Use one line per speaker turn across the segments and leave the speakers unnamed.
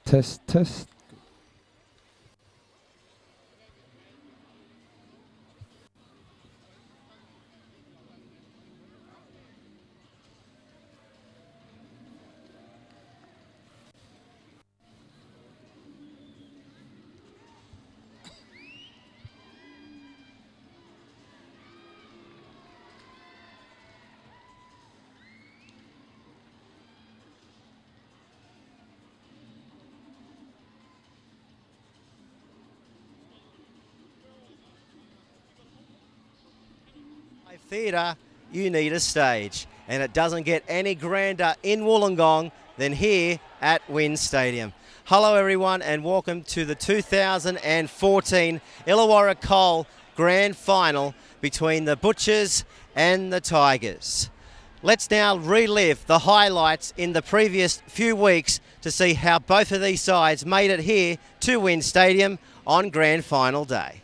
Test, test.
Theatre, you need a stage, and it doesn't get any grander in Wollongong than here at WIN Stadium. Hello everyone and welcome to the 2014 Illawarra Coal Grand Final between the Butchers and the Tigers. Let's now relive the highlights in the previous few weeks to see how both of these sides made it here to WIN Stadium on Grand Final day.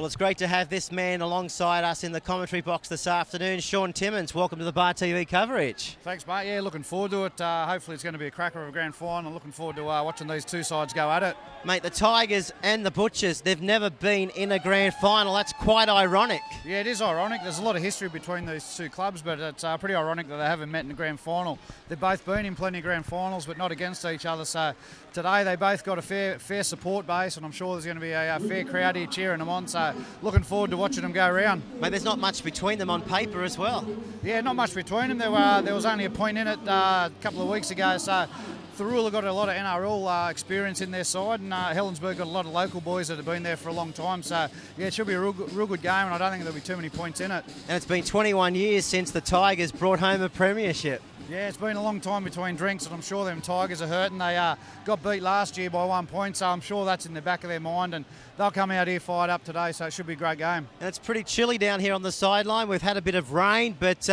It's great to have this man alongside us in the commentary box this afternoon. Sean Timmins, welcome to the Bar TV coverage.
Thanks, mate. Yeah, looking forward to it. Hopefully it's going to be a cracker of a grand final. Looking forward to watching these two sides go at it.
Mate, the Tigers and the Butchers, they've never been in a grand final. That's quite ironic.
Yeah, it is ironic. There's a lot of history between these two clubs, but it's pretty ironic that they haven't met in the grand final. They've both been in plenty of grand finals, but not against each other. So today they both got a fair support base, and I'm sure there's going to be a fair crowd here cheering them on. So looking forward to watching them go around.
Mate, there's not much between them on paper as well.
Yeah, not much between them. There was only a point in it a couple of weeks ago. So Thirroul have got a lot of NRL experience in their side, and Helensburgh got a lot of local boys that have been there for a long time. So, yeah, it should be a real good game, and I don't think there'll be too many points in it.
And it's been 21 years since the Tigers brought home a premiership.
Yeah, it's been a long time between drinks, and I'm sure them Tigers are hurting. They got beat last year by 1 point, so I'm sure that's in the back of their mind, and they'll come out here fired up today, so it should be a great game.
And it's pretty chilly down here on the sideline. We've had a bit of rain, but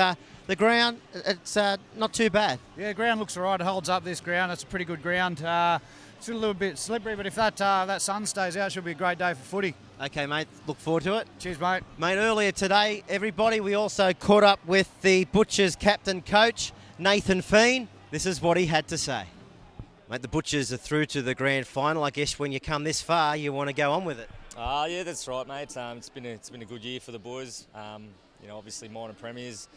the ground, it's not too bad.
Yeah, ground looks all right. It holds up, this ground. It's a pretty good ground. It's a little bit slippery, but if that sun stays out, it should be a great day for footy.
Okay, mate, look forward to it.
Cheers, mate.
Mate, earlier today, everybody, we also caught up with the Butchers captain coach, Nathan Feen. This is what he had to say. Mate, the Butchers are through to the grand final. I guess when you come this far, you want to go on with it.
Yeah, that's right, mate. It's been a good year for the boys. Obviously minor premiers,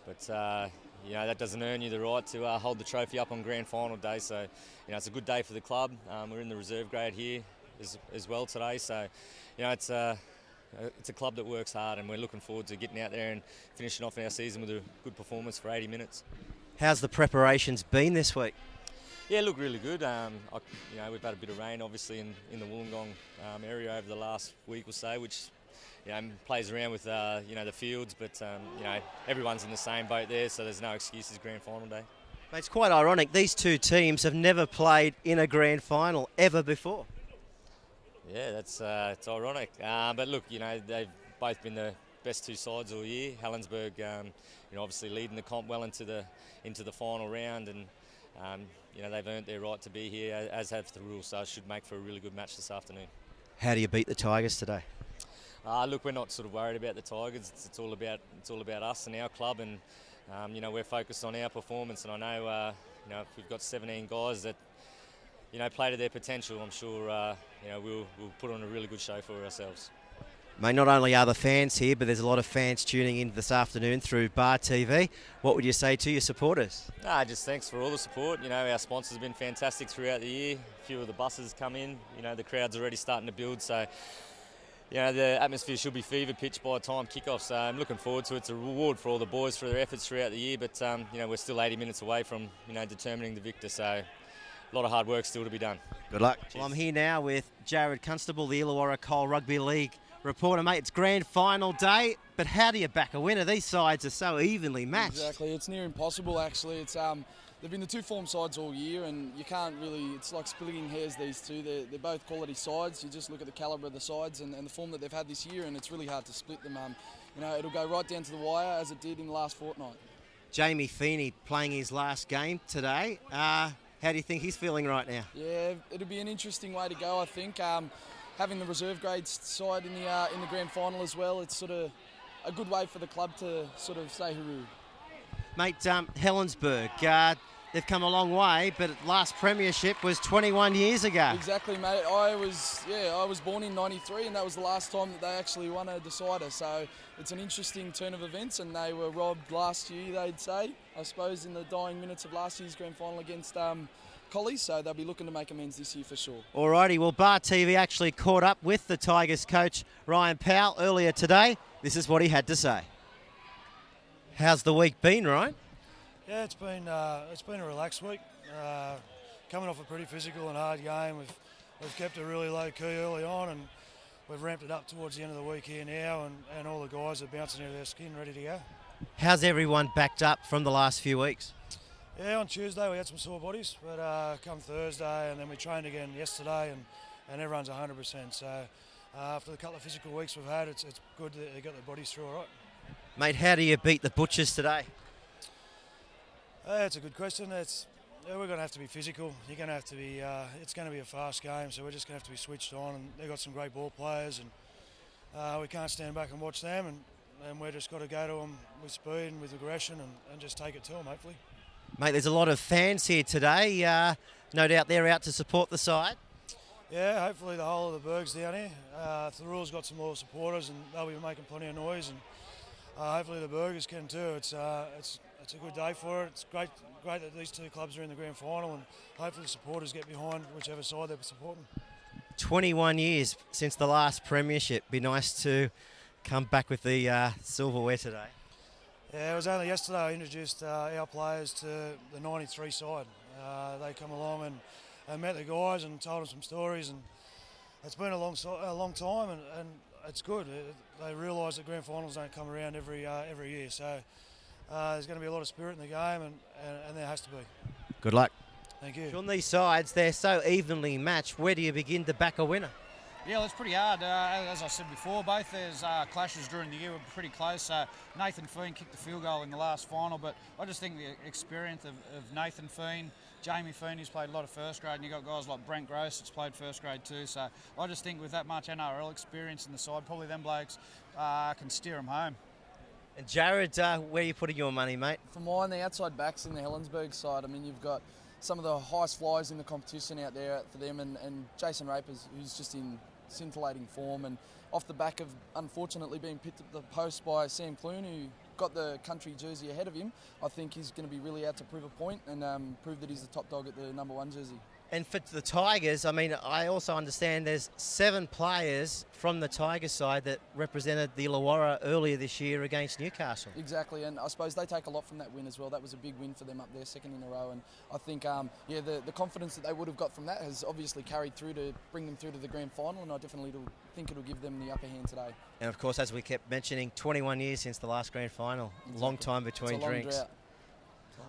but that doesn't earn you the right to hold the trophy up on grand final day. So, it's a good day for the club. We're in the reserve grade here as well today. So, it's a club that works hard, and we're looking forward to getting out there and finishing off our season with a good performance for 80 minutes.
How's the preparations been this week?
Yeah, look, really good. We've had a bit of rain, obviously, in the Wollongong area over the last week or so, which plays around with the fields. But everyone's in the same boat there, so there's no excuses. Grand final day.
Mate, it's quite ironic. These two teams have never played in a grand final ever before.
Yeah, it's ironic. But look, they've both been the best two sides all year. Helensburgh, obviously leading the comp well into the final round, and they've earned their right to be here, as have Thirroul. So it should make for a really good match this afternoon.
How do you beat the Tigers today?
Look, we're not sort of worried about the Tigers. It's all about us and our club, and we're focused on our performance. And I know if we've got 17 guys that play to their potential, I'm sure we'll put on a really good show for ourselves.
Mate, not only are the fans here, but there's a lot of fans tuning in this afternoon through Bar TV. What would you say to your supporters?
Just thanks for all the support. Our sponsors have been fantastic throughout the year. A few of the buses come in. The crowd's already starting to build, so the atmosphere should be fever pitch by the time kickoff. So I'm looking forward to it. It's a reward for all the boys for their efforts throughout the year, but we're still 80 minutes away from determining the victor. So a lot of hard work still to be done.
Good luck.
Cheers.
Well, I'm here now with Jared Constable, the Illawarra Cole Rugby League reporter. Mate, it's grand final day, but how do you back a winner? These sides are so evenly matched.
Exactly, it's near impossible actually. It's they've been the two form sides all year, and you can't really, it's like splitting hairs, these two. They're both quality sides. You just look at the calibre of the sides and the form that they've had this year, and it's really hard to split them. It'll go right down to the wire as it did in the last fortnight.
Jamie Feeney playing his last game today. How do you think he's feeling right now?
Yeah, it'll be an interesting way to go, I think. Having the reserve grade side in the grand final as well, it's sort of a good way for the club to sort of say hooroo.
Mate, Helensburgh, they've come a long way, but last premiership was 21 years ago.
Exactly, mate. I was born in '93, and that was the last time that they actually won a decider. So it's an interesting turn of events, and they were robbed last year, they'd say, I suppose, in the dying minutes of last year's grand final against Collies, so they'll be looking to make amends this year for sure.
Alrighty, well, Bar TV actually caught up with the Tigers coach Ryan Powell earlier today. This is what he had to say. How's the week been, Ryan?
Yeah, it's been a relaxed week. Coming off a pretty physical and hard game, we've kept it really low key early on, and we've ramped it up towards the end of the week here now, and all the guys are bouncing out of their skin, ready to go.
How's everyone backed up from the last few weeks?
Yeah, on Tuesday we had some sore bodies, but come Thursday, and then we trained again yesterday, and everyone's 100%. So after the couple of physical weeks we've had, it's good that they got their bodies through all right.
Mate, how do you beat the Butchers today?
That's a good question. We're going to have to be physical. You're going to have to be. It's going to be a fast game, so we're just going to have to be switched on. And they've got some great ball players, and we can't stand back and watch them. And we've just got to go to them with speed and with aggression, and just take it to them, hopefully.
Mate, there's a lot of fans here today. No doubt they're out to support the side.
Yeah, hopefully the whole of the Berg's down here. Thirroul's got some more supporters, and they'll be making plenty of noise. And hopefully the Burgers can too. It's a good day for it. It's great that these two clubs are in the grand final, and hopefully the supporters get behind whichever side they're supporting.
21 years since the last premiership. Be nice to come back with the silverware today.
Yeah, it was only yesterday I introduced our players to the '93 side. They come along and met the guys and told them some stories, and it's been a long time, and it's good. They realise that grand finals don't come around every year, so there's going to be a lot of spirit in the game, and there has to be.
Good luck.
Thank you.
On these sides, they're so evenly matched. Where do you begin to back a winner?
Yeah, well, it's pretty hard. As I said before, both there's clashes during the year were pretty close. Nathan Feen kicked the field goal in the last final, but I just think the experience of Nathan Feen, Jamie Feen, who's played a lot of first grade, and you've got guys like Brent Gross that's played first grade too. So I just think with that much NRL experience in the side, probably them blokes can steer them home.
And Jared, where are you putting your money, mate?
For mine, the outside backs in the Helensburgh side, I mean, you've got some of the highest flyers in the competition out there for them, and Jason Raper, who's just in scintillating form, and off the back of unfortunately being picked at the post by Sam Clune, who got the country jersey ahead of him. I think he's going to be really out to prove a point and prove that he's the top dog at the number 1 jersey.
And for the Tigers, I mean, I also understand there's 7 players from the Tigers side that represented the Illawarra earlier this year against Newcastle.
Exactly, and I suppose they take a lot from that win as well. That was a big win for them up there, second in a row, and I think, the confidence that they would have got from that has obviously carried through to bring them through to the grand final, and I definitely think it'll give them the upper hand today.
And of course, as we kept mentioning, 21 years since the last grand final.
Exactly.
Long time between
It's a long
drinks.
drought.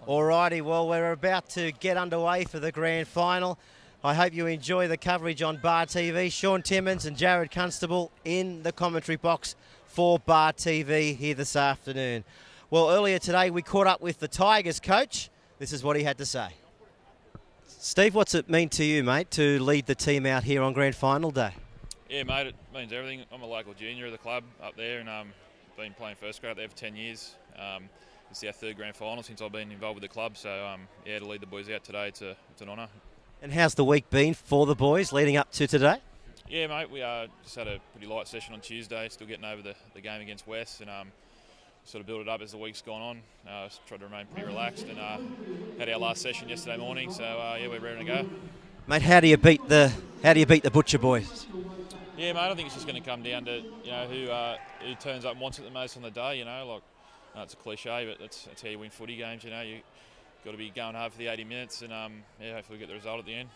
Alrighty, well, we're about to get underway for the grand final. I hope you enjoy the coverage on Bar TV. Sean Timmins and Jared Constable in the commentary box for Bar TV here this afternoon. Well, earlier today we caught up with the Tigers coach. This is what he had to say. Steve, what's it mean to you, mate, to lead the team out here on grand final day?
Yeah, mate, it means everything. I'm a local junior of the club up there, and been playing first grade up there for 10 years. It's our 3rd grand final since I've been involved with the club, so to lead the boys out today, it's an honour.
And how's the week been for the boys leading up to today?
Yeah, mate, we just had a pretty light session on Tuesday, still getting over the game against West, and sort of built it up as the week's gone on. Tried to remain pretty relaxed, and had our last session yesterday morning, so we're ready to go.
Mate, how do you beat the Butcher boys?
Yeah, mate, I think it's just going to come down to who turns up and wants it the most on the day. It's a cliche, but that's how you win footy games. You got to be going hard for the 80 minutes, and hopefully we get the result at the end.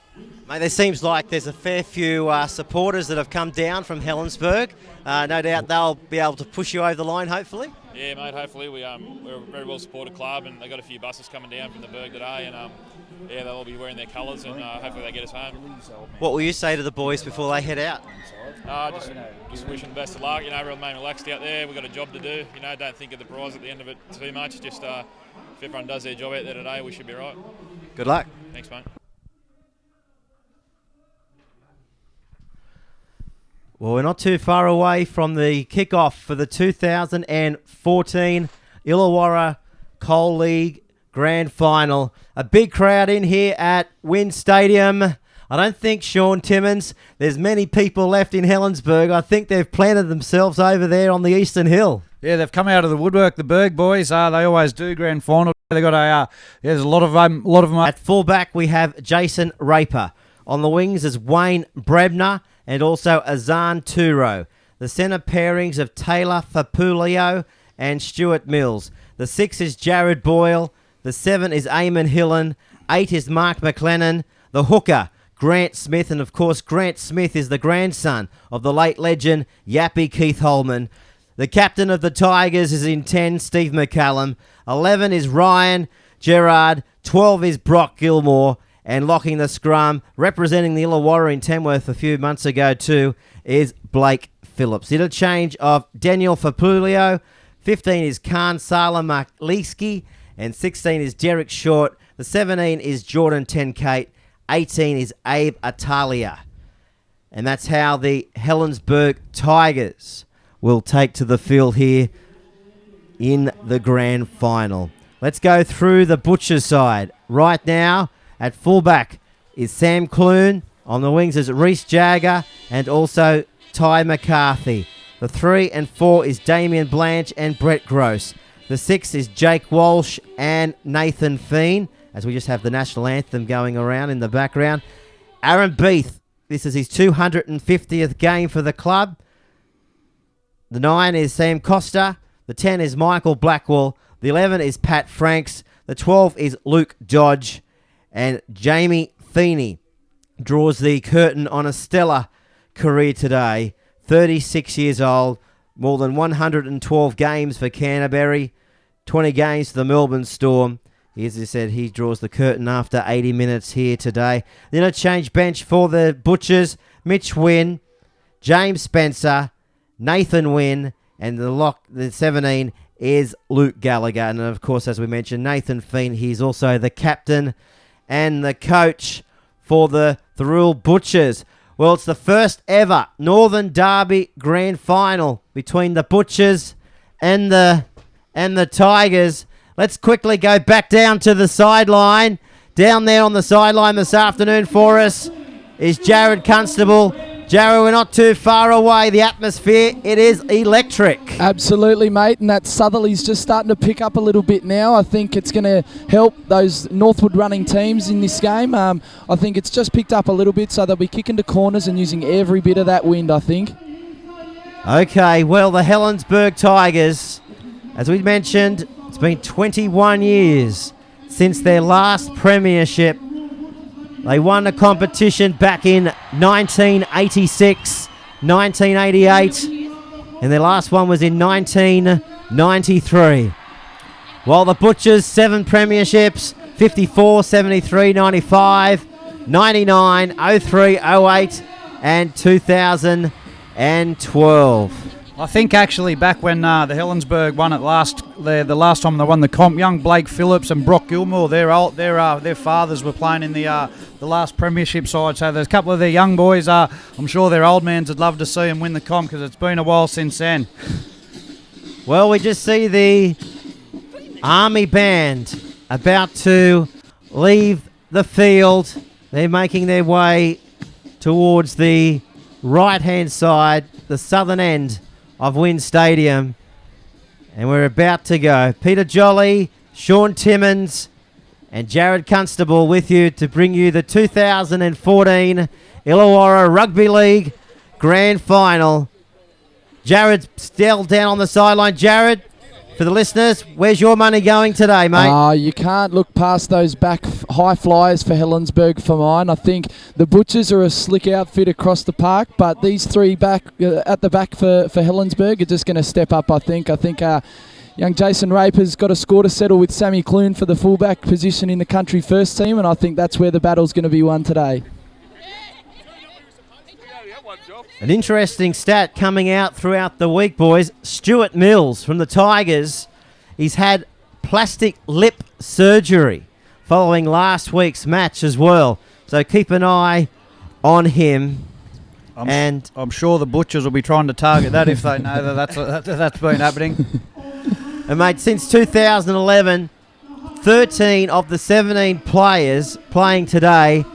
Mate, there seems like there's a fair few supporters that have come down from Helensburgh. No doubt they'll be able to push you over the line, hopefully.
Yeah, mate, hopefully. We're a very well supported club, and they've got a few buses coming down from the Berg today, and they'll all be wearing their colours, and hopefully they get us home.
What will you say to the boys before they head out?
Just wishing the best of luck. Remain relaxed out there. We've got a job to do. Don't think of the prize at the end of it too much. Just if everyone does their job out there today, we should be right.
Good luck.
Thanks, mate.
Well, we're not too far away from the kick-off for the 2014 Illawarra Coal League Grand Final. A big crowd in here at Wynn Stadium. I don't think, Sean Timmins, there's many people left in Helensburgh. I think they've planted themselves over there on the Eastern Hill.
Yeah, they've come out of the woodwork, the Berg boys. They always do grand final. They got there's a lot of them.
At fullback, we have Jason Raper. On the wings is Wayne Brebner and also Azan Thirroul. The centre pairings of Taylor Fapulio and Stuart Mills. The 6 is Jared Boyle. The 7 is Eamon Hillen. 8 is Mark McLennan. The hooker, Grant Smith. And of course, Grant Smith is the grandson of the late legend Yappy Keith Holman. The captain of the Tigers is in 10, Steve McCallum. 11 is Ryan Gerard. 12 is Brock Gilmore. And locking the scrum, representing the Illawarra in Tamworth a few months ago too, is Blake Phillips. Interchange of Daniel Fapulio. 15 is Khan Salah Makliski. And 16 is Derek Short. The 17 is Jordan Tenkate. 18 is Abe Atalia. And that's how the Helensburgh Tigers will take to the field here in the grand final. Let's go through the Butcher side. Right now, at fullback is Sam Clune. On the wings is Reece Jagger and also Ty McCarthy. The 3 and 4 is Damien Blanche and Brett Gross. The 6 is Jake Walsh and Nathan Feen, as we just have the national anthem going around in the background. Aaron Beath, this is his 250th game for the club. The 9 is Sam Costa. The 10 is Michael Blackwell. The 11 is Pat Franks. The 12 is Luke Dodge. And Jamie Feeney draws the curtain on a stellar career today. 36 years old, more than 112 games for Canterbury, 20 games for the Melbourne Storm. As I said, he draws the curtain after 80 minutes here today. Then a change bench for the Butchers. Mitch Wynn, James Spencer, Nathan Wynn, and the 17 is Luke Gallagher. And of course, as we mentioned, Nathan Feen, he's also the captain and the coach for the Thirroul Butchers. Well, it's the first ever Northern Derby Grand Final between the Butchers and the Tigers. Let's quickly go back down to the sideline. Down there on the sideline this afternoon for us is Jared Constable. Jared, we're not too far away. The atmosphere, it is electric.
Absolutely, mate. And that Southerly's just starting to pick up a little bit now. I think it's going to help those Northwood running teams in this game. I think it's just picked up a little bit, so they'll be kicking to corners and using every bit of that wind, I think.
Okay, well, the Helensburgh Tigers, as we mentioned, it's been 21 years since their last premiership. They won the competition back in 1986, 1988, and their last one was in 1993. While the Butchers, 7 premierships, 54, 73, 95, 99, 03, 08, and 2012.
I think actually back when the Helensburgh won it the last time they won the comp, young Blake Phillips and Brock Gilmore, their fathers were playing in the last premiership side. So there's a couple of their young boys. I'm sure their old mans would love to see them win the comp because it's been a while since then.
Well, we just see the Army band about to leave the field. They're making their way towards the right-hand side, the southern end of Wynn Stadium, and we're about to go. Peter Jolly, Sean Timmins, and Jared Constable with you to bring you the 2014 Illawarra Rugby League Grand Final. Jared's still down on the sideline. Jared, for the listeners, where's your money going today, mate?
You can't look past those back high flyers for Helensburgh for mine. I think the Butchers are a slick outfit across the park, but these 3 back at the back for Helensburgh are just going to step up, I think. Young Jason Raper's got a score to settle with Sammy Clune for the fullback position in the country first team, and I think that's where the battle's going to be won today.
An interesting stat coming out throughout the week, boys. Stuart Mills from the Tigers, he's had plastic lip surgery following last week's match as well. So keep an eye on him.
I'm sure the Butchers will be trying to target that if they know that's been happening.
And mate, since 2011, 13 of the 17 players playing today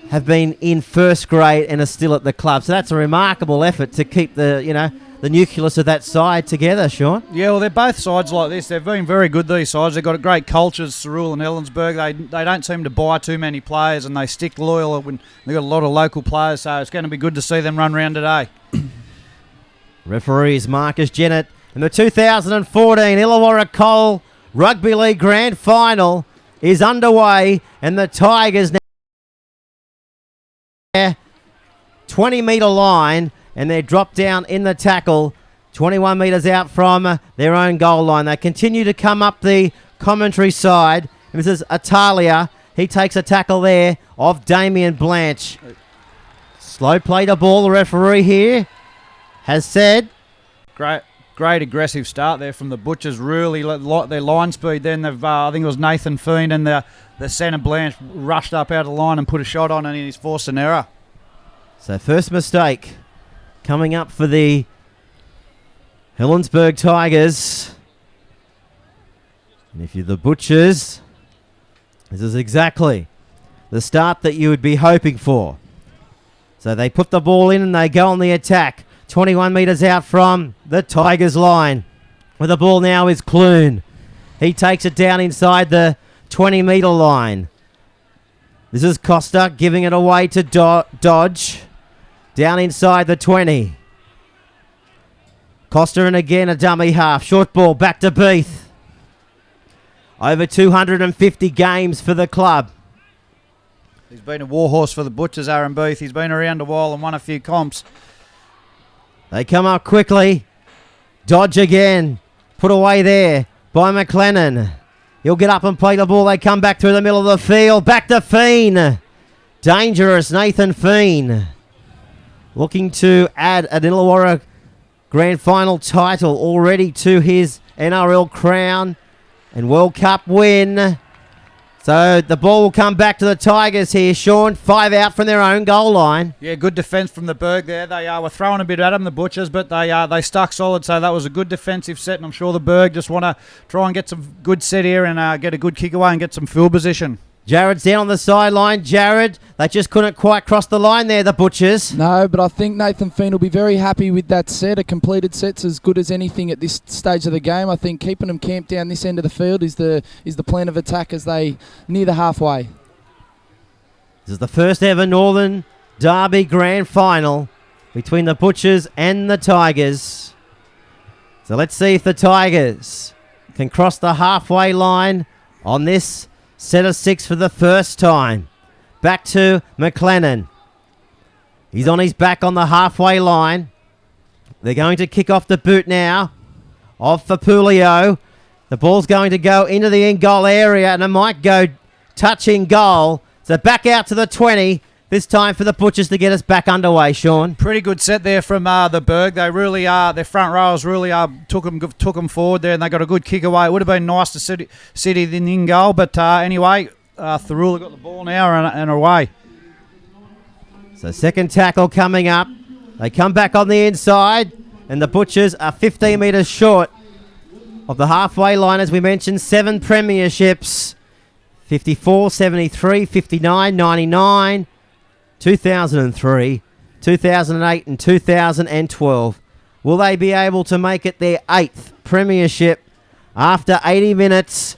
have been in first grade and are still at the club. So that's a remarkable effort to keep the nucleus of that side together, Sean.
Yeah, well, they're both sides like this. They've been very good, these sides. They've got a great cultures, Thirroul and Helensburgh. They don't seem to buy too many players, and they stick loyal when they've got a lot of local players, so it's going to be good to see them run around today.
Referee is Marcus Jennett. And the 2014 Illawarra Cole Rugby League Grand Final is underway, and the Tigers now 20-metre line, and they're dropped down in the tackle 21 metres out from their own goal line. They continue to come up the commentary side. And this is Atalia. He takes a tackle there of Damien Blanche. Slow play to ball. The referee here has said.
Great aggressive start there from the Butchers. Really their line speed. Then they've I think it was Nathan Feen and the centre Blanche rushed up out of the line and put a shot on, and he's forced an error.
So first mistake coming up for the Helensburgh Tigers. And if you're the Butchers, this is exactly the start that you would be hoping for. So they put the ball in and they go on the attack. 21 metres out from the Tigers line. Where the ball now is Clune. He takes it down inside the 20-metre line. This is Costa giving it away to Dodge. Down inside the 20. Costa and again a dummy half. Short ball back to Beath. Over 250 games for the club.
He's been a warhorse for the Butchers, Aaron Booth. He's been around a while and won a few comps.
They come up quickly. Dodge again. Put away there by McLennan. He'll get up and play the ball. They come back through the middle of the field. Back to Feen. Dangerous Nathan Feen. Looking to add an Illawarra Grand Final title already to his NRL crown and World Cup win. So the ball will come back to the Tigers here, Sean. 5 out from their own goal line.
Yeah, good defence from the Berg there. They were throwing a bit at them, the Butchers, but they stuck solid, so that was a good defensive set, and I'm sure the Berg just want to try and get some good set here and get a good kick away and get some field position.
Jared's down on the sideline. Jared, they just couldn't quite cross the line there, the Butchers.
No, but I think Nathan Feen will be very happy with that set. A completed set's as good as anything at this stage of the game. I think keeping them camped down this end of the field is the plan of attack as they near the halfway.
This is the first ever Northern Derby Grand Final between the Butchers and the Tigers. So let's see if the Tigers can cross the halfway line on this set of 6 for the first time. Back to McLennan. He's on his back on the halfway line. They're going to kick off the boot now. Off for Pulio. The ball's going to go into the in-goal area and it might go touching goal. So back out to the 20. This time for the Butchers to get us back underway, Sean.
Pretty good set there from the Berg. They really their front rowers really took them forward there, and they got a good kick away. It would have been nice to sit it in goal, but anyway, Thirroul got the ball now and away.
So second tackle coming up. They come back on the inside, and the Butchers are 15 metres short of the halfway line, as we mentioned. 7 premierships, 54, 73, 59, 99. 2003, 2008 and 2012. Will they be able to make it their 8th premiership after 80 minutes?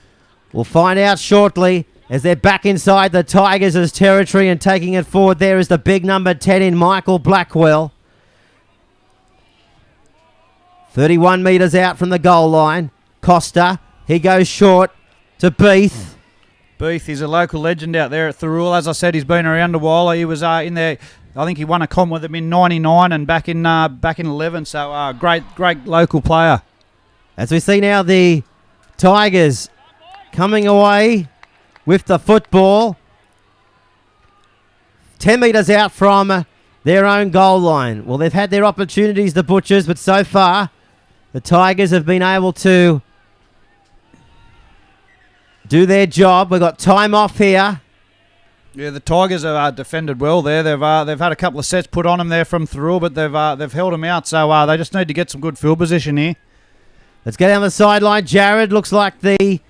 We'll find out shortly as they're back inside the Tigers' territory, and taking it forward there is the big number 10 in Michael Blackwell. 31 metres out from the goal line. Costa, he goes short to Beath.
Beath is a local legend out there at Thirroul. As I said, he's been around a while. He was in there. I think he won a comp with them in '99 and back in 11. So great local player.
As we see now, the Tigers coming away with the football, 10 metres out from their own goal line. Well, they've had their opportunities, the Butchers, but so far the Tigers have been able to do their job. We've got time off here.
Yeah, the Tigers have defended well there. They've had a couple of sets put on them there from Thirroul, but they've held them out. So they just need to get some good field position here.
Let's go down the sideline. Jared looks like the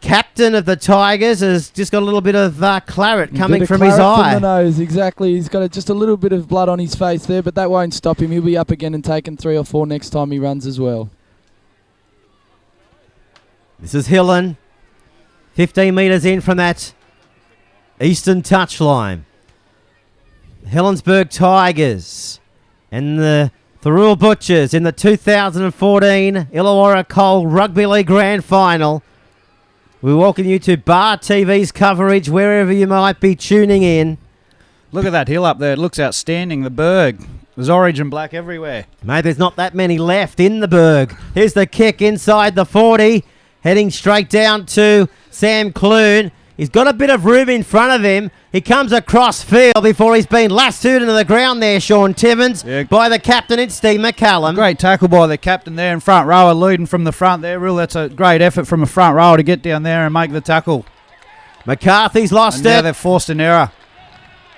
captain of the Tigers has just got a little bit of claret coming from his eye.
From the nose, exactly. He's got just a little bit of blood on his face there, but that won't stop him. He'll be up again and taking 3 or 4 next time he runs as well.
This is Hillen. 15 metres in from that eastern touchline. Helensburgh Tigers and the Thirroul Butchers in the 2014 Illawarra Cole Rugby League Grand Final. We welcome you to Bar TV's coverage wherever you might be tuning in.
Look at that hill up there. It looks outstanding. The Berg. There's orange and black everywhere.
Maybe there's not that many left in the Berg. Here's the kick inside the 40. Heading straight down to Sam Clune. He's got a bit of room in front of him. He comes across field before he's been lassoed into the ground there, Sean Timmins, by the captain, it's Steve McCallum.
Great tackle by the captain there in front rower, leading from the front there. Really, that's a great effort from a front rower to get down there and make the tackle.
McCarthy's lost
it. They've forced an error.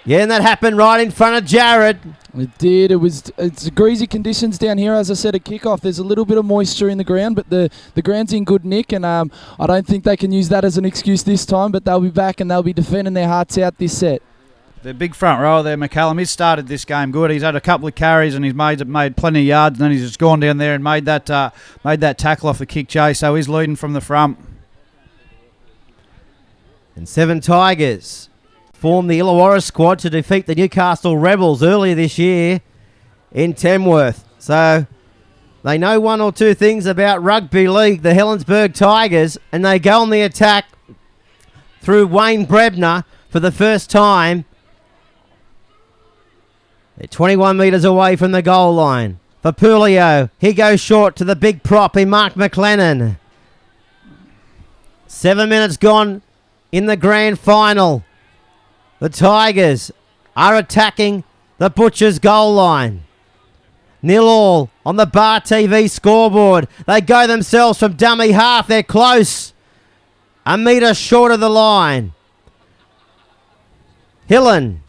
Yeah, and that happened right in front of Jared.
It did. It's greasy conditions down here. As I said, at kickoff, there's a little bit of moisture in the ground, but the ground's in good nick, and I don't think they can use that as an excuse this time, but they'll be back and they'll be defending their hearts out this set.
The big front rower there, McCallum, he's started this game good. He's had a couple of carries and he's made plenty of yards, and then he's just gone down there and made that tackle off the kick chase, so he's leading from the front.
And 7 Tigers formed the Illawarra squad to defeat the Newcastle Rebels earlier this year in Tamworth. So They know one or two things about rugby league, the Helensburgh Tigers, and they go on the attack through Wayne Brebner for the first time. They're 21 metres away from the goal line. For Pulio, he goes short to the big prop in Mark McLennan. 7 minutes gone in the grand final. The Tigers are attacking the Butchers goal line. 0-0 on the Bar TV scoreboard. They go themselves from dummy half. They're close. A metre short of the line. Hillen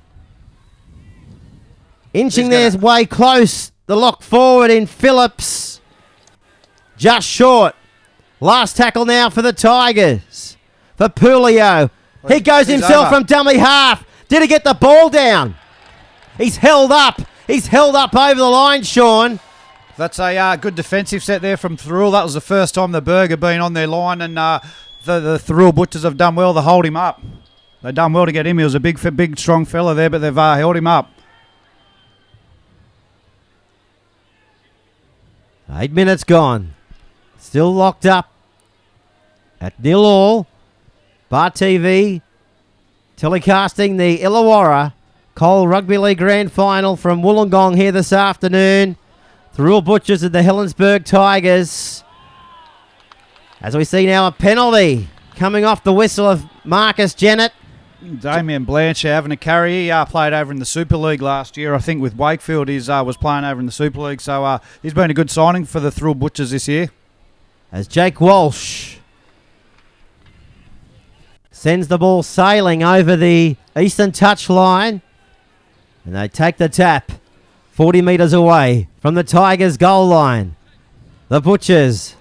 inching their way close. The lock forward in Phillips. Just short. Last tackle now for the Tigers. For Pulio. He goes himself from dummy half. Did he get the ball down? He's held up. He's held up over the line, Sean.
That's a good defensive set there from Thirroul. That was the first time the Berg have been on their line, and the Thirroul Butchers have done well to hold him up. They've done well to get him. He was a big, strong fella there, but they've held him up.
8 minutes gone. Still locked up at 0-0. Bar TV telecasting the Illawarra Cole Rugby League Grand Final from Wollongong here this afternoon. Thirroul Butchers and the Helensburgh Tigers. As we see now, a penalty coming off the whistle of Marcus Jennett.
Damien Blanchard having a carry. He played over in the Super League last year, I think, with Wakefield. He was playing over in the Super League, so he's been a good signing for the Thirroul Butchers this year.
As Jake Walsh sends the ball sailing over the eastern touch line, and they take the tap 40 metres away from the Tigers' goal line. The Butchers.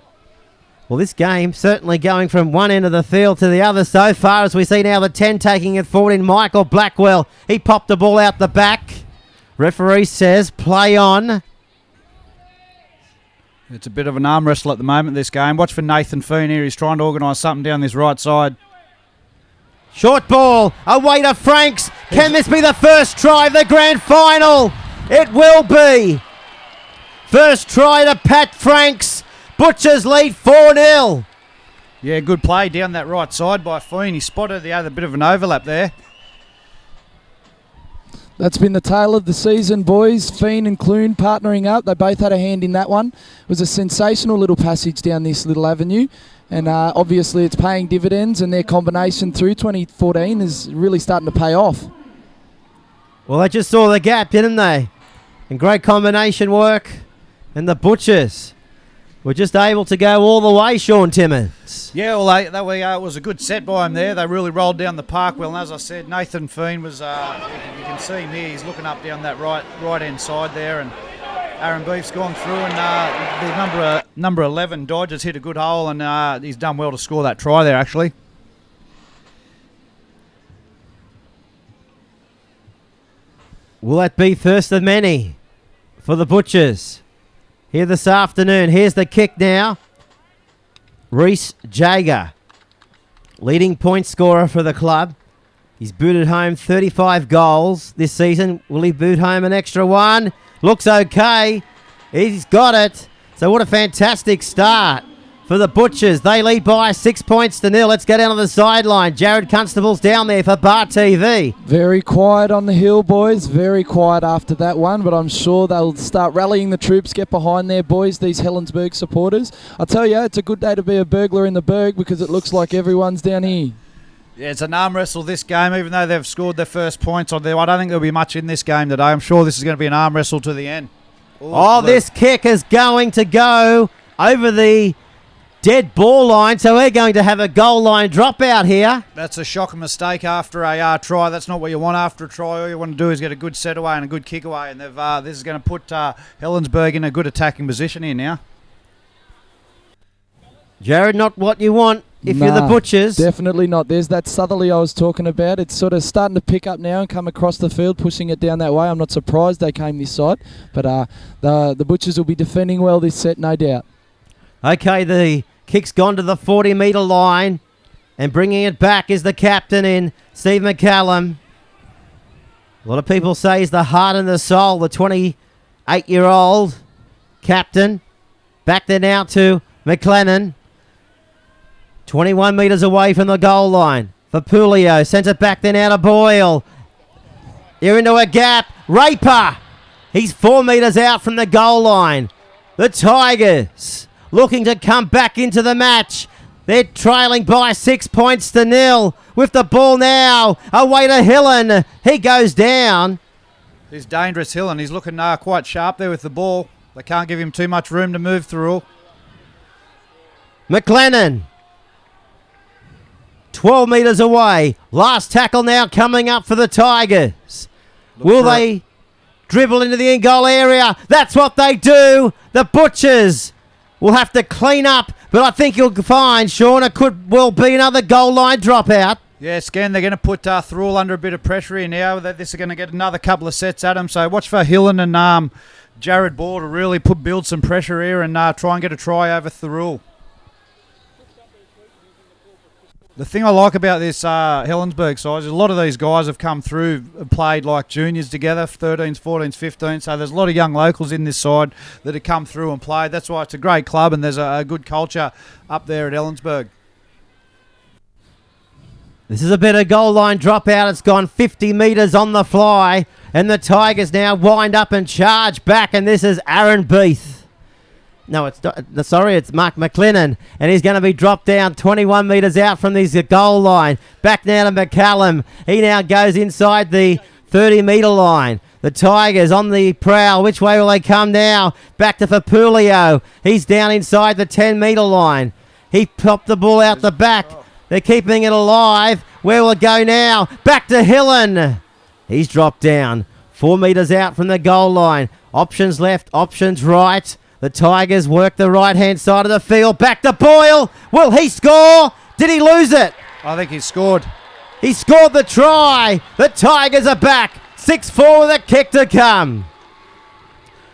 Well, this game certainly going from one end of the field to the other so far, as we see now the 10 taking it forward in Michael Blackwell. He popped the ball out the back. Referee says play on.
It's a bit of an arm wrestle at the moment, this game. Watch for Nathan Foon here. He's trying to organise something down this right side.
Short ball, away to Franks. Can this be the first try of the grand final? It will be. First try to Pat Franks. Butchers lead 4-0.
Yeah, good play down that right side by Foon. He spotted the other bit of an overlap there.
That's been the tale of the season, boys. Fiend and Clune partnering up. They both had a hand in that one. It was a sensational little passage down this little avenue. And obviously it's paying dividends, and their combination through 2014 is really starting to pay off.
Well, they just saw the gap, didn't they? And great combination work. And the Butchers were just able to go all the way, Sean Timmins.
Yeah, well, it was a good set by him there. They really rolled down the park well. And as I said, Nathan Foon was, you can see him here, he's looking up down that right-hand side there. And Aaron Beef's gone through, and the number 11, Dodge, has hit a good hole, and he's done well to score that try there, actually.
Will that be first of many for the Butchers here this afternoon? Here's the kick now. Reece Jager, leading point scorer for the club. He's booted home 35 goals this season. Will he boot home an extra one? Looks okay. He's got it. So what a fantastic start for the Butchers. They lead by 6 points to 0. Let's go down to the sideline. Jared Constable's down there for Bar TV.
Very quiet on the hill, boys. Very quiet after that one, but I'm sure they'll start rallying the troops, get behind their boys, these Helensburgh supporters. I tell you, it's a good day to be a burglar in the Berg, because it looks like everyone's down here.
Yeah, it's an arm wrestle this game, even though they've scored their first points on there. I don't think there'll be much in this game today. I'm sure this is going to be an arm wrestle to the end.
This kick is going to go over the dead ball line, so we're going to have a goal line dropout here.
That's a shocker mistake after a try. That's not what you want after a try. All you want to do is get a good set away and a good kick away, and this is going to put Helensburgh in a good attacking position here now.
Jared, not what you want if you're the Butchers.
Definitely not. There's that southerly I was talking about. It's sort of starting to pick up now and come across the field, pushing it down that way. I'm not surprised they came this side, but the Butchers will be defending well this set, no doubt.
Okay, the kick's gone to the 40-metre line, and bringing it back is the captain in Steve McCallum. A lot of people say he's the heart and the soul, the 28-year-old captain. Back there now to McLennan. 21 metres away from the goal line for Pulio. Sends it back there now to Boyle. Here into a gap. Raper. He's 4 metres out from the goal line. The Tigers looking to come back into the match. They're trailing by 6 points to 0. With the ball now. Away to Hillen. He goes down.
He's dangerous, Hillen. He's looking quite sharp there with the ball. They can't give him too much room to move through.
McLennan. 12 metres away. Last tackle now coming up for the Tigers. Will they dribble into the in-goal area? That's what they do. The Butchers will have to clean up, but I think you'll find, Sean, it could well be another goal line dropout.
Yeah, Scan, they're going to put Thirroul under a bit of pressure here now. This is going to get another couple of sets at him. So watch for Hillen and Jared Ball to really build some pressure here and try and get a try over Thirroul. The thing I like about this Helensburgh side is a lot of these guys have come through and played like juniors together, 13s, 14s, 15s. So there's a lot of young locals in this side that have come through and played. That's why it's a great club and there's a good culture up there at Helensburgh.
This is a bit of goal line dropout. It's gone 50 metres on the fly. And the Tigers now wind up and charge back. And this is Aaron Beath. No, it's Mark McLennan. And he's going to be dropped down 21 metres out from this goal line. Back now to McCallum. He now goes inside the 30-metre line. The Tigers on the prowl. Which way will they come now? Back to Fapulio. He's down inside the 10-metre line. He popped the ball out the back. They're keeping it alive. Where will it go now? Back to Hillen. He's dropped down. 4 metres out from the goal line. Options left, options right. The Tigers work the right-hand side of the field. Back to Boyle. Will he score? Did he lose it?
I think he scored.
He scored the try. The Tigers are back. 6-4 with a kick to come.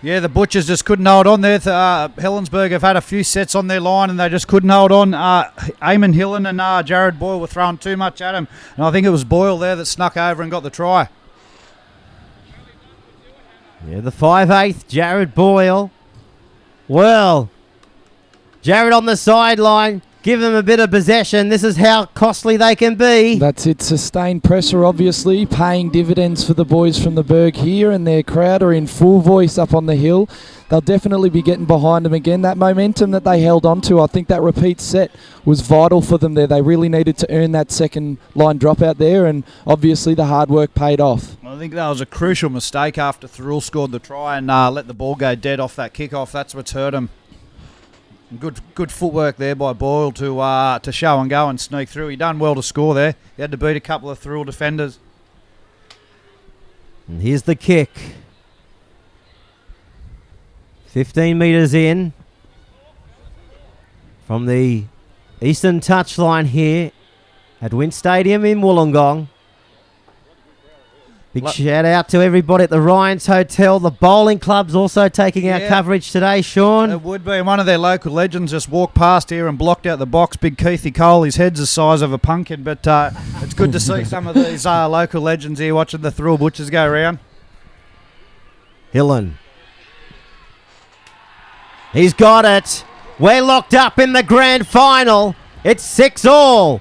Yeah, the Butchers just couldn't hold on there. Helensburgh have had a few sets on their line and they just couldn't hold on. Eamon Hillen and Jared Boyle were throwing too much at him. And I think it was Boyle there that snuck over and got the try.
Yeah, the 5'8", Jared Boyle. Well, Jared on the sideline. Give them a bit of possession. This is how costly they can be.
That's it. Sustained pressure, obviously, paying dividends for the boys from the Berg here, and their crowd are in full voice up on the hill. They'll definitely be getting behind them again. That momentum that they held on to, I think that repeat set was vital for them there. They really needed to earn that second line dropout there, and obviously the hard work paid off.
I think that was a crucial mistake after Thirroul scored the try and let the ball go dead off that kickoff. That's what's hurt him. Good footwork there by Boyle to show and go and sneak through. He done well to score there. He had to beat a couple of Thirroul defenders.
And here's the kick. 15 metres in from the eastern touchline here at Wynn Stadium in Wollongong. Big shout out to everybody at the Ryan's Hotel. The bowling club's also taking our coverage today, Sean.
It would be. And one of their local legends just walked past here and blocked out the box. Big Keithy Cole. His head's the size of a pumpkin. But it's good to see some of these local legends here watching the Thirroul Butchers go around.
Hillen. He's got it. We're locked up in the grand final. It's 6-all.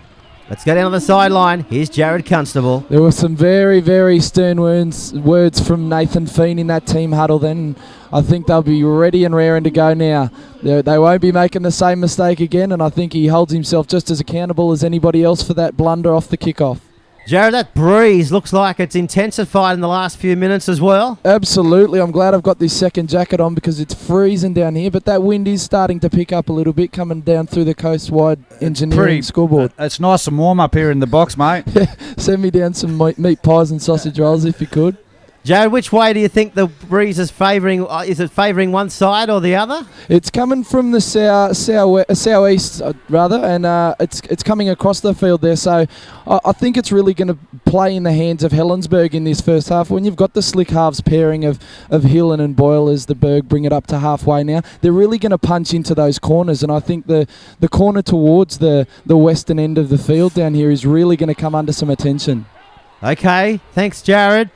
Let's go down to the sideline. Here's Jared Constable.
There were some very, very stern words from Nathan Feen in that team huddle then. I think they'll be ready and raring to go now. They won't be making the same mistake again, and I think he holds himself just as accountable as anybody else for that blunder off the kickoff.
Jared, that breeze looks like it's intensified in the last few minutes as well.
Absolutely. I'm glad I've got this second jacket on because it's freezing down here, but that wind is starting to pick up a little bit coming down through the coast-wide engineering scoreboard.
It's nice and warm up here in the box, mate.
Send me down some meat pies and sausage rolls if you could.
Jared, which way do you think the breeze is favouring? Is it favouring one side or the other?
It's coming from the southeast, rather, and it's coming across the field there. So I think it's really going to play in the hands of Helensburgh in this first half. When you've got the slick halves pairing of Hillen and Boyle as the Berg bring it up to halfway now, they're really going to punch into those corners. And I think the corner towards the western end of the field down here is really going to come under some attention.
Okay, thanks, Jared.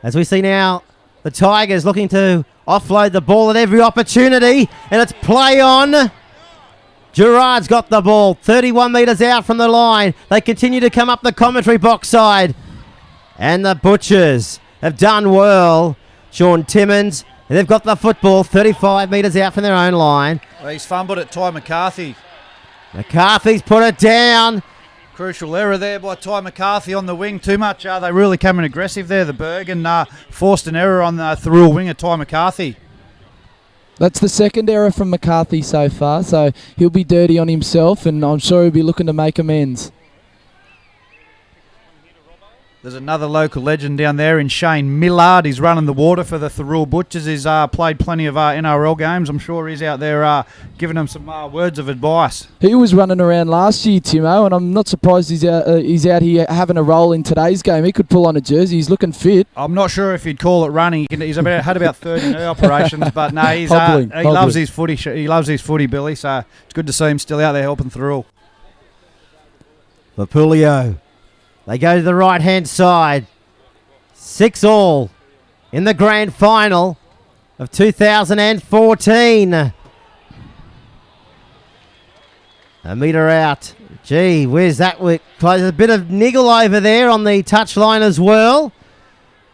As we see now, The Tigers looking to offload the ball at every opportunity, and it's play on. Gerard's got the ball, 31 metres out from the line. They continue to come up the commentary box side. And the Butchers have done well. Sean Timmins, and they've got the football 35 metres out from their own line.
Well, he's fumbled it, Ty McCarthy.
McCarthy's put it down.
Crucial error there by Ty McCarthy on the wing. Too much. They really coming aggressive there, the Berg, and forced an error on the Thirroul winger, Ty McCarthy.
That's the second error from McCarthy so far, so he'll be dirty on himself, and I'm sure he'll be looking to make amends.
There's another local legend down there in Shane Millard. He's running the water for the Thirroul Butchers. He's played plenty of NRL games. I'm sure he's out there giving them some words of advice.
He was running around last year, Timo, and I'm not surprised he's out here having a role in today's game. He could pull on a jersey. He's looking fit.
I'm not sure if you'd call it running. He's had about 30 knee operations, but no, he's
Hobbling.
loves his footy. He loves his footy, Billy. So it's good to see him still out there helping Thirroul.
Papulio. They go to the right-hand side. 6-all in the grand final of 2014. A metre out. Gee, where's that? There's a bit of niggle over there on the touchline as well.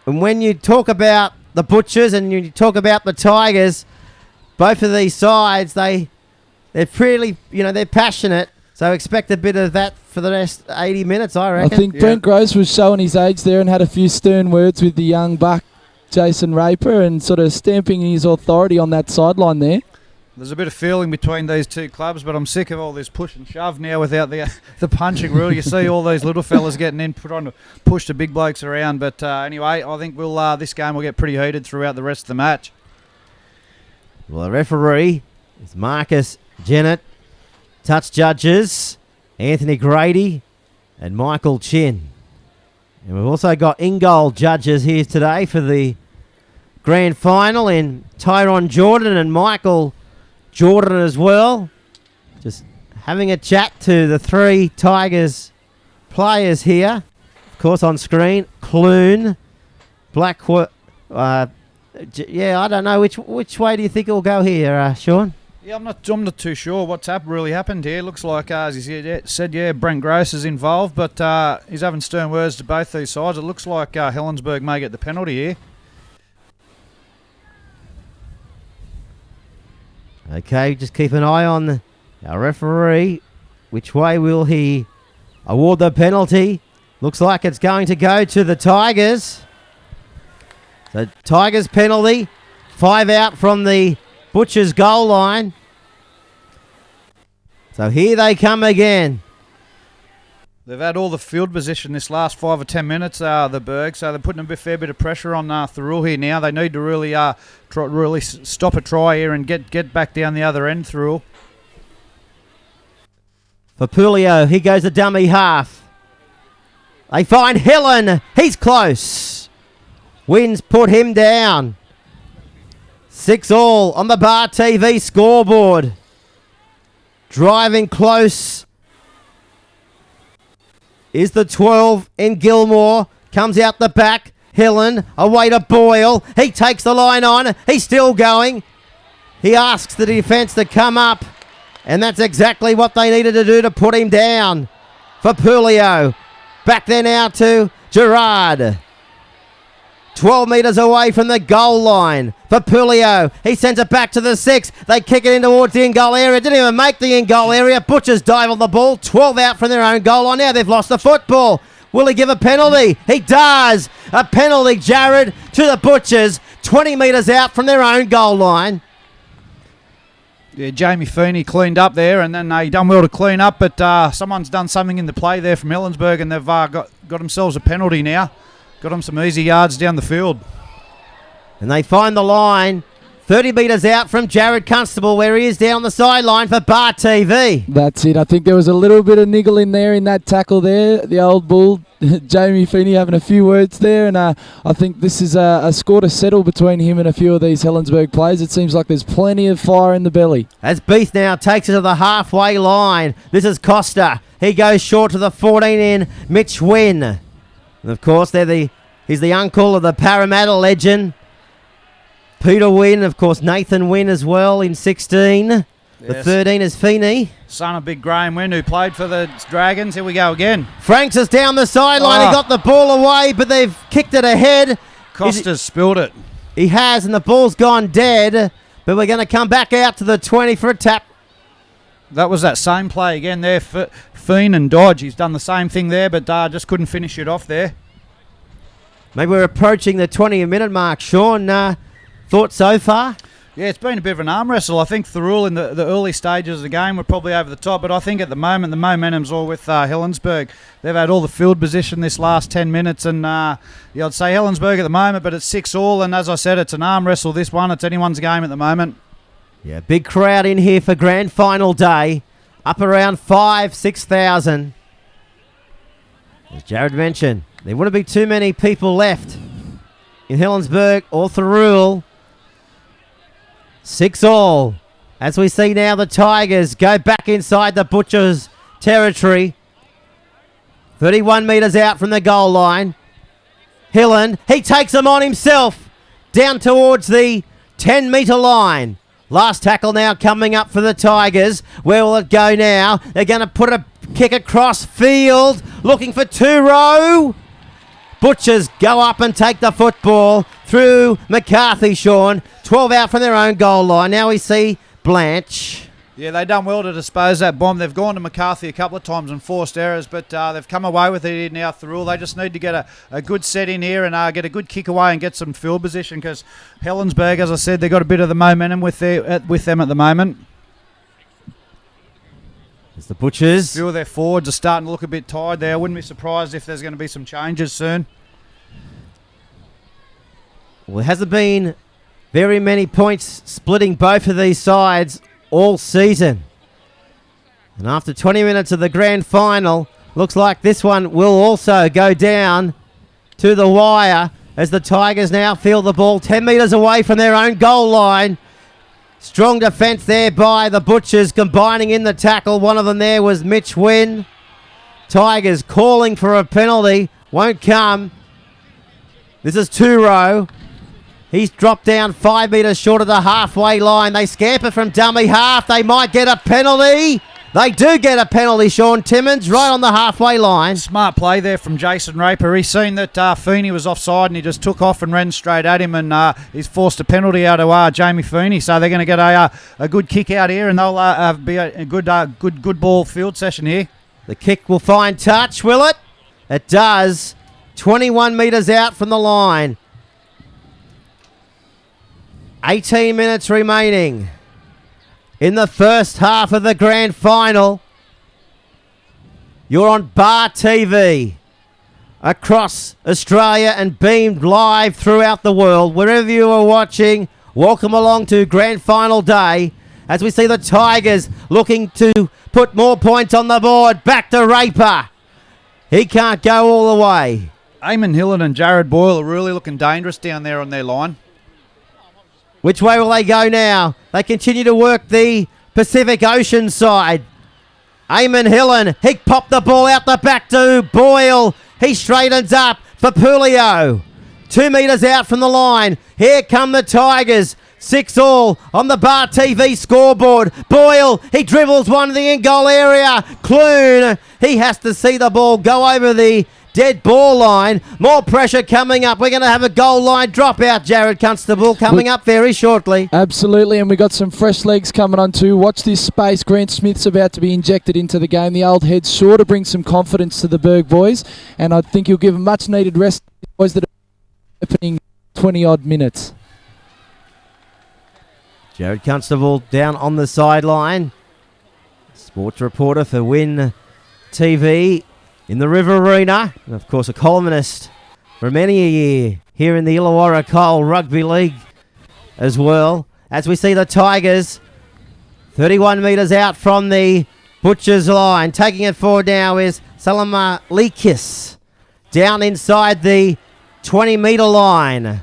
And when you talk about the Butchers and you talk about the Tigers, both of these sides, they're pretty, they're passionate. So expect a bit of that for the next 80 minutes, I reckon.
I think Brent Gross was showing his age there and had a few stern words with the young buck, Jason Raper, and sort of stamping his authority on that sideline there.
There's a bit of feeling between these two clubs, but I'm sick of all this push and shove now without the punching rule. You see all these little fellas getting in, push the big blokes around. But anyway, I think this game will get pretty heated throughout the rest of the match.
Well, the referee is Marcus Jennett. Touch judges, Anthony Grady and Michael Chin. And we've also got in-goal judges here today for the grand final in Tyrone Jordan and Michael Jordan as well. Just having a chat to the three Tigers players here. Of course, on screen, Clune, Blackwood. I don't know. Which way do you think it'll go here, Sean?
Yeah, I'm not too sure what's really happened here. Looks like, as he said, Brent Gross is involved, but he's having stern words to both these sides. It looks like Helensburgh may get the penalty here.
Okay, just keep an eye on our referee. Which way will he award the penalty? Looks like it's going to go to the Tigers. So Tigers penalty, 5 out from the Butchers goal line. So here they come again.
They've had all the field position this last 5 or 10 minutes, the Berg, so they're putting a fair bit of pressure on Thirroul here now. They need to really stop a try here and get back down the other end, Thirroul.
For Pulio, he goes a dummy half. They find Helen. He's close. Wins put him down. 6-all on the Bar TV scoreboard. Driving close is the 12 in Gilmore. Comes out the back. Helen away to Boyle. He takes the line on. He's still going. He asks the defence to come up. And that's exactly what they needed to do to put him down. For Pulio. Back there now to Gerard. 12 metres away from the goal line for Pulio. He sends it back to the 6. They kick it in towards the in-goal area. Didn't even make the in-goal area. Butchers dive on the ball. 12 out from their own goal line. Now they've lost the football. Will he give a penalty? He does. A penalty, Jared, to the Butchers. 20 metres out from their own goal line.
Yeah, Jamie Feeney cleaned up there, and then he done well to clean up, but someone's done something in the play there from Helensburgh, and they've got themselves a penalty now. Got them some easy yards down the field.
And they find the line 30 metres out from Jared Constable, where he is down the sideline for Bar TV.
That's it. I think there was a little bit of niggle in there in that tackle there. The old bull, Jamie Feeney, having a few words there. And I think this is a score to settle between him and a few of these Helensburgh players. It seems like there's plenty of fire in the belly.
As Beath now takes it to the halfway line. This is Costa. He goes short to the 14 in Mitch Wynn. And of course, he's the uncle of the Parramatta legend, Peter Wynn, of course, Nathan Wynn as well in 16. The
Yes.
13 is Feeney.
Son of Big Graham Wynn, who played for the Dragons. Here we go again.
Franks is down the sideline.
Oh.
He got the ball away, but they've kicked it ahead.
Costa's spilled it.
He has, and the ball's gone dead. But we're going to come back out to the 20 for a tap.
That was that same play again there. Feen and Dodge. He's done the same thing there, but just couldn't finish it off there.
Maybe we're approaching the 20-minute mark. Sean, thoughts so far?
Yeah, it's been a bit of an arm wrestle. I think Thirroul in the early stages of the game were probably over the top, but I think at the moment the momentum's all with Helensburgh. They've had all the field position this last 10 minutes, and I'd say Helensburgh at the moment, but it's 6-all, and as I said, it's an arm wrestle, this one. It's anyone's game at the moment.
Yeah, big crowd in here for grand final day. Up around 6,000. As Jared mentioned, there wouldn't be too many people left in Helensburgh or Thirroul. 6-all. As we see now, the Tigers go back inside the Butchers' territory. 31 metres out from the goal line. Hillen, he takes them on himself. Down towards the 10-metre line. Last tackle now coming up for the Tigers. Where will it go now? They're going to put a kick across field. Looking for Thirroul. Butchers go up and take the football through McCarthy, Sean. 12 out from their own goal line. Now we see Blanche.
Yeah, they've done well to dispose that bomb. They've gone to McCarthy a couple of times and forced errors, but they've come away with it here now, Thirroul. They just need to get a good set in here and get a good kick away and get some field position, because Helensburgh, as I said, they've got a bit of the momentum with them at the moment.
It's the Butchers.
A few of their forwards are starting to look a bit tired there. I wouldn't be surprised if there's going to be some changes soon.
Well, there hasn't been very many points splitting both of these sides all season. And after 20 minutes of the grand final, looks like this one will also go down to the wire as the Tigers now field the ball 10 metres away from their own goal line. Strong defence there by the Butchers, combining in the tackle. One of them there was Mitch Wynn. Tigers calling for a penalty. Won't come. This is Thirroul. He's dropped down 5 metres short of the halfway line. They scamper from dummy half. They might get a penalty. They do get a penalty, Sean Timmins, right on the halfway line.
Smart play there from Jason Raper. He's seen that Feeney was offside and he just took off and ran straight at him, and he's forced a penalty out of Jamie Feeney. So they're going to get a good kick out here, and they'll be a good ball field session here.
The kick will find touch, will it? It does. 21 metres out from the line. 18 minutes remaining in the first half of the grand final. You're on Bar TV across Australia and beamed live throughout the world. Wherever you are watching, welcome along to grand final day as we see the Tigers looking to put more points on the board. Back to Raper. He can't go all the way.
Eamon Hillen and Jared Boyle are really looking dangerous down there on their line.
Which way will they go now? They continue to work the Pacific Ocean side. Eamon Hillen, he popped the ball out the back to Boyle. He straightens up for Pulio. 2 metres out from the line. Here come the Tigers. 6-all on the Bar TV scoreboard. Boyle, he dribbles one to the in-goal area. Clune, he has to see the ball go over the dead ball line. More pressure coming up. We're going to have a goal line dropout, Jared Constable, coming up very shortly.
Absolutely, and we got some fresh legs coming on too. Watch this space. Grant Smith's about to be injected into the game. The old head's sure to bring some confidence to the Berg boys, and I think he'll give a much needed rest to the boys that are opening 20-odd minutes.
Jared Constable down on the sideline. Sports reporter for Win TV in the River Arena. And of course a columnist for many a year here in the Illawarra Cole Rugby League as well. As we see the Tigers 31 metres out from the Butchers line. Taking it forward now is Salama Likis. Down inside the 20-metre line.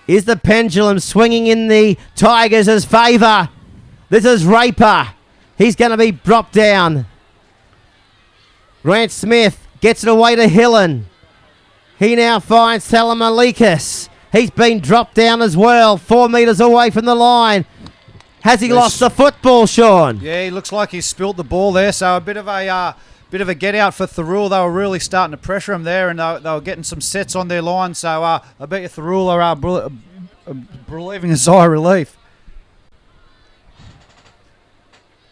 Is the pendulum swinging in the Tigers' favour? This is Raper. He's going to be dropped down. Grant Smith gets it away to Hillen. He now finds Salamalikis. He's been dropped down as well, 4 metres away from the line. Has he lost the football, Sean?
Yeah, he looks like he's spilt the ball there. So a bit of a get out for Thirroul. They were really starting to pressure him there, and they were getting some sets on their line. So I bet you Thirroul are relieving a sigh of relief.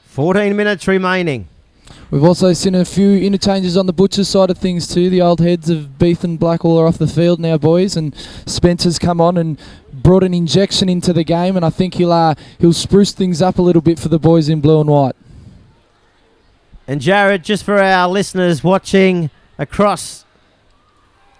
14 minutes remaining.
We've also seen a few interchanges on the Butchers side of things too. The old heads of Beath and Blackwall are off the field now, boys, and Spencer's come on and brought an injection into the game, and I think he'll spruce things up a little bit for the boys in blue and white.
And Jared, just for our listeners watching across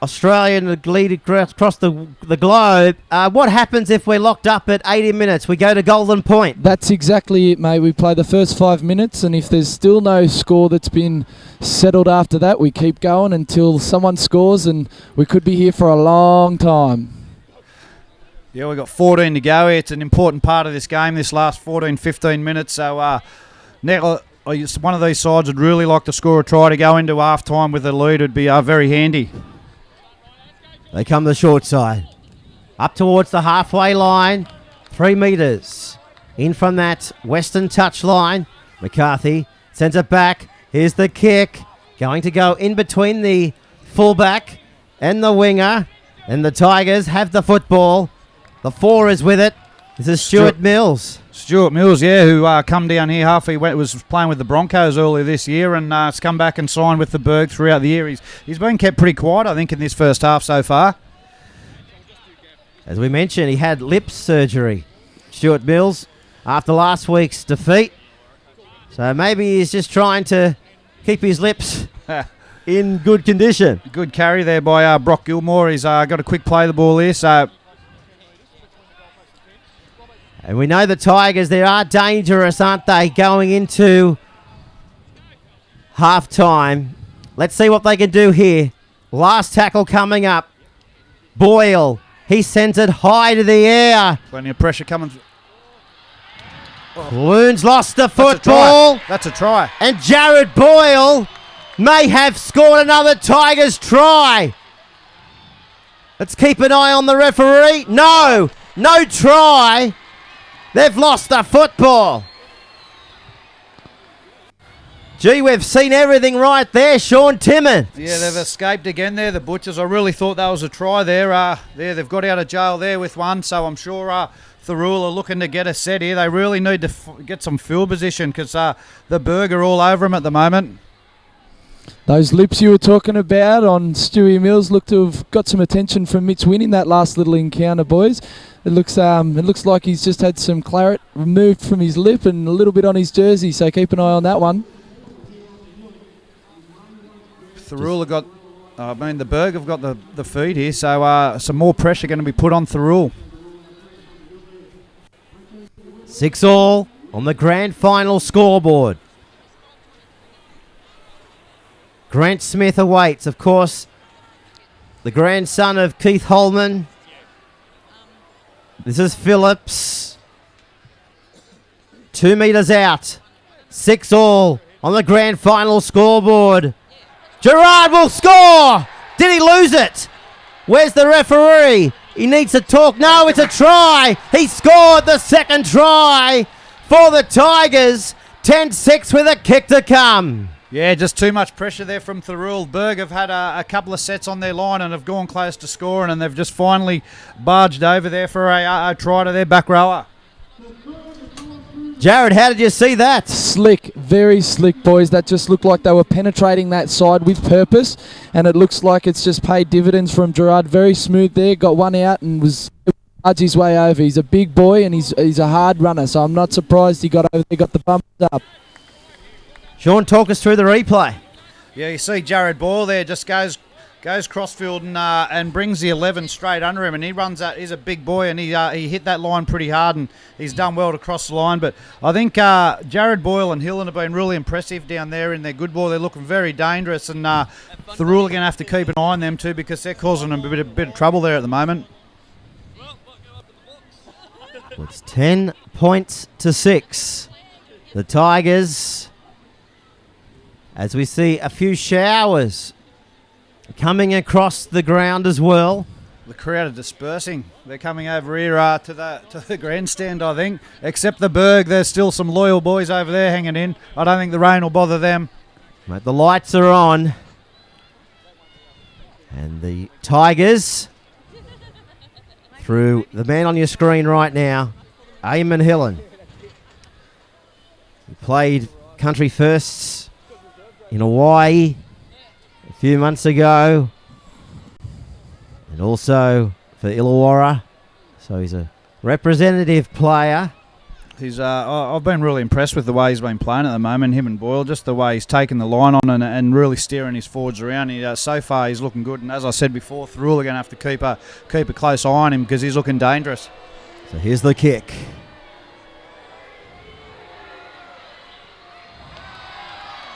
Australia and across the globe, what happens if we're locked up at 80 minutes? We go to Golden Point.
That's exactly it, mate. We play the first 5 minutes, and if there's still no score that's been settled after that, we keep going until someone scores, and we could be here for a long time.
Yeah, we've got 14 to go here. It's an important part of this game, this last 14, 15 minutes. So one of these sides would really like to score a try to go into half-time with a lead. It would be very handy.
They come the short side. Up towards the halfway line. 3 metres. In from that western touch line. McCarthy sends it back. Here's the kick. Going to go in between the fullback and the winger. And the Tigers have the football. The 4 is with it. This is Stuart Mills.
Stuart Mills, yeah, who come down here was playing with the Broncos earlier this year, and has come back and signed with the Berg throughout the year. He's been kept pretty quiet, I think, in this first half so far.
As we mentioned, he had lip surgery, Stuart Mills, after last week's defeat. So maybe he's just trying to keep his lips in good condition.
Good carry there by Brock Gilmore. He's got a quick play the ball here, so...
And we know the Tigers, they are dangerous, aren't they, going into half-time. Let's see what they can do here. Last tackle coming up. Boyle, he sends it high to the air.
Plenty of pressure coming.
Loon's lost the football.
That's a try.
And Jared Boyle may have scored another Tigers try. Let's keep an eye on the referee. No try. They've lost the football. Gee, we've seen everything right there, Sean Timmins.
Yeah, they've escaped again there, the Butchers. I really thought that was a try there. They've got out of jail there with one, so I'm sure Thirroul are looking to get a set here. They really need to get some field position because the Berg are all over them at the moment.
Those lips you were talking about on Stewie Mills look to have got some attention from Mitch Wynn in that last little encounter, boys. It looks like he's just had some claret removed from his lip and a little bit on his jersey, so keep an eye on that one.
Thirroul have got, the Berg have got the feed here, so some more pressure going to be put on Thirroul.
6-all on the grand final scoreboard. Grant Smith awaits, of course, the grandson of Keith Holman. This is Phillips. 2 metres out. 6-all on the grand final scoreboard. Gerard will score! Did he lose it? Where's the referee? He needs to talk. No, it's a try. He scored the second try for the Tigers. 10-6 with a kick to come.
Yeah, just too much pressure there from Thirroul. Berg have had a couple of sets on their line and have gone close to scoring, and they've just finally barged over there for a try to their back rower.
Jared, how did you see that?
Slick, very slick, boys. That just looked like they were penetrating that side with purpose, and it looks like it's just paid dividends from Gerard. Very smooth there, got one out and was barged his way over. He's a big boy and he's a hard runner, so I'm not surprised he got over there, got the bumps up.
Sean, talk us through the replay.
Yeah, you see Jared Boyle there just goes crossfield and brings the 11 straight under him, and he runs that. He's a big boy, and he hit that line pretty hard, and he's done well to cross the line. But I think Jared Boyle and Hillen have been really impressive down there in their good ball. They're looking very dangerous, and Thirroul are going to have to keep an eye on them too because they're causing them a bit of trouble there at the moment.
It's 10 points to 6. The Tigers, as we see a few showers coming across the ground as well.
The crowd are dispersing. They're coming over here to the grandstand, I think. Except the Berg, there's still some loyal boys over there hanging in. I don't think the rain will bother them.
Mate, the lights are on. And the Tigers, through the man on your screen right now, Eamon Hillen. He played country firsts in Hawaii a few months ago. And also for Illawarra. So he's a representative player.
I've been really impressed with the way he's been playing at the moment, him and Boyle, just the way he's taken the line on and really steering his forwards around. So far he's looking good, and as I said before, Thirroul are going to have to keep a close eye on him because he's looking dangerous.
So here's the kick.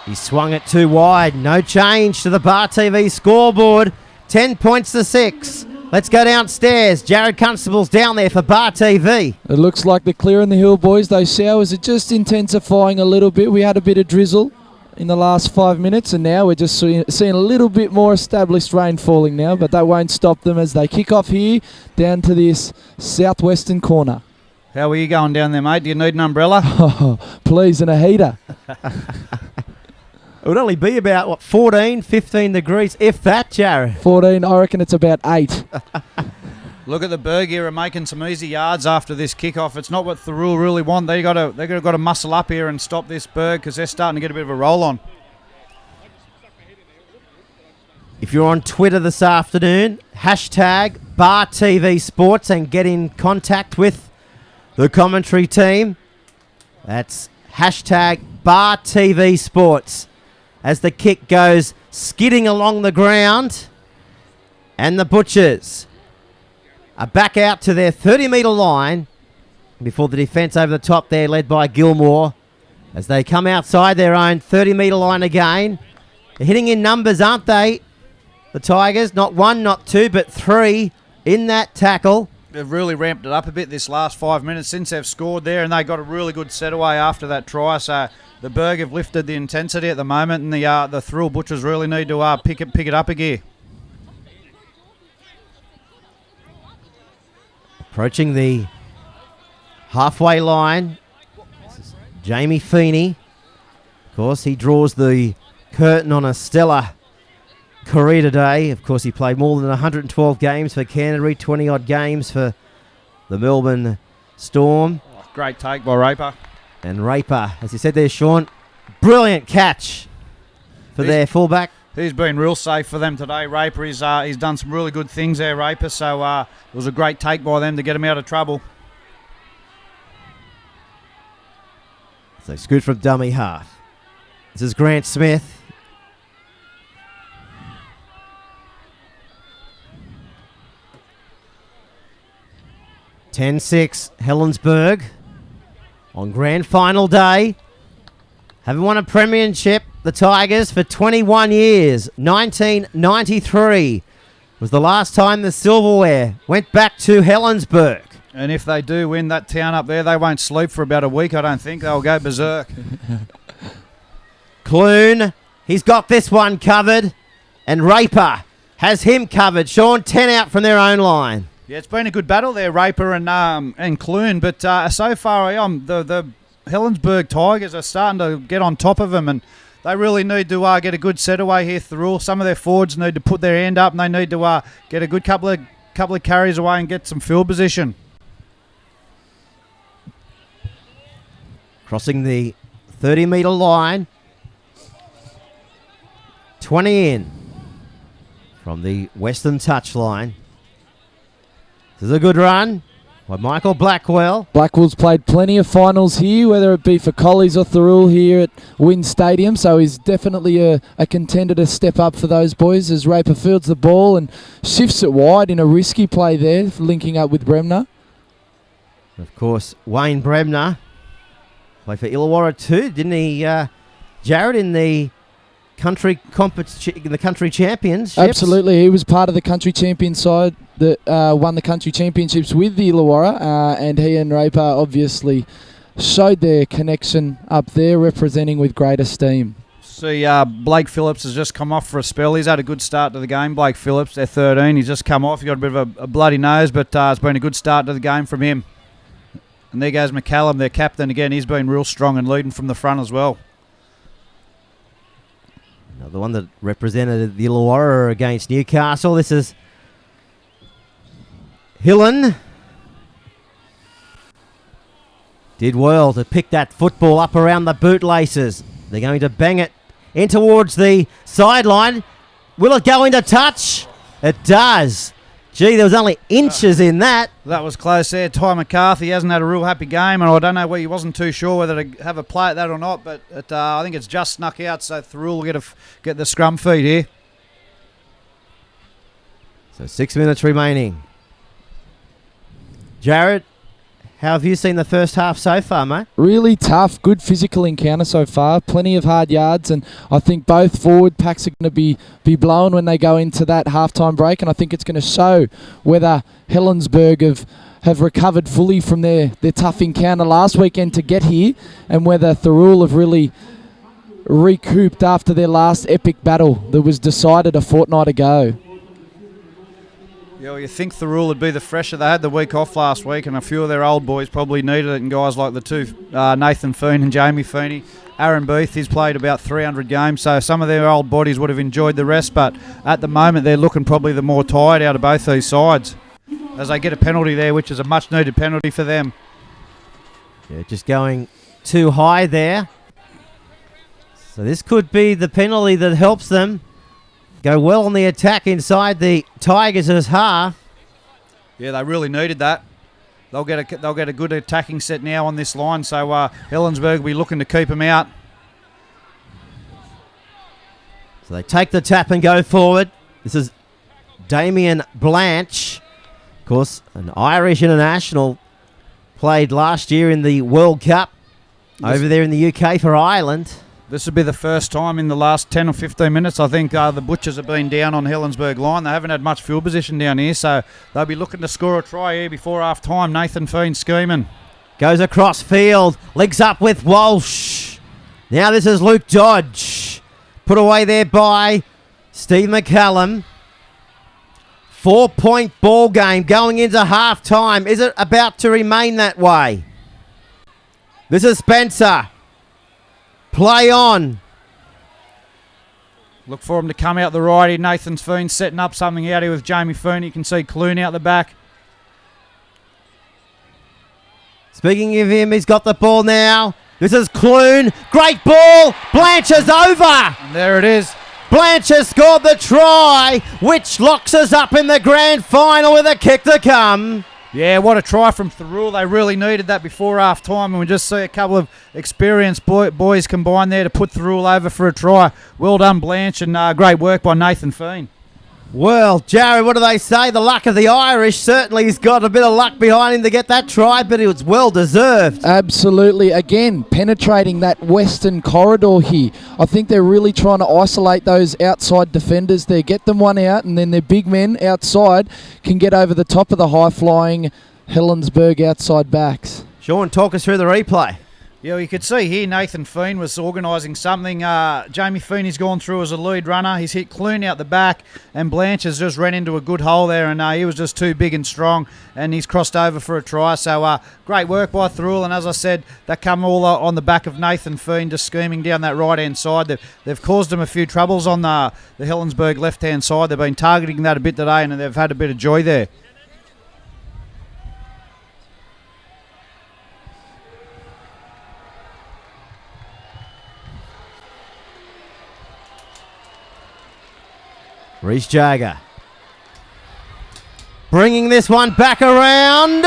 He swung it too wide. No change to the Bar TV scoreboard. 10 points to 6. Let's go downstairs. Jared Constable's down there for Bar TV.
It looks like they're clearing the hill, boys. Those showers are just intensifying a little bit. We had a bit of drizzle in the last 5 minutes, and now we're just seeing a little bit more established rain falling now, but that won't stop them as they kick off here down to this southwestern corner.
How are you going down there, mate? Do you need an umbrella?
Oh, please, and a heater.
It would only be about, 14, 15 degrees, if that, Jared.
14, I reckon it's about 8.
Look at the Berg here making some easy yards after this kickoff. It's not what Thirroul really want. They've got to muscle up here and stop this Berg because they're starting to get a bit of a roll on.
If you're on Twitter this afternoon, hashtag Bar TV Sports and get in contact with the commentary team. That's hashtag Bar TV Sports. As the kick goes skidding along the ground, and the Butchers are back out to their 30-metre line before the defence over the top there, led by Gilmore, as they come outside their own 30-metre line again. They're hitting in numbers, aren't they, the Tigers? Not 1, not 2, but 3 in that tackle.
They've really ramped it up a bit this last 5 minutes since they've scored there, and they got a really good set away after that try. So the Berg have lifted the intensity at the moment, and the Thirroul Butchers really need to pick it up a gear.
Approaching the halfway line, this is Jamie Feeney. Of course, he draws the curtain on a stellar career today. Of course, he played more than 112 games for Canterbury, 20-odd games for the Melbourne Storm.
Oh, great take by Raper.
And Raper, as you said there, Sean, brilliant catch for their fullback.
He's been real safe for them today, Raper. He's done some really good things there, Raper, so it was a great take by them to get him out of trouble.
So scoot from dummy half. This is Grant Smith. (10-6) Helensburgh on grand final day. Haven't won a premiership, the Tigers, for 21 years. 1993 was the last time the silverware went back to Helensburgh.
And if they do win that town up there, they won't sleep for about a week, I don't think. They'll go berserk.
Clune, he's got this one covered. And Raper has him covered. Sean, 10 out from their own line.
Yeah, it's been a good battle there, Raper and Clune, but so far the Helensburgh Tigers are starting to get on top of them, and they really need to get a good set away here, Thirroul. Some of their forwards need to put their hand up, and they need to get a good couple of carries away and get some field position.
Crossing the 30-metre line. 20 in from the western touchline. This is a good run by Michael Blackwell.
Blackwell's played plenty of finals here, whether it be for Collies or Thirroul here at Wynn Stadium, so he's definitely a contender to step up for those boys as Raper fields the ball and shifts it wide in a risky play there, linking up with Bremner.
Of course, Wayne Bremner played for Illawarra too, didn't he, Jared, in the country championships?
Absolutely, he was part of the country champion side that won the country championships with the Illawarra, and he and Raper obviously showed their connection up there, representing with great esteem.
See, Blake Phillips has just come off for a spell. He's had a good start to the game, Blake Phillips. They're 13. He's just come off. He got a bit of a bloody nose, but it's been a good start to the game from him. And there goes McCallum, their captain again. He's been real strong and leading from the front as well.
Now, the one that represented the Illawarra against Newcastle. This is Hillen. Did well to pick that football up around the bootlaces. They're going to bang it in towards the sideline. Will it go into touch? It does. Gee, there was only inches in that.
That was close there. Ty McCarthy hasn't had a real happy game, and I don't know where he wasn't too sure whether to have a play at that or not, but I think it's just snuck out, so Thirroul will get the scrum feed here.
So 6 minutes remaining. Jared, how have you seen the first half so far, mate?
Really tough, good physical encounter so far. Plenty of hard yards, and I think both forward packs are going to be blown when they go into that halftime break, and I think it's going to show whether Helensburgh have recovered fully from their tough encounter last weekend to get here, and whether Thirroul have really recouped after their last epic battle that was decided a fortnight ago.
Yeah, well, you think Thirroul would be the fresher. They had the week off last week, and a few of their old boys probably needed it, and guys like the two, Nathan Foon and Jamie Feeney. Aaron Beath, he's played about 300 games, so some of their old bodies would have enjoyed the rest, but at the moment they're looking probably the more tired out of both these sides, as they get a penalty there, which is a much-needed penalty for them.
Yeah, just going too high there. So this could be the penalty that helps them go well on the attack inside the Tigers' half.
Yeah, they really needed that. They'll get a good attacking set now on this line, so Helensburgh will be looking to keep them out.
So they take the tap and go forward. This is Damien Blanche, of course, an Irish international, played last year in the World Cup over there in the UK for Ireland.
This would be the first time in the last 10 or 15 minutes. I think the Butchers have been down on Helensburgh line. They haven't had much field position down here, so they'll be looking to score a try here before half time. Nathan Feen scheming.
Goes across field, links up with Walsh. Now this is Luke Dodge. Put away there by Steve McCallum. 4-point ball game going into half time. Is it about to remain that way? This is Spencer. Play on.
Look for him to come out the right here. Nathan Feen setting up something out here with Jamie Feen. You can see Clune out the back.
Speaking of him, he's got the ball now. This is Clune. Great ball. Blanche is over.
And there it is.
Blanche has scored the try, which locks us up in the grand final with a kick to come.
Yeah, what a try from Thirroul. They really needed that before half time, and we just see a couple of experienced boys combined there to put Thirroul over for a try. Well done, Blanche, and great work by Nathan Feen.
Well, Jared, what do they say? The luck of the Irish. Certainly he's got a bit of luck behind him to get that try, but it was well deserved.
Absolutely. Again, penetrating that western corridor here. I think they're really trying to isolate those outside defenders there, get them one out, and then their big men outside can get over the top of the high-flying Helensburgh outside backs.
Sean, talk us through the replay.
Yeah, well, you could see here Nathan Feen was organising something. Jamie Feeney's gone through as a lead runner. He's hit Clune out the back, and Blanche has just ran into a good hole there, and he was just too big and strong, and he's crossed over for a try. So great work by Thirroul, and as I said, that come all on the back of Nathan Feen just scheming down that right-hand side. They've caused him a few troubles on the Helensburgh left-hand side. They've been targeting that a bit today, and they've had a bit of joy there.
Reece Jagger bringing this one back around.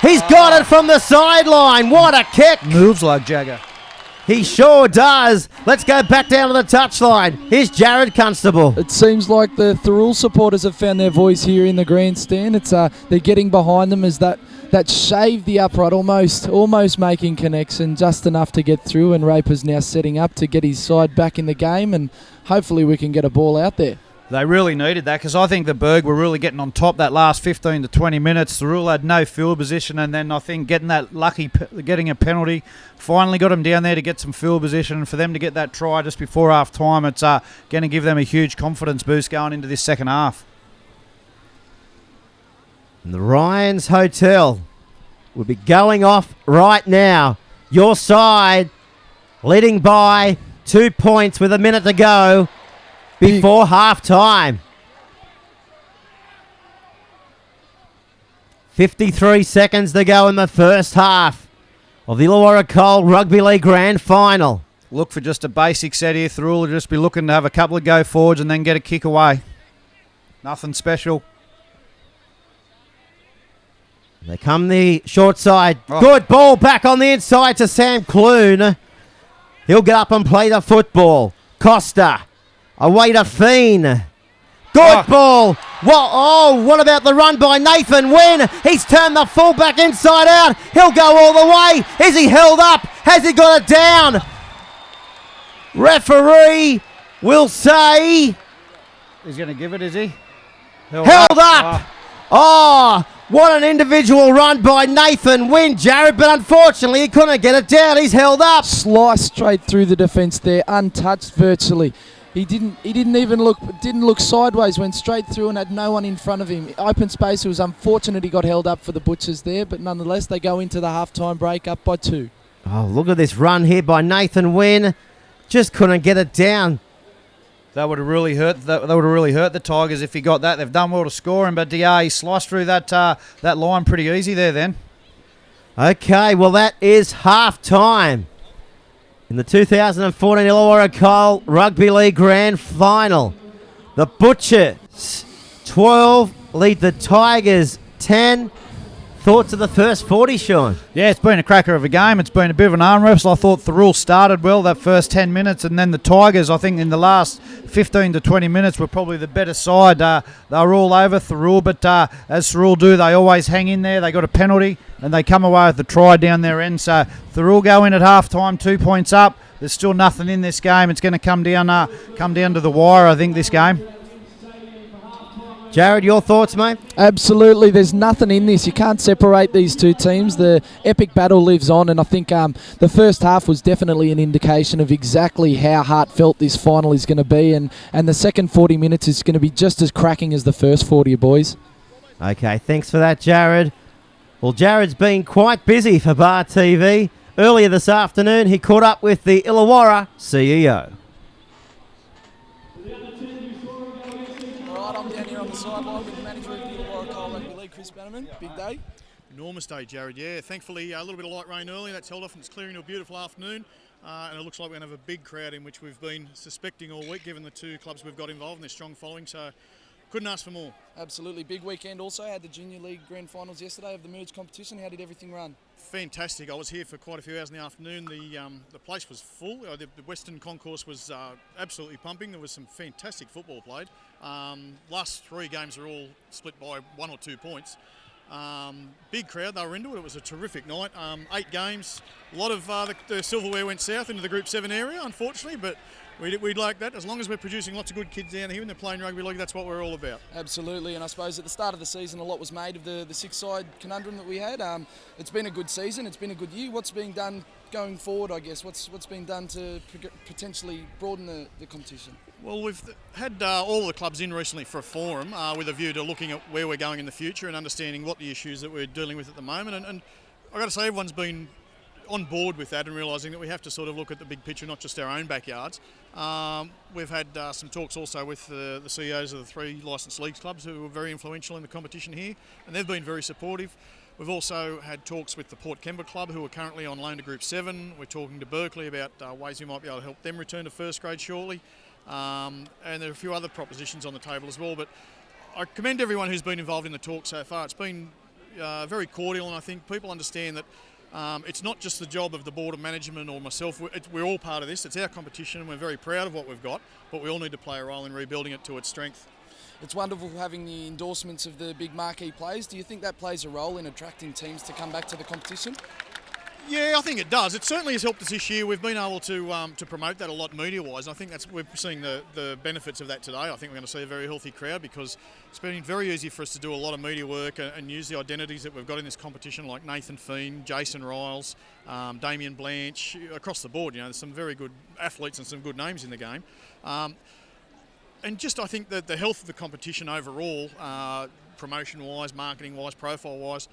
He's got it from the sideline. What a kick.
Moves like Jagger.
He sure does. Let's go back down to the touchline. Here's Jared Constable.
It seems like the Thirroul supporters have found their voice here in the grandstand. It's they're getting behind them as that shaved the upright, almost making connection, just enough to get through, and Raper's now setting up to get his side back in the game, and hopefully we can get a ball out there.
They really needed that because I think the Berg were really getting on top that last 15 to 20 minutes. Thirroul had no field position, and then I think getting a penalty finally got them down there to get some field position, and for them to get that try just before half time, it's going to give them a huge confidence boost going into this second half.
And the Ryan's Hotel will be going off right now. Your side leading by 2 points with a minute to go before half time. 53 seconds to go in the first half of the Illawarra Cole Rugby League Grand Final.
Look for just a basic set here. Thirroul will just be looking to have a couple of go forwards and then get a kick away. Nothing special.
They come the short side.
Oh.
Good ball back on the inside to Sam Clune. He'll get up and play the football. Costa. Away to Fiend. Good ball. What about the run by Nathan Wynn? He's turned the fullback inside out. He'll go all the way. Is he held up? Has he got it down? Referee will say...
He's going to give it, is he?
Held up. What an individual run by Nathan Wynn, Jared, but unfortunately he couldn't get it down. He's held up.
Sliced straight through the defence there, untouched virtually. He didn't even look sideways, went straight through and had no one in front of him. Open space. It was unfortunate he got held up for the Butchers there, but nonetheless they go into the halftime break up by 2.
Oh, look at this run here by Nathan Wynn. Just couldn't get it down.
That would have really hurt. That would have really hurt the Tigers if he got that. They've done well to score him, but he sliced through that line pretty easy there. Then.
Okay, well that is half time in the 2014 Illawarra Cole Rugby League Grand Final. The Butchers 12 lead the Tigers 10. Thoughts of the first 40, Sean?
Yeah, it's been a cracker of a game. It's been a bit of an arm wrestle. I thought Thirroul started well that first 10 minutes, and then the Tigers, I think, in the last 15 to 20 minutes were probably the better side. They were all over Thirroul, but as Thirroul do, they always hang in there. They got a penalty, and they come away with the try down their end. So Thirroul go in at half-time, 2 points up. There's still nothing in this game. It's going to come down to the wire, I think, this game.
Jared, your thoughts, mate?
Absolutely. There's nothing in this. You can't separate these two teams. The epic battle lives on, and I think the first half was definitely an indication of exactly how heartfelt this final is going to be, and the second 40 minutes is going to be just as cracking as the first 40, boys.
Okay, thanks for that, Jared. Well, Jared's been quite busy for Bar TV. Earlier this afternoon, he caught up with the Illawarra CEO.
I'm down here on the sideline with the manager of the Illawarra Cole Rugby League, Chris Bannerman. Big day.
Enormous day, Jared. Yeah, thankfully a little bit of light rain early. That's held off and it's clearing to a beautiful afternoon. And it looks like we're going to have a big crowd in, which we've been suspecting all week, given the two clubs we've got involved and their strong following. So couldn't ask for more.
Absolutely. Big weekend also. Had the Junior League Grand Finals yesterday of the merged competition. How did everything run?
Fantastic. I was here for quite a few hours in the afternoon. The place was full. The Western Concourse was absolutely pumping. There was some fantastic football played. Last 3 games are all split by 1 or 2 points. Big crowd. They were into it. It was a terrific night. 8 games. A lot of the silverware went south into the Group 7 area, unfortunately, but we'd like that. As long as we're producing lots of good kids down here and they're playing rugby league, that's what we're all about.
Absolutely, and I suppose at the start of the season a lot was made of the 6-side conundrum that we had. It's been a good season, it's been a good year. What's being done going forward, I guess? What's been done to potentially broaden the competition?
Well, we've had all the clubs in recently for a forum with a view to looking at where we're going in the future and understanding what the issues that we're dealing with at the moment. And I've got to say, everyone's been on board with that and realising that we have to sort of look at the big picture, not just our own backyards. We've had some talks also with the CEOs of the 3 licensed leagues clubs who were very influential in the competition here, and they've been very supportive. We've also had talks with the Port Kembla Club, who are currently on loan to Group 7. We're talking to Berkeley about ways we might be able to help them return to first grade shortly. And there are a few other propositions on the table as well, but I commend everyone who's been involved in the talk so far. It's been very cordial, and I think people understand that it's not just the job of the board of management or myself. We're all part of this. It's our competition and we're very proud of what we've got, but we all need to play a role in rebuilding it to its strength.
It's wonderful having the endorsements of the big marquee players. Do you think that plays a role in attracting teams to come back to the competition?
Yeah, I think it does. It certainly has helped us this year. We've been able to promote that a lot media-wise. I think we're seeing the benefits of that today. I think we're going to see a very healthy crowd because it's been very easy for us to do a lot of media work and use the identities that we've got in this competition, like Nathan Feen, Jason Riles, Damien Blanche, across the board. You know, there's some very good athletes and some good names in the game. And just I think that the health of the competition overall, promotion-wise, marketing-wise, profile-wise,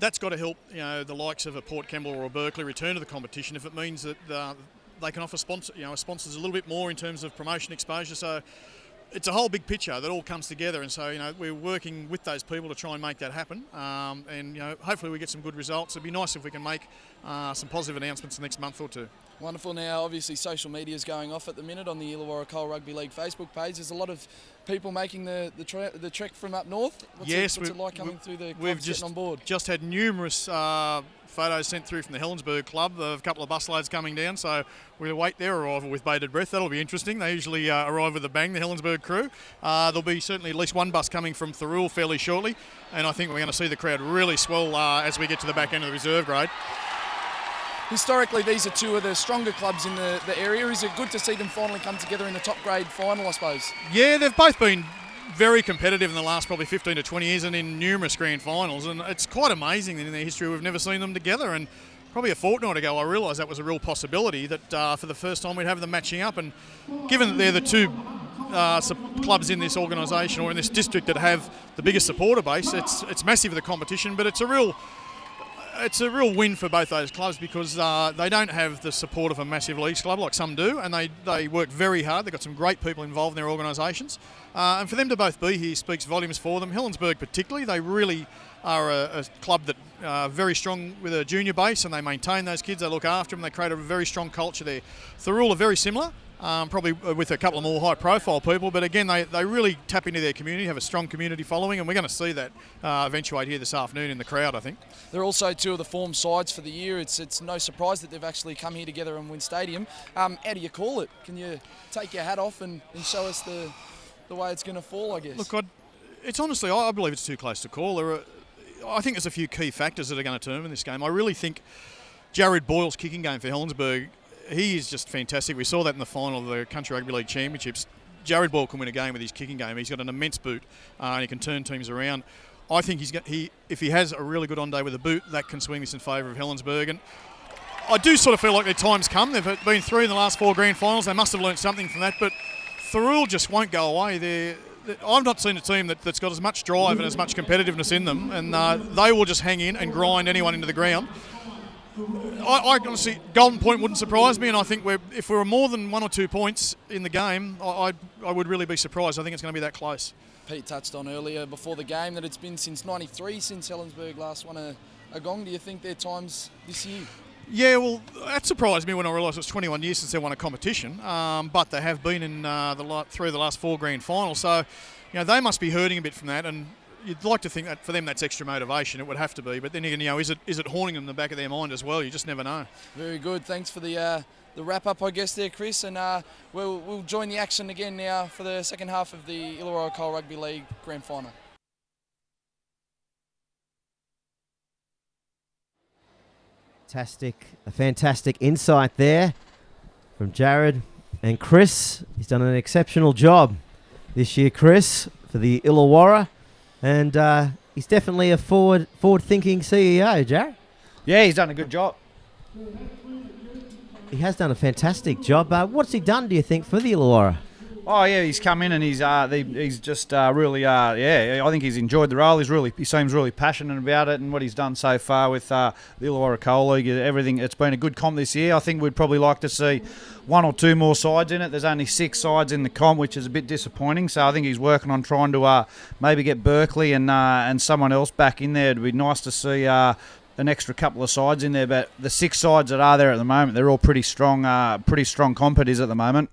that's got to help, you know, the likes of a Port Kembla or a Berkeley return to the competition if it means that they can offer sponsors a little bit more in terms of promotion exposure. So it's a whole big picture that all comes together, and so, you know, we're working with those people to try and make that happen. And, you know, hopefully we get some good results. It'd be nice if we can make some positive announcements the next month or two.
Wonderful. Now, obviously, social media is going off at the minute on the Illawarra Coal Rugby League Facebook page. There's a lot of people making the trek from up north. What's it like coming through the club, getting on board?
Just had numerous photos sent through from the Helensburgh club of a couple of busloads coming down, so we'll await their arrival with bated breath. That'll be interesting. They usually arrive with a bang, the Helensburgh crew. There'll be certainly at least one bus coming from Thirroul fairly shortly, and I think we're going to see the crowd really swell as we get to the back end of the reserve grade.
Historically, these are two of the stronger clubs in the area. Is it good to see them finally come together in the top grade final, I suppose?
Yeah, they've both been very competitive in the last probably 15 to 20 years and in numerous grand finals, and it's quite amazing that in their history we've never seen them together. And probably a fortnight ago I realised that was a real possibility, that for the first time we'd have them matching up, and given that they're the two clubs in this organisation or in this district that have the biggest supporter base, it's massive for the competition, but it's a real win for both those clubs because they don't have the support of a massive leagues club like some do, and they work very hard. They've got some great people involved in their organisations, and for them to both be here speaks volumes for them. Helensburgh particularly, they really are a club that very strong with a junior base, and they maintain those kids, they look after them, they create a very strong culture there. Thirroul are very similar. Probably with a couple of more high-profile people, but again, they really tap into their community, have a strong community following, and we're going to see that eventuate here this afternoon in the crowd, I think.
They're also two of the form sides for the year. It's no surprise that they've actually come here together and win Stadium. How do you call it? Can you take your hat off and show us the way it's going to fall, I guess?
Look, it's honestly, I believe it's too close to call. I think there's a few key factors that are going to determine this game. I really think Jared Boyle's kicking game for Helensburgh, he is just fantastic. We saw that in the final of the Country Rugby League Championships. Jared Boyle can win a game with his kicking game. He's got an immense boot and he can turn teams around. I think if he has a really good on day with a boot, that can swing this in favour of Helensburgh. And I do sort of feel like their time's come. They've been through in the last 4 grand finals. They must have learnt something from that. But Thirroul just won't go away. I've not seen a team that's got as much drive and as much competitiveness in them, and they will just hang in and grind anyone into the ground. I honestly, Golden Point wouldn't surprise me, and I think if we were more than 1 or 2 points in the game, I would really be surprised. I think it's going to be that close.
Pete touched on earlier before the game that it's been since '93 since Helensburgh last won a gong. Do you think their time's this year?
Yeah, well, that surprised me when I realised it was 21 years since they won a competition, but they have been in through the last 4 grand finals, so you know they must be hurting a bit from that, and you'd like to think that for them that's extra motivation. It would have to be, but then again, you know, is it haunting them in the back of their mind as well? You just never know.
Very good. Thanks for the wrap up, I guess, there, Chris, and we'll join the action again now for the second half of the Illawarra Coal Rugby League Grand Final.
A fantastic insight there from Jared and Chris. He's done an exceptional job this year, Chris, for the Illawarra. And he's definitely a forward-thinking CEO, Jared.
Yeah, he's done a good job.
He has done a fantastic job. What's he done, do you think, for the Illawarra?
Oh yeah, he's come in and he's just really I think he's enjoyed the role. He seems really passionate about it and what he's done so far with the Illawarra Coal League. Everything, it's been a good comp this year. I think we'd probably like to see 1 or 2 more sides in it. There's only 6 sides in the comp, which is a bit disappointing. So I think he's working on trying to maybe get Berkeley and someone else back in there. It'd be nice to see an extra couple of sides in there. But the 6 sides that are there at the moment, they're all pretty strong competitors at the moment.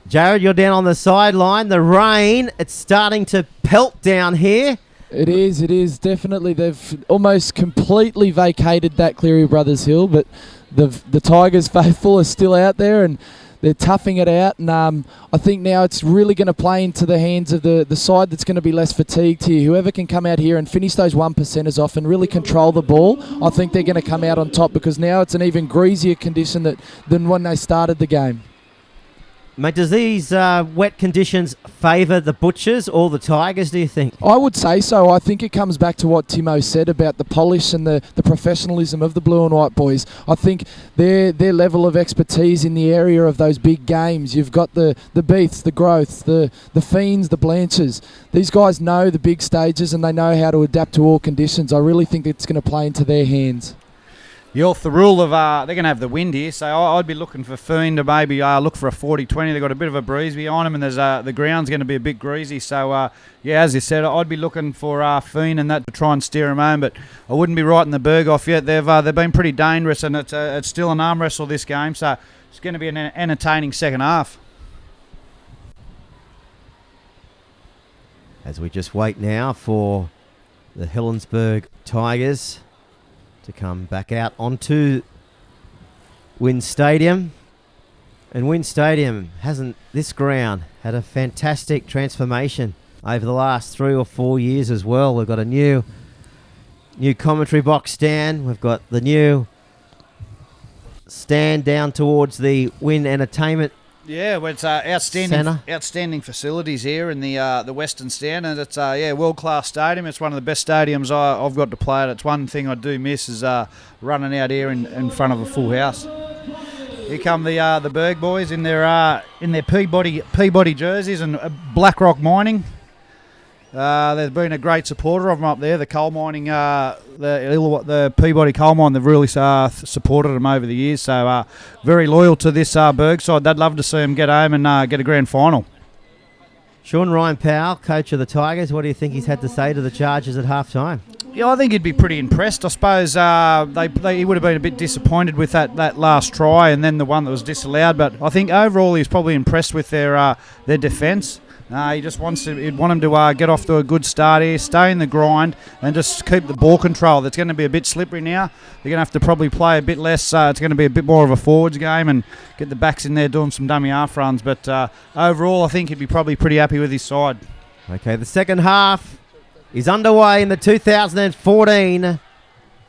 Jared, you're down on the sideline. The rain, it's starting to pelt down here.
It is, definitely. They've almost completely vacated that Cleary Brothers Hill, but the Tigers faithful are still out there, and They're toughing it out, and I think now it's really going to play into the hands of the side that's going to be less fatigued here. Whoever can come out here and finish those 1%ers off and really control the ball, I think they're going to come out on top, because now it's an even greasier condition than when they started the game.
Mate, does these wet conditions favour the Butchers or the Tigers, do you think?
I would say so. I think it comes back to what Timo said about the polish and the professionalism of the blue and white boys. I think their level of expertise in the area of those big games. You've got the Beaths, the Growths, the Fiends, the Blanches. These guys know the big stages and they know how to adapt to all conditions. I really think it's going to play into their hands.
Your Thirroul they're going to have the wind here, so I'd be looking for Feen to maybe look for a 40-20. They've got a bit of a breeze behind them, and there's the ground's going to be a bit greasy. So, as you said, I'd be looking for Feen and that to try and steer them home, but I wouldn't be writing the Berg off yet. They've been pretty dangerous, and it's still an arm wrestle, this game, so it's going to be an entertaining second half.
As we just wait now for the Helensburgh Tigers to come back out onto Wynn Stadium. And Wynn Stadium this ground had a fantastic transformation over the last 3 or 4 years as well. We've got a new commentary box stand. We've got the new stand down towards the Wynn Entertainment.
Yeah, well, it's outstanding facilities here in the Western Stand, and it's world-class stadium. It's one of the best stadiums I've got to play at. It's one thing I do miss is running out here in front of a full house. Here come the Berg boys in their Peabody jerseys and Blackrock Mining. There's been a great supporter of them up there. The coal mining, the Peabody coal mine, they've really supported them over the years. So very loyal to this Berg side. They'd love to see them get home and get a grand final.
Sean Ryan Powell, coach of the Tigers, what do you think he's had to say to the Chargers at half-time?
Yeah, I think he'd be pretty impressed. I suppose he would have been a bit disappointed with that last try and then the one that was disallowed. But I think overall he's probably impressed with their defence. He just he'd want them to get off to a good start here, stay in the grind, and just keep the ball control. It's going to be a bit slippery now. They're going to have to probably play a bit less. It's going to be a bit more of a forwards game and get the backs in there doing some dummy half runs. But overall, I think he'd be probably pretty happy with his side.
Okay, the second half is underway in the 2014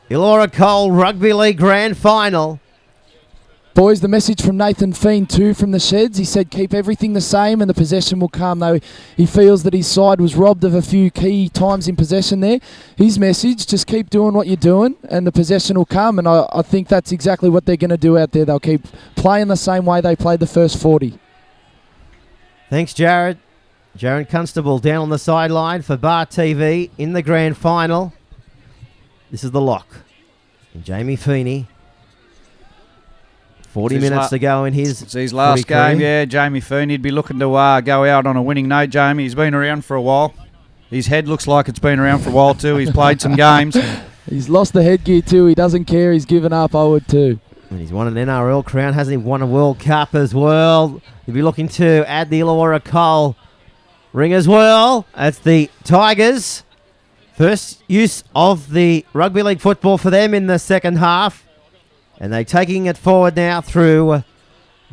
Illawarra Cole Rugby League Grand Final.
Boys, the message from Nathan Feen too from the Sheds. He said keep everything the same and the possession will come, though he feels that his side was robbed of a few key times in possession there. His message, just keep doing what you're doing and the possession will come, and I think that's exactly what they're going to do out there. They'll keep playing the same way they played the first 40.
Thanks, Jared. Jared Constable down on the sideline for Bar TV in the grand final. This is the lock. And Jamie Feeney. 40 minutes to go in his
it's his last game, yeah. Jamie Feeney, he'd be looking to go out on a winning note, Jamie. He's been around for a while. His head looks like it's been around for a while too. He's played some games.
He's lost the headgear too. He doesn't care. He's given up. I would too.
And he's won an NRL crown, hasn't he? Won a World Cup as well. He'll be looking to add the Illawarra Cole ring as well. That's the Tigers. First use of the rugby league football for them in the second half. And they're taking it forward now through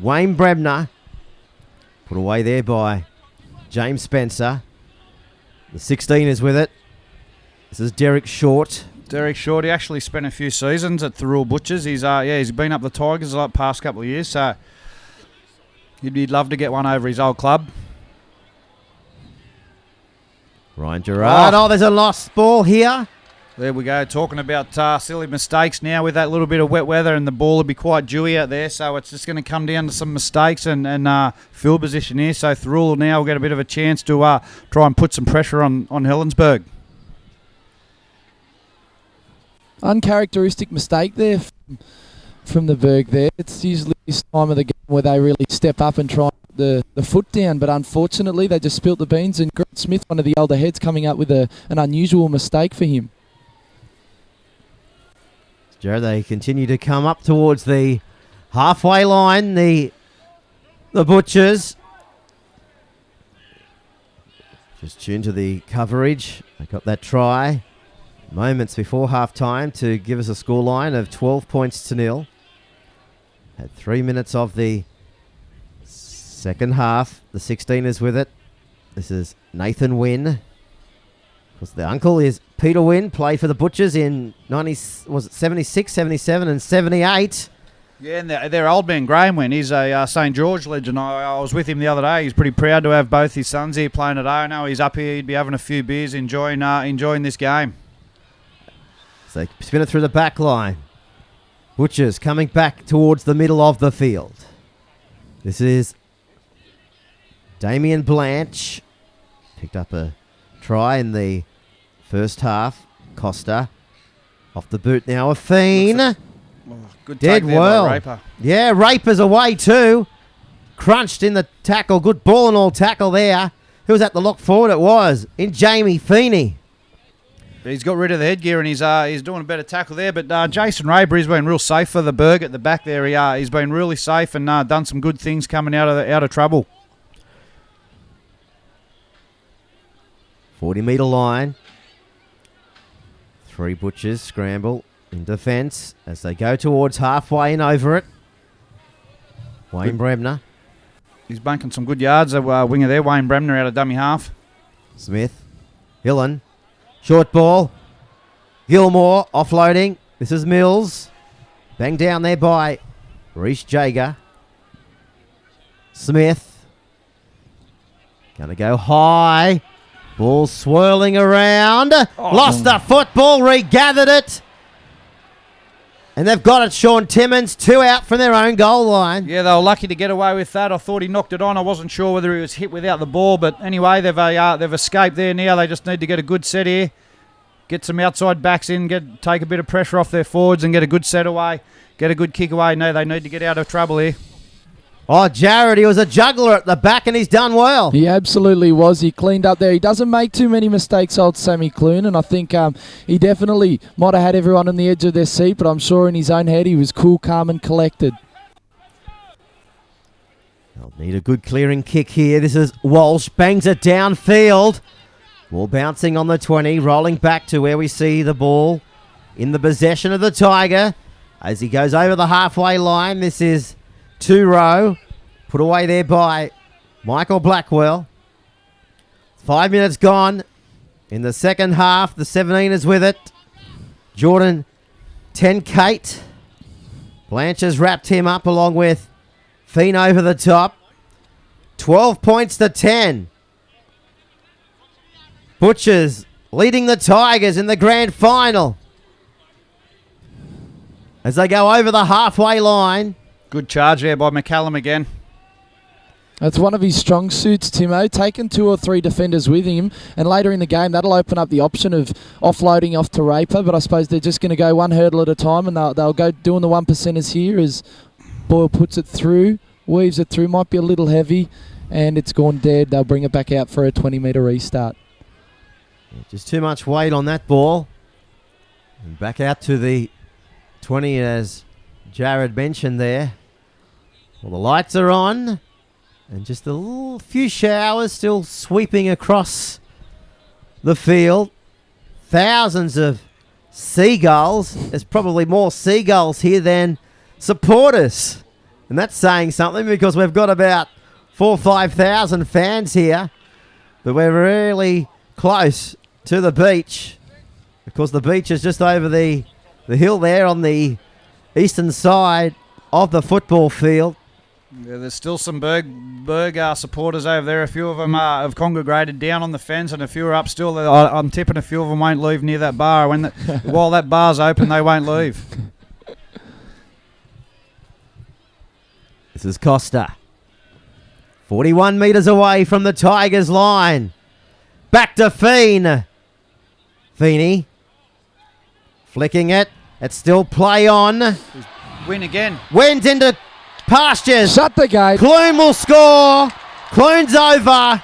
Wayne Brebner. Put away there by James Spencer. The 16 is with it. This is Derek Short.
Derek Short, he actually spent a few seasons at Thirroul Butchers. He's been up the Tigers the past couple of years, so he'd love to get one over his old club.
Ryan Gerard. Oh, there's a lost ball here.
There we go, talking about silly mistakes now with that little bit of wet weather, and the ball will be quite dewy out there, so it's just going to come down to some mistakes and field position here. So Thirroul now will get a bit of a chance to try and put some pressure on Helensburgh.
Uncharacteristic mistake there from the Berg there. It's usually this time of the game where they really step up and try the foot down, but unfortunately they just spilt the beans, and Grant Smith, one of the older heads, coming up with an unusual mistake for him.
Jared, they continue to come up towards the halfway line, the Butchers. Just tuned to the coverage. They got that try moments before half-time to give us a scoreline of 12 points to 0. Had 3 minutes of the Second half, the 16 is with it. This is Nathan Wynn. Because the uncle is Peter Wynn, played for the Butchers in 76, 77 and 78.
Yeah, and their old man Graham Wynn, he's a St George legend. I was with him the other day. He's pretty proud to have both his sons here playing today. I know he's up here. He'd be having a few beers, enjoying this game.
So they spin it through the back line. Butchers coming back towards the middle of the field. This is Damien Blanche. Picked up a try in the first half. Costa off the boot now. A Fiend.
Good
Dead
take there
well.
by Raper.
Yeah, Raper's away too. Crunched in the tackle. Good ball and all tackle there. Who was at the lock forward? It was in Jamie Feeney.
He's got rid of the headgear and he's doing a better tackle there. But Jason Raper, he's been real safe for the Berg at the back there. He's been really safe and done some good things coming out of trouble.
40-metre line. 3 Butchers scramble in defence as they go towards halfway and over it. Wayne Bremner.
He's bunking some good yards. Winger there, Wayne Bremner out of dummy half.
Smith. Hillen. Short ball. Gilmore offloading. This is Mills. Banged down there by Reece Jager. Smith. Gonna go high. Ball swirling around. Lost the football. Regathered it. And they've got it, Sean Timmins. 2 out from their own goal line.
Yeah, they were lucky to get away with that. I thought he knocked it on. I wasn't sure whether he was hit without the ball. But anyway, they've escaped there now. They just need to get a good set here. Get some outside backs in. Take a bit of pressure off their forwards and get a good set away. Get a good kick away. No, they need to get out of trouble here.
Oh, Jared, he was a juggler at the back and he's done well.
He absolutely was. He cleaned up there. He doesn't make too many mistakes, old Sammy Clune, and I think he definitely might have had everyone on the edge of their seat, but I'm sure in his own head he was cool, calm and collected.
They'll need a good clearing kick here. This is Walsh. Bangs it downfield. Ball bouncing on the 20, rolling back to where we see the ball in the possession of the Tiger. As he goes over the halfway line, this is Thirroul, put away there by Michael Blackwell. 5 minutes gone in the second half. The 17 is with it. Jordan Tenkate. Blanche has wrapped him up along with Fiend over the top. 12 points to 10. Butchers leading the Tigers in the grand final as they go over the halfway line.
Good charge there by McCallum again.
That's one of his strong suits, Timo, taking 2 or 3 defenders with him, and later in the game that'll open up the option of offloading off to Raper, but I suppose they're just going to go one hurdle at a time, and they'll go doing the 1%ers here as Boyle puts it through, weaves it through, might be a little heavy, and it's gone dead. They'll bring it back out for a 20-metre restart.
Just too much weight on that ball. And back out to the 20 as Jared mentioned there. Well, the lights are on. And just a little few showers still sweeping across the field. Thousands of seagulls. There's probably more seagulls here than supporters. And that's saying something because we've got about 4,000 or 5,000 fans here. But we're really close to the beach. Of course, the beach is just over the hill there on the eastern side of the football field.
Yeah, there's still some Berg supporters over there. A few of them have congregated down on the fence, and a few are up still. I'm tipping a few of them won't leave near that bar. While that bar's open, they won't leave.
This is Costa. 41 metres away from the Tigers' line. Back to Fiend. Feeney. Flicking it. It's still play on.
Win again.
Wins into pastures.
Shut the gate.
Clune will score. Clune's over.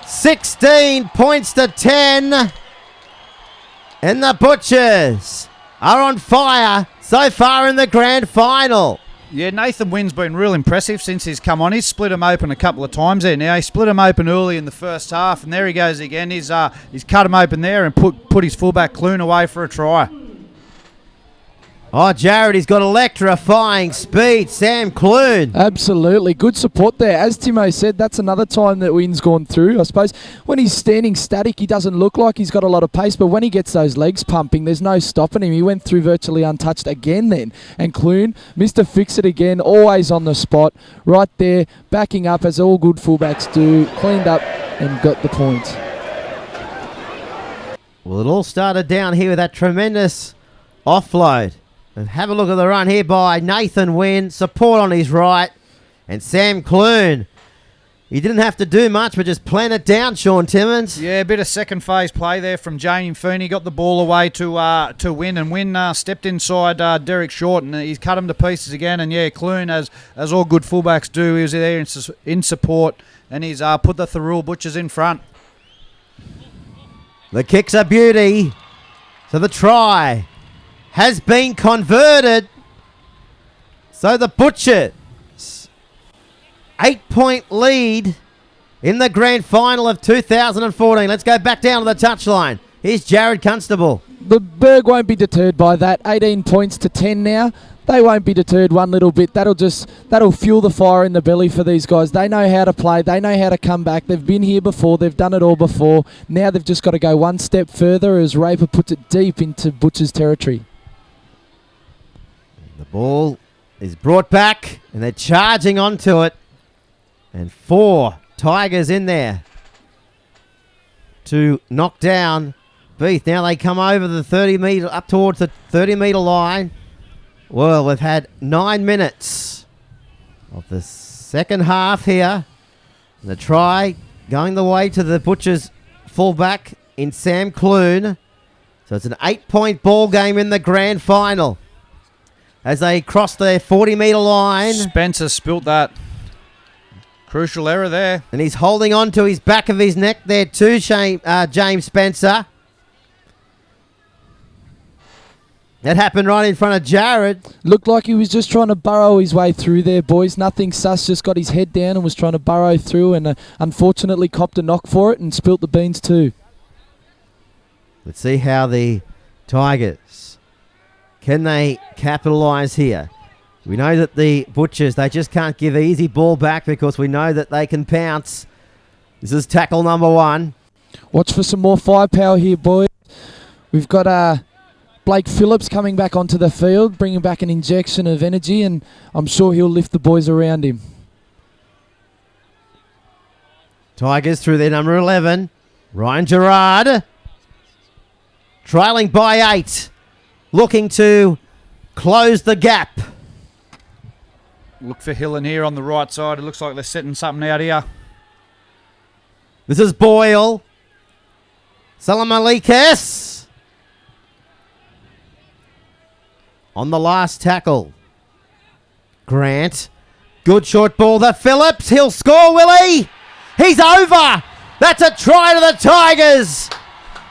16 points to 10. And the Butchers are on fire so far in the grand final.
Yeah, Nathan Wynn's been real impressive since he's come on. He's split him open a couple of times there now. He split him open early in the first half, and there he goes again. He's cut him open there and put his fullback Clune away for a try.
Oh, Jared, he's got electrifying speed. Sam Clune.
Absolutely. Good support there. As Timo said, that's another time that Wynn's gone through. I suppose when he's standing static, he doesn't look like he's got a lot of pace, but when he gets those legs pumping, there's no stopping him. He went through virtually untouched again then. And Clune, Mr. Fix-It again, always on the spot, right there, backing up as all good fullbacks do, cleaned up and got the point.
Well, it all started down here with that tremendous offload. And have a look at the run here by Nathan Wynn. Support on his right. And Sam Clune. He didn't have to do much, but just plan it down, Sean Timmins.
Yeah, a bit of second phase play there from Jamie Feeney. Got the ball away to Wynn, and Wynn stepped inside Derek Short, and he's cut him to pieces again. And yeah, Clune, as all good fullbacks do, he was there in support, and he's put the Thirroul Butchers in front.
The kick's a beauty. So the try has been converted. So the Butchers, 8-point lead in the grand final of 2014. Let's go back down to the touchline. Here's Jared Constable.
The Berg won't be deterred by that. 18 points to 10 now. They won't be deterred one little bit. That'll fuel the fire in the belly for these guys. They know how to play. They know how to come back. They've been here before. They've done it all before. Now they've just got to go one step further as Raper puts it deep into Butcher's territory.
The ball is brought back, and they're charging onto it. And 4 Tigers in there to knock down Beath. Now they come over the 30 metre, up towards the 30 metre line. Well, we've had 9 minutes of the second half here. And the try going the way to the Butchers fullback in Sam Clune. So it's an 8-point ball game in the grand final. As they cross their 40 metre line.
Spencer spilt that. Crucial error there.
And he's holding on to his back of his neck there too, James Spencer. That happened right in front of Jared.
Looked like he was just trying to burrow his way through there, boys. Nothing sus, just got his head down and was trying to burrow through, and unfortunately copped a knock for it and spilt the beans too.
Let's see how the Tigers, can they capitalise here? We know that the Butchers, they just can't give easy ball back because we know that they can pounce. This is tackle number 1.
Watch for some more firepower here, boys. We've got Blake Phillips coming back onto the field, bringing back an injection of energy, and I'm sure he'll lift the boys around him.
Tigers through their number 11. Ryan Gerard. Trailing by 8. Looking to close the gap.
Look for Hillen here on the right side. It looks like they're setting something out here.
This is Boyle. Salamalikis. On the last tackle. Grant. Good short ball to Phillips. He'll score, will he? He's over. That's a try to the Tigers.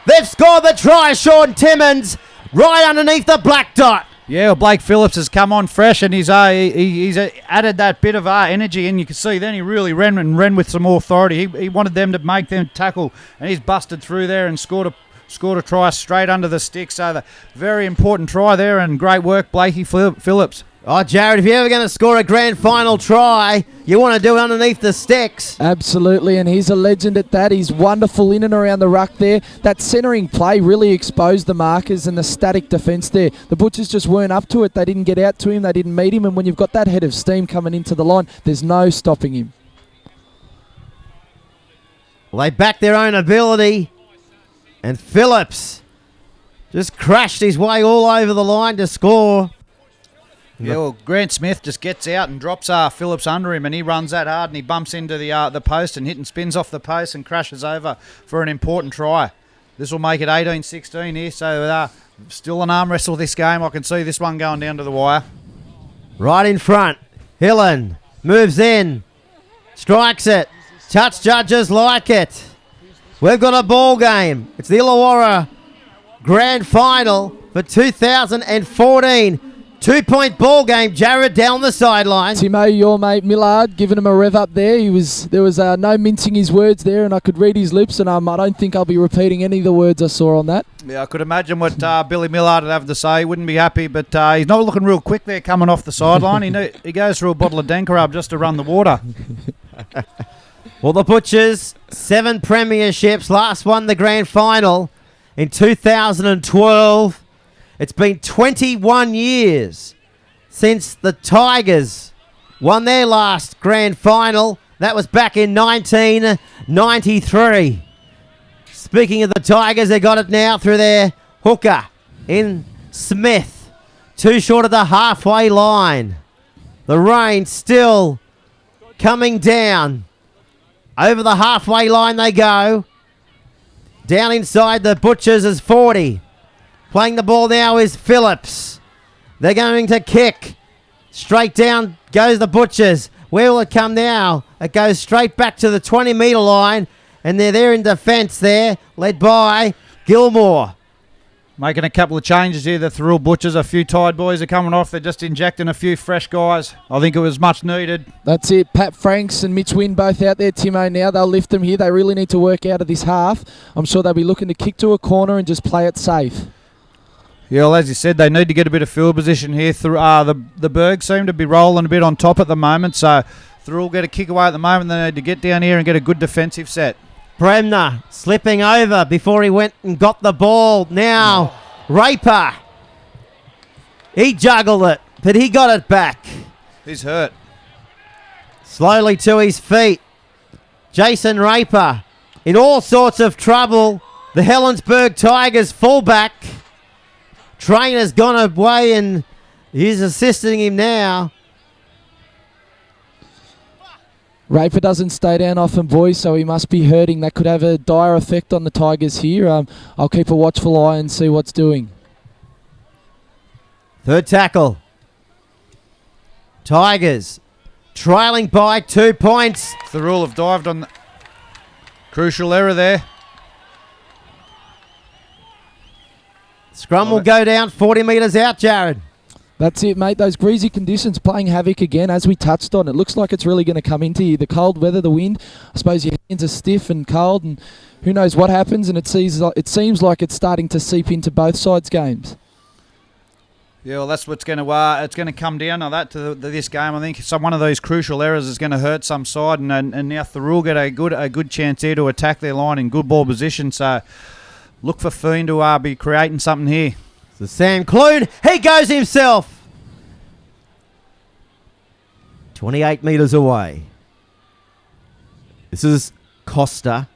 They've scored the try, Sean Timmins, right underneath the black dot.
Yeah, well, Blake Phillips has come on fresh, and he's added that bit of energy, and you can see then he really ran with some authority. He wanted them to make them tackle, and he's busted through there and scored a try straight under the stick. So the very important try there, and great work, Blakey Phillips.
Oh, Jared, if you're ever going to score a grand final try, you want to do it underneath the sticks.
Absolutely, and he's a legend at that. He's wonderful in and around the ruck there. That centering play really exposed the markers and the static defence there. The Butchers just weren't up to it. They didn't get out to him. They didn't meet him. And when you've got that head of steam coming into the line, there's no stopping him.
Well, they back their own ability. And Phillips just crashed his way all over the line to score.
Yeah, well, Grant Smith just gets out and drops Phillips under him, and he runs that hard, and he bumps into the post and spins off the post and crashes over for an important try. This will make it 18-16 here, so still an arm wrestle this game. I can see this one going down to the wire.
Right in front, Hillen moves in, strikes it. Touch judges like it. We've got a ball game. It's the Illawarra Grand Final for 2014. 2-point ball game, Jared, down the sideline.
Timo, your mate Millard, giving him a rev up there. There was no mincing his words there, and I could read his lips, and I don't think I'll be repeating any of the words I saw on that.
Yeah, I could imagine what Billy Millard would have to say. He wouldn't be happy, but he's not looking real quick there coming off the sideline. He goes through a bottle of Denkerub just to run the water.
Well, the Butchers, 7 premierships, last won the grand final in 2012. It's been 21 years since the Tigers won their last grand final. That was back in 1993. Speaking of the Tigers, they got it now through their hooker in Smith. Too short of the halfway line. The rain still coming down. Over the halfway line they go. Down inside the Butchers is 40. Playing the ball now is Phillips. They're going to kick. Straight down goes the Butchers. Where will it come now? It goes straight back to the 20-metre line. And they're there in defence there, led by Gilmore.
Making a couple of changes here. The Thirroul Butchers, a few tired boys are coming off. They're just injecting a few fresh guys. I think it was much needed.
That's it. Pat Franks and Mitch Wynn both out there, Timo, now. They'll lift them here. They really need to work out of this half. I'm sure they'll be looking to kick to a corner and just play it safe.
Yeah, well, as you said, they need to get a bit of field position here. The Bergs seem to be rolling a bit on top at the moment, so Thirroul get a kick away at the moment. They need to get down here and get a good defensive set.
Bremner slipping over before he went and got the ball. Now, Raper. He juggled it, but he got it back.
He's hurt.
Slowly to his feet. Jason Raper in all sorts of trouble. The Helensburgh Tigers fullback. Trainer's gone away and he's assisting him now.
Raper doesn't stay down often, boys, so he must be hurting. That could have a dire effect on the Tigers here. I'll keep a watchful eye and see what's doing.
Third tackle. Tigers trailing by 2 points.
Thirroul have dived on the crucial error there.
Scrum will go down 40 metres out, Jared.
That's it, mate. Those breezy conditions playing havoc again, as we touched on. It looks like it's really going to come into you. The cold weather, the wind. I suppose your hands are stiff and cold, and who knows what happens. And it seems like it's starting to seep into both sides' games.
Yeah, well, that's what's going to it's going to come down to that to this game. I think one of those crucial errors is going to hurt some side, and now Thirroul get a good chance here to attack their line in good ball position. So look for Fiend to be creating something here.
So Sam Clune, he goes himself. 28 metres away. This is Costa.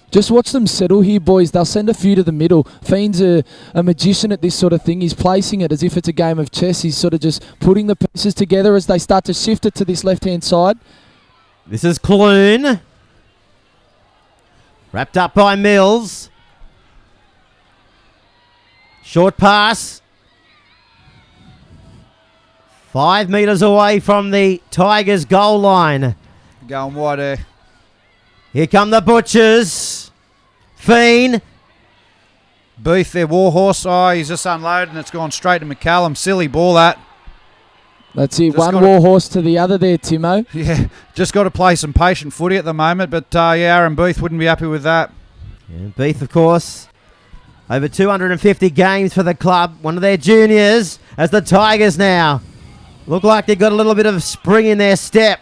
Just watch them settle here, boys. They'll send a few to the middle. Fiend's a magician at this sort of thing. He's placing it as if it's a game of chess. He's sort of just putting the pieces together as they start to shift it to this left-hand side.
This is Clune. Wrapped up by Mills. Short pass. 5 metres away from the Tigers' goal line.
Going wide there.
Here come the Butchers. Fiend.
Beef, their warhorse. Oh, he's just unloaded and it's gone straight to McCallum. Silly ball, that.
That's it. One warhorse to the other there, Timo.
Yeah, just got to play some patient footy at the moment. But, Aaron Beef wouldn't be happy with that.
Yeah, Beef, of course. Over 250 games for the club. One of their juniors as the Tigers now look like they've got a little bit of spring in their step.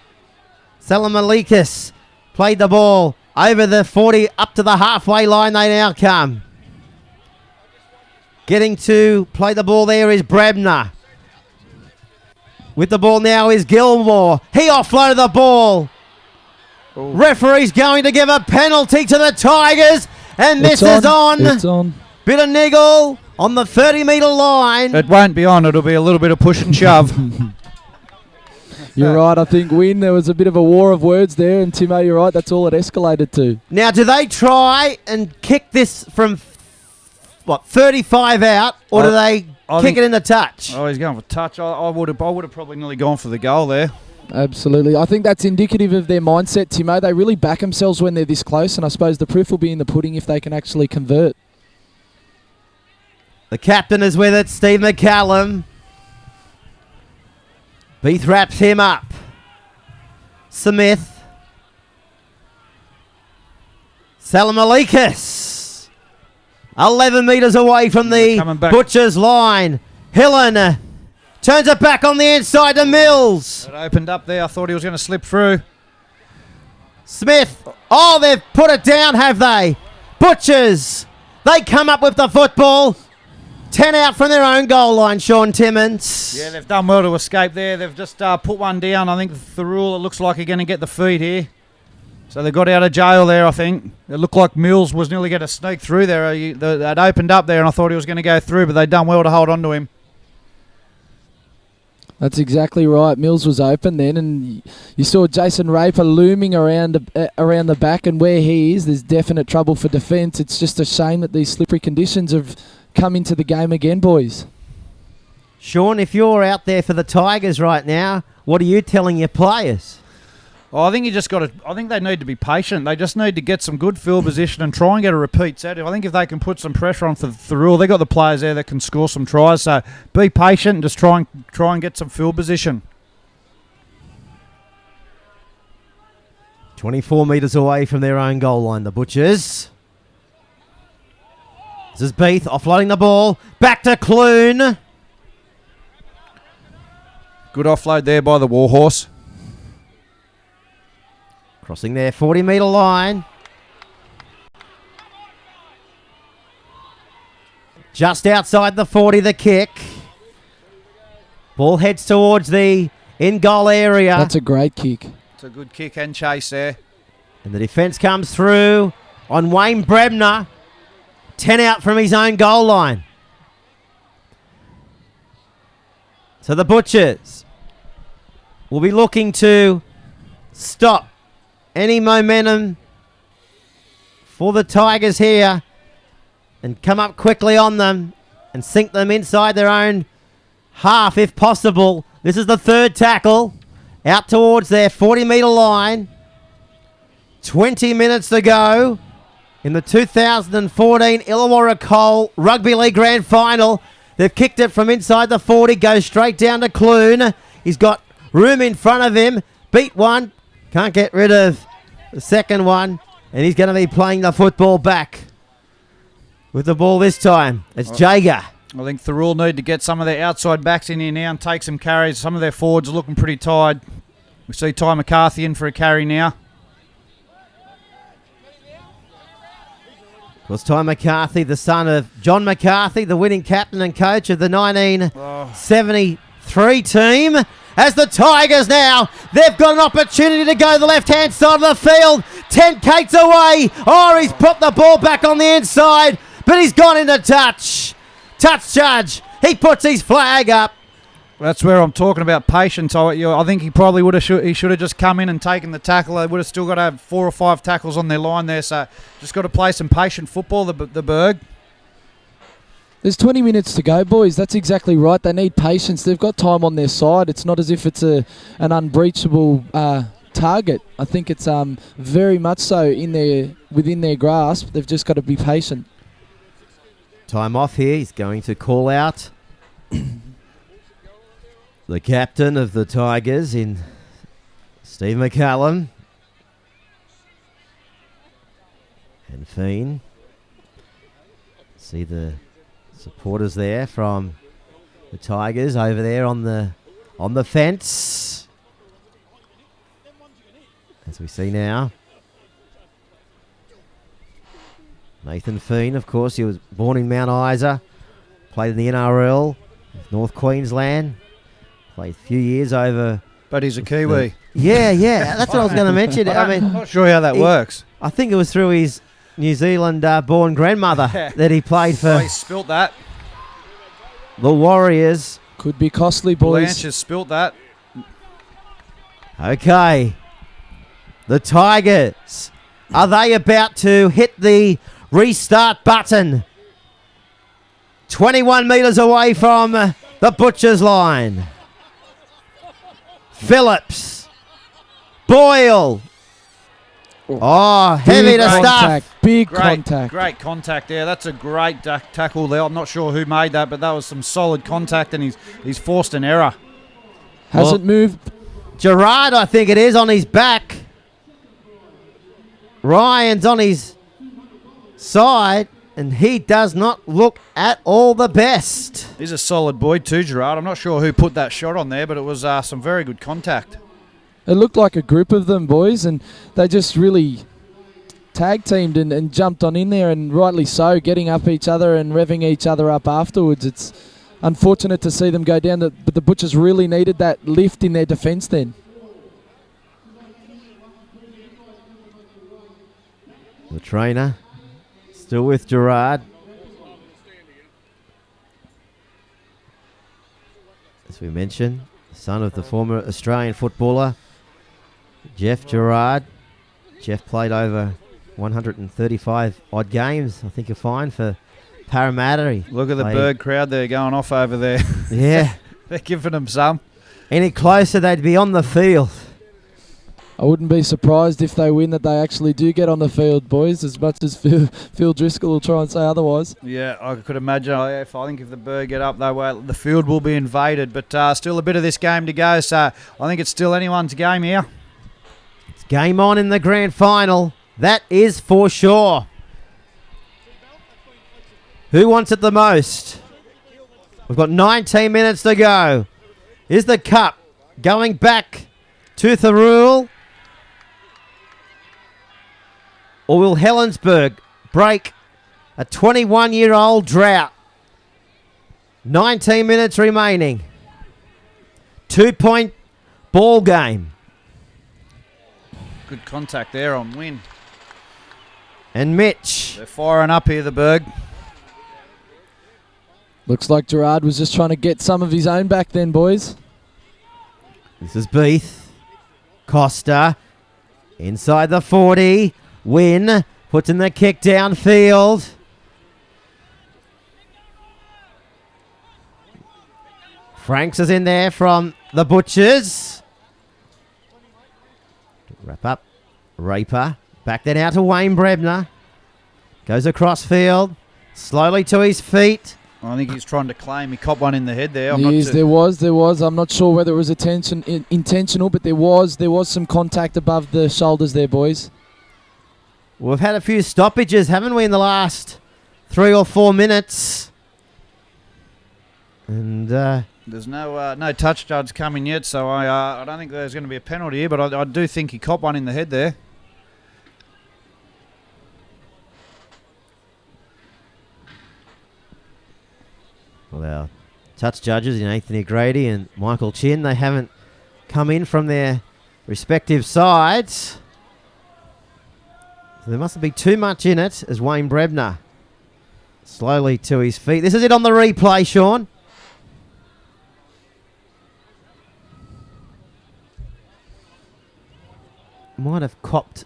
Salam Malikas played the ball over the 40 up to the halfway line they now come. Getting to play the ball there is Bremner. With the ball now is Gilmore. He offloaded the ball. Ooh. Referee's going to give a penalty to the Tigers. And this is on.
It's on.
Bit of niggle on the 30-metre line.
It won't be on. It'll be a little bit of push and shove.
You're right. I think, Win, there was a bit of a war of words there. And, Timo, you're right. That's all it escalated to.
Now, do they try and kick this from, 35 out? Or do they kick it in the touch?
Oh, he's going for touch. I would have probably nearly gone for the goal there.
Absolutely. I think that's indicative of their mindset, Timo. They really back themselves when they're this close. And I suppose the proof will be in the pudding if they can actually convert.
The captain is with it, Steve McCallum. Beath wraps him up. Smith. Salamalikas. 11 metres away from the Butcher's line. Hillen turns it back on the inside to Mills.
It opened up there. I thought he was going to slip through.
Smith. Oh, they've put it down, have they? Butchers. They come up with the football. 10 out from their own goal line, Sean Timmins.
Yeah, they've done well to escape there. They've just put one down. I think Thirroul, it looks like they're going to get the feed here. So they got out of jail there, I think. It looked like Mills was nearly going to sneak through there. It opened up there, and I thought he was going to go through, but they've done well to hold on to him.
That's exactly right. Mills was open then, and you saw Jason Raper looming around the back, and where he is, there's definite trouble for defence. It's just a shame that these slippery conditions have come into the game again, boys.
Sean, if you're out there for the Tigers right now, what are you telling your players?
Oh, I think you just got to. I think they need to be patient. They just need to get some good field position and try and get a repeat set. I think if they can put some pressure on for Thirroul, they got the players there that can score some tries. So be patient and just try and get some field position.
24 metres away from their own goal line, the Butchers. This is Beath offloading the ball. Back to Clune.
Good offload there by the Warhorse.
Crossing their 40-metre line. Just outside the 40, the kick. Ball heads towards the in-goal area.
That's a great kick.
It's a good kick and chase there.
And the defence comes through on Wayne Brebner. 10 out from his own goal line. So the Butchers will be looking to stop any momentum for the Tigers here and come up quickly on them and sink them inside their own half if possible. This is the third tackle out towards their 40-metre line. 20 minutes to go in the 2014 Illawarra Cole Rugby League Grand Final. They've kicked it from inside the 40, goes straight down to Clune. He's got room in front of him. Beat one. Can't get rid of the second one. And he's going to be playing the football back with the ball this time. It's Jager.
I think Thirroul need to get some of their outside backs in here now and take some carries. Some of their forwards are looking pretty tired. We see Ty McCarthy in for a carry now.
It was Ty McCarthy, the son of John McCarthy, the winning captain and coach of the 1973 team. As the Tigers now, they've got an opportunity to go the left-hand side of the field. 10 Kates away. Oh, he's put the ball back on the inside, but he's gone into touch. Touch judge. He puts his flag up.
That's where I'm talking about patience. I think he probably should have just come in and taken the tackle. They would have still got to have 4 or 5 tackles on their line there. So just got to play some patient football, the Berg.
There's 20 minutes to go, boys. That's exactly right. They need patience. They've got time on their side. It's not as if it's an unbreachable target. I think it's very much so within their grasp. They've just got to be patient.
Time off here. He's going to call out the captain of the Tigers in Steve McCallum. And Fiend. See the supporters there from the Tigers over there on the fence. As we see now. Nathan Fiend, of course, he was born in Mount Isa. Played in the NRL, North Queensland. Played a few years over.
But he's a Kiwi.
Yeah. That's what I was going to mention.
I'm not sure how that works.
I think it was through his New Zealand-born grandmother that he played for.
He spilt that.
The Warriors.
Could be costly, boys.
Blanche has spilt that.
Okay. The Tigers. Are they about to hit the restart button? 21 metres away from the Butcher's line. Phillips. Boyle. Oh, heavy to stuff.
Big contact.
Great contact there. That's a great tackle there. I'm not sure who made that, but that was some solid contact, and he's forced an error.
Hasn't moved.
Gerard, I think it is, on his back. Ryan's on his side, and he does not look at all the best.
He's a solid boy too, Gerard. I'm not sure who put that shot on there, but it was some very good contact.
It looked like a group of them, boys, and they just really tag teamed and jumped on in there, and rightly so, getting up each other and revving each other up afterwards. It's unfortunate to see them go down, but the Butchers really needed that lift in their defence then.
The trainer still with Gerard. As we mentioned, son of the former Australian footballer, Jeff Gerard. Jeff played over 135 odd games, I think you'll find, for Parramatta. He
Look at the
played-
Berg crowd there going off over there.
Yeah.
They're giving them some.
Any closer, they'd be on the field.
I wouldn't be surprised if they win that they actually do get on the field, boys, as much as Phil Driscoll will try and say otherwise.
Yeah, I could imagine. I think if the Berg get up, the field will be invaded. But still a bit of this game to go, so I think it's still anyone's game here.
It's game on in the grand final. That is for sure. Who wants it the most? We've got 19 minutes to go. Is the cup going back to Thirroul? Or will Helensburgh break a 21-year-old drought? 19 minutes remaining. 2-point ball game.
Good contact there on Win.
And Mitch.
They're firing up here, the Berg.
Looks like Gerard was just trying to get some of his own back then, boys.
This is Beath. Costa. Inside the 40. Win. Puts in the kick downfield. Franks is in there from the Butchers. Wrap up. Raper. Back then out to Wayne Brebner. Goes across field. Slowly to his feet.
I think he's trying to claim he copped one in the head there.
There was. I'm not sure whether it was intentional, but there was some contact above the shoulders there, boys.
We've had a few stoppages, haven't we, in the last 3 or 4 minutes? And
there's no touch judge coming yet, so I don't think there's going to be a penalty here, but I do think he copped one in the head there.
Well, our touch judges, Anthony Grady and Michael Chin, they haven't come in from their respective sides. So there mustn't be too much in it as Wayne Brebner slowly to his feet. This is it on the replay, Sean. Might have copped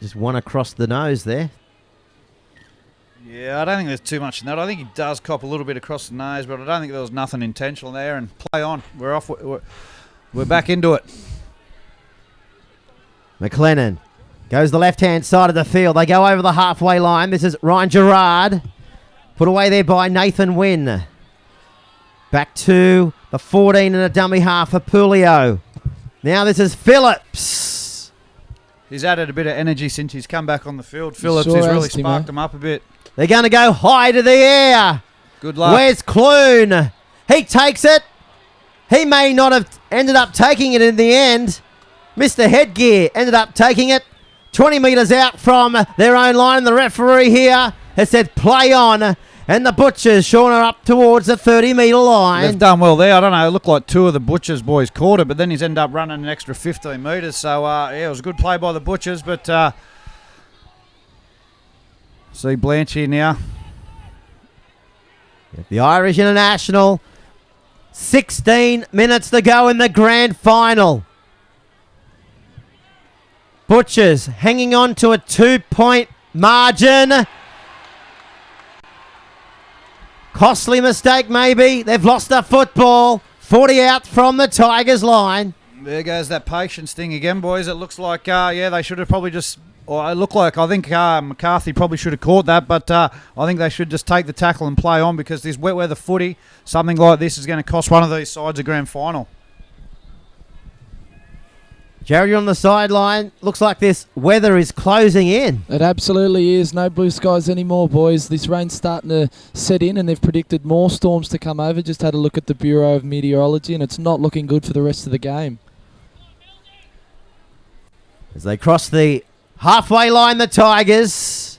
just one across the nose there.
Yeah, I don't think there's too much in that. I think he does cop a little bit across the nose, but I don't think there was nothing intentional there. And play on. We're off. We're back into it.
McLennan goes the left-hand side of the field. They go over the halfway line. This is Ryan Gerard. Put away there by Nathan Wynn. Back to the 14 and a dummy half for Pulio. Now this is Phillips.
He's added a bit of energy since he's come back on the field. Phillips
Sure
has really
has,
sparked him up a bit.
They're going to go high to the air.
Good luck.
Where's Clune? He takes it. He may not have ended up taking it in the end. Mr. Headgear ended up taking it 20 metres out from their own line. The referee here has said play on. And the Butchers, Sean, are up towards the 30-metre line.
They've done well there. I don't know. It looked like two of the Butchers boys caught it, but then he's ended up running an extra 15 metres. So, yeah, it was a good play by the Butchers. But see Blanche here now.
The Irish International, 16 minutes to go in the grand final. Butchers hanging on to a 2-point margin. Costly mistake maybe. They've lost the football. 40 out from the Tigers line.
There goes that patience thing again, boys. It looks like, yeah, they should have probably just Well, it looked like I think McCarthy probably should have caught that, but I think they should just take the tackle and play on, because this wet weather footy, something like this is going to cost one of these sides a grand final.
Jared, you're on the sideline. Looks like this weather is closing in.
It absolutely is. No blue skies anymore, boys. This rain's starting to set in, and they've predicted more storms to come over. Just had a look at the Bureau of Meteorology, and it's not looking good for the rest of the game.
As they cross the halfway line, the Tigers.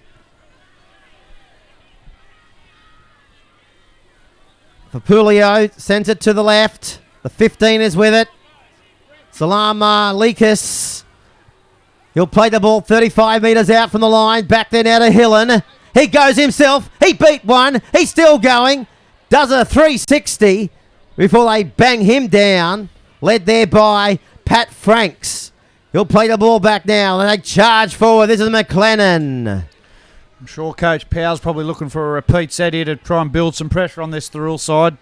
Papulio sends it to the left. The 15 is with it. Salama Likas. He'll play the ball 35 metres out from the line. Back there now to Hillen. He goes himself. He beat one. He's still going. Does a 360 before they bang him down. Led there by Pat Franks. He'll play the ball back now. And they charge forward. This is McLennan.
I'm sure Coach Powell's probably looking for a repeat set here to try and build some pressure on this Thirroul side.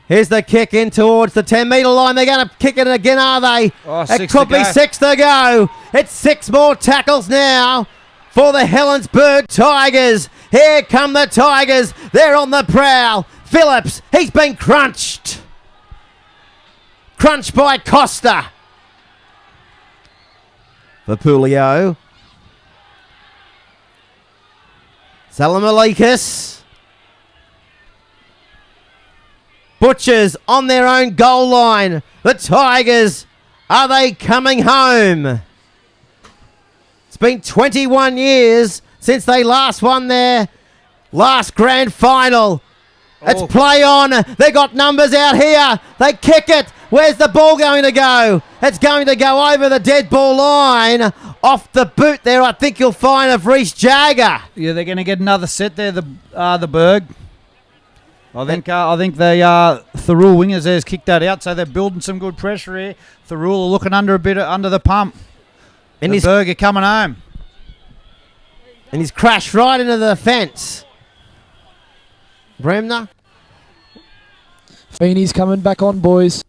Here's the kick in towards the 10-metre line. They're going to kick it again, are they?
Oh,
it could be 6 to go. It's 6 more tackles now for the Helensburgh Tigers. Here come the Tigers. They're on the prowl. Phillips, he's been crunched. Crunched by Costa. Papulio. Salamalikas. Butchers on their own goal line. The Tigers, are they coming home? It's been 21 years since they last won their last grand final. It's play on. They got numbers out here. They kick it. Where's the ball going to go? It's going to go over the dead ball line. Off the boot there, I think you'll find, of Reece Jagger.
Yeah, they're going to get another set there, the Berg. I think the Thirroul wingers there's kicked that out, so they're building some good pressure here. Thirroul are looking under the pump. And the Berg are coming home.
And he's crashed right into the fence. Bremner.
Feeney's coming back on, boys.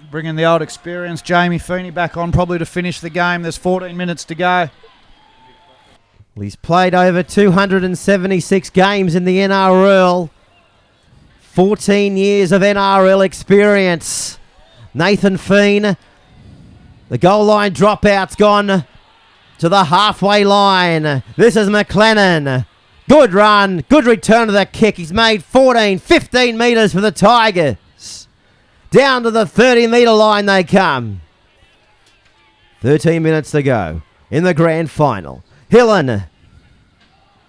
Bringing the old experienced Jamie Feeney back on, probably to finish the game. There's 14 minutes to go.
Well, he's played over 276 games in the NRL. 14 years of NRL experience. Nathan Feen. The goal line dropout's gone to the halfway line. This is McLennan. Good run. Good return to the kick. He's made 15 metres for the Tigers. Down to the 30-metre line they come. 13 minutes to go in the grand final. Hillen.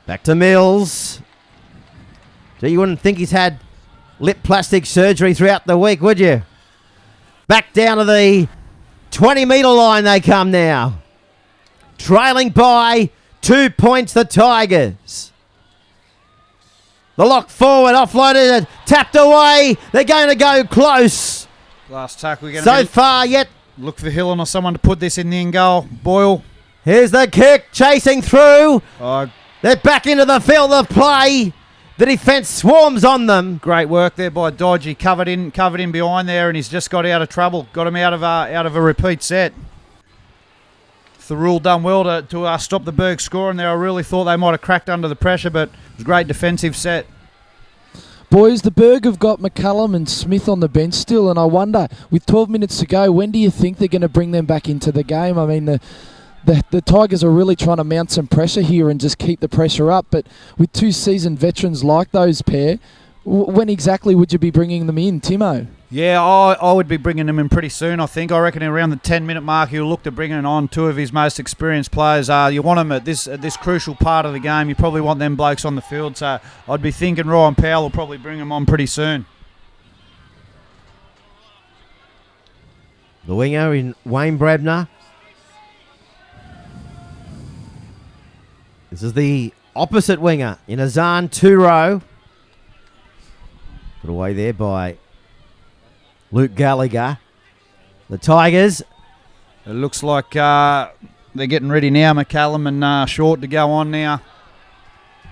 Back to Mills. Gee, you wouldn't think he's had lip plastic surgery throughout the week, would you? Back down to the 20-metre line they come now. Trailing by 2 points the Tigers. The lock forward, offloaded, tapped away. They're going to go close.
Last tackle. We're going
so far yet.
Look for Hillen or someone to put this in the end goal. Boyle.
Here's the kick, chasing through. They're back into the field of play. The defence swarms on them.
Great work there by Dodge. He covered in behind there, and he's just got out of trouble. Got him out of a repeat set. Thirroul done well to stop the Berg scoring there. I really thought they might have cracked under the pressure, but it was a great defensive set.
Boys, the Berg have got McCallum and Smith on the bench still, and I wonder, with 12 minutes to go, when do you think they're going to bring them back into the game? I mean, the Tigers are really trying to mount some pressure here and just keep the pressure up, but with two seasoned veterans like those pair, when exactly would you be bringing them in, Timo?
Yeah, I would be bringing them in pretty soon, I think. I reckon around the 10-minute mark he'll look to bringing on two of his most experienced players. You want them at this crucial part of the game. You probably want them blokes on the field, so I'd be thinking Ryan Powell will probably bring them on pretty soon.
The winger in Wayne Brebner. This is the opposite winger in Azan Thirroul. Put away there by Luke Gallagher. The Tigers.
It looks like they're getting ready now, McCallum and Short to go on now.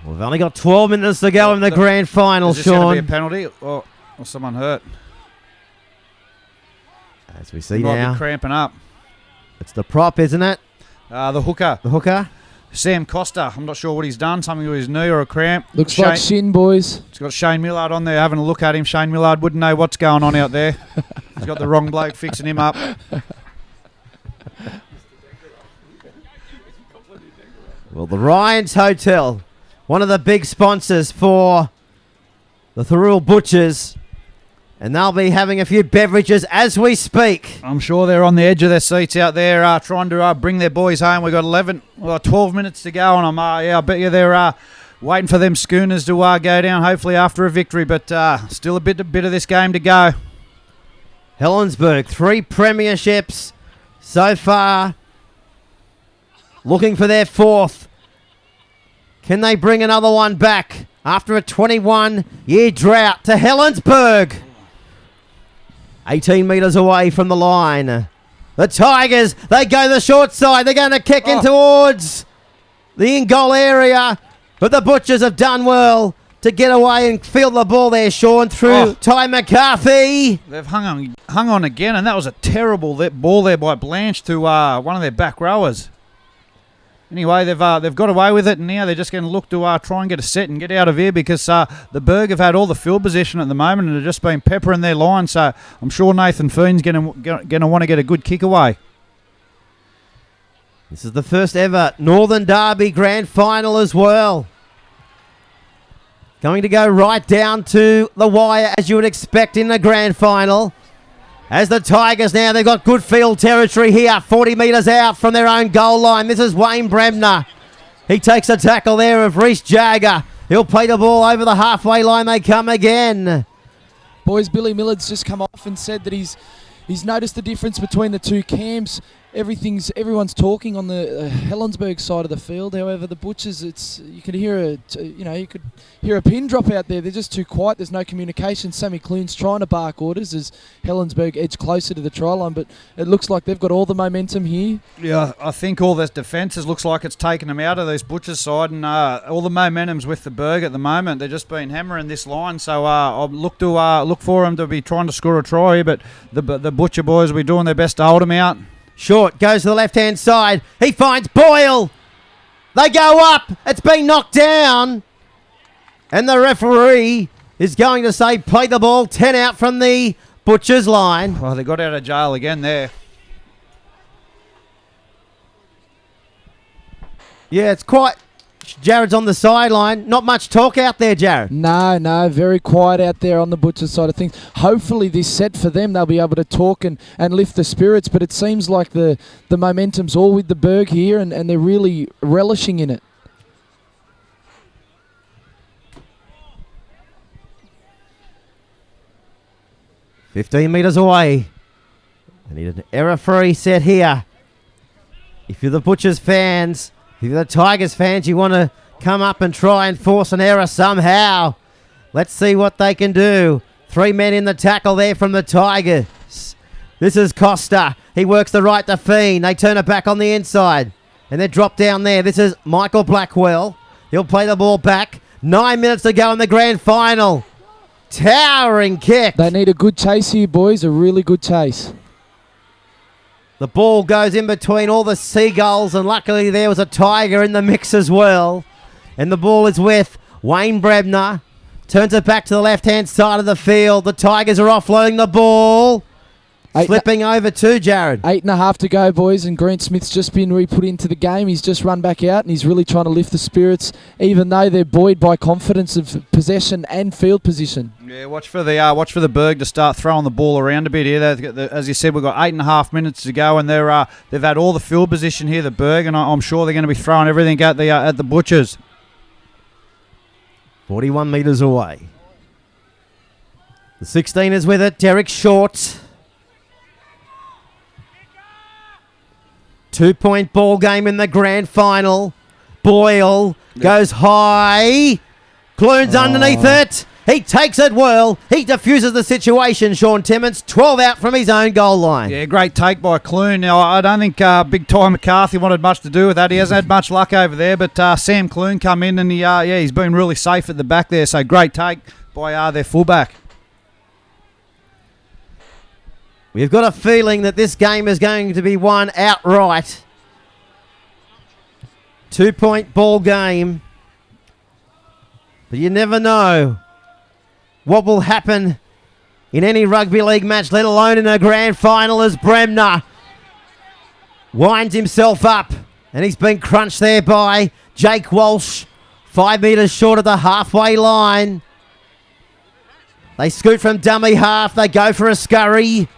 We've only got 12 minutes to go in the grand final,
Is this going
Sean.
to be a penalty or someone hurt?
As we see
Might
now.
be cramping up.
It's the prop, isn't it?
The hooker.
The hooker.
Sam Costa. I'm not sure what he's done. Something with his knee or a cramp.
Looks like shin, boys.
He's got Shane Millard on there having a look at him. Shane Millard wouldn't know what's going on out there. He's got the wrong bloke fixing him up.
Well, the Ryan's Hotel, one of the big sponsors for the Thirroul Butchers, and they'll be having a few beverages as we speak.
I'm sure they're on the edge of their seats out there trying to bring their boys home. We've got 12 minutes to go, and I bet you they're waiting for them schooners to go down, hopefully after a victory, but still a bit of this game to go.
Helensburgh, 3 premierships so far, looking for their 4th. Can they bring another one back after a 21-year drought to Helensburgh? 18 metres away from the line. The Tigers, they go the short side. They're going to kick in towards the in-goal area. But the Butchers have done well to get away and field the ball there, Sean, through Ty McCarthy.
They've hung on again, and that was a terrible ball there by Blanche to one of their back rowers. Anyway, they've got away with it, and now they're just going to look to try and get a set and get out of here because the Berg have had all the field position at the moment and have just been peppering their line. So I'm sure Nathan Feen's going to want to get a good kick away.
This is the first ever Northern Derby Grand Final as well. Going to go right down to the wire as you would expect in the Grand Final. As the Tigers now, they've got good field territory here, 40 metres out from their own goal line. This is Wayne Bremner. He takes a tackle there of Reece Jagger. He'll play the ball over the halfway line. They come again.
Boys, Billy Millard's just come off and said that he's noticed the difference between the two camps. Everyone's talking on the Helensburgh side of the field. However, the Butchers, you could hear a pin drop out there. They're just too quiet. There's no communication. Sammy Clune's trying to bark orders as Helensburgh edge closer to the try line, but it looks like they've got all the momentum here.
Yeah, I think all this defences looks like it's taken them out of those Butchers side, and all the momentum's with the Berg at the moment. They've just been hammering this line, so I'll look for them to be trying to score a try, but the Butcher boys will be doing their best to hold them out.
Short goes to the left-hand side. He finds Boyle. They go up. It's been knocked down. And the referee is going to say play the ball 10 out from the Butchers line.
Well, they got out of jail again there.
Yeah, it's quite... Jared's on the sideline. Not much talk out there, Jared.
No, very quiet out there on the Butchers side of things. Hopefully this set for them, they'll be able to talk and lift the spirits, but it seems like the momentum's all with the Berg here, and they're really relishing in it.
$15 metres away. They need an error-free set here. If you're the Butchers fans... If you're the Tigers fans, you want to come up and try and force an error somehow. Let's see what they can do. 3 men in the tackle there from the Tigers. This is Costa. He works the right to Feen. They turn it back on the inside. And they drop down there. This is Michael Blackwell. He'll play the ball back. 9 minutes to go in the grand final. Towering kick.
They need a good chase here, boys. A really good chase.
The ball goes in between all the seagulls, and luckily there was a tiger in the mix as well. And the ball is with Wayne Bremner. Turns it back to the left-hand side of the field. The Tigers are offloading the ball. Slipping over to Jared.
8.5 to go, boys, and Grant Smith's just been re-put into the game. He's just run back out, and he's really trying to lift the spirits, even though they're buoyed by confidence of possession and field position.
Yeah, watch for the Berg to start throwing the ball around a bit here. As you said, we've got 8.5 minutes to go, and they've had all the field position here, the Berg, and I'm sure they're going to be throwing everything at the Butchers.
41 metres away. The 16 is with it. Derek Short. 2-point ball game in the grand final. Boyle goes high. Clune's underneath it. He takes it well. He diffuses the situation, Sean Timmins. 12 out from his own goal line.
Yeah, great take by Clune. Now, I don't think Big Ty McCarthy wanted much to do with that. He hasn't had much luck over there, but Sam Clune come in and he's been really safe at the back there. So great take by their fullback.
We've got a feeling that this game is going to be won outright. 2-point ball game. But you never know what will happen in any rugby league match, let alone in a grand final, as Bremner winds himself up. And he's been crunched there by Jake Walsh. 5 metres short of the halfway line. They scoot from dummy half. They go for a scurry.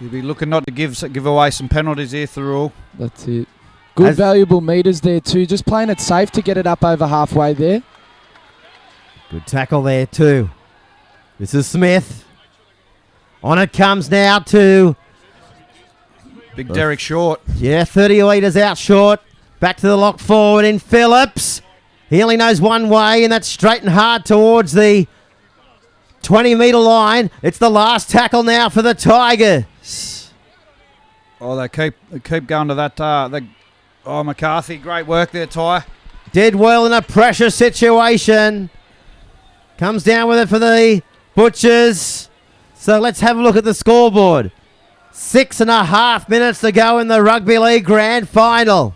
You'll be looking not to give away some penalties here, Thirroul.
That's it. Good valuable metres there too. Just playing it safe to get it up over halfway there.
Good tackle there too. This is Smith. On it comes now to
Big Derek Short.
Yeah, 30 metres out short. Back to the lock forward in Phillips. He only knows one way, and that's straight and hard towards the 20-metre line. It's the last tackle now for the Tigers.
Oh, they keep going to that. McCarthy, great work there, Ty.
Did well in a pressure situation. Comes down with it for the Butchers. So let's have a look at the scoreboard. 6.5 minutes to go in the Rugby League Grand Final.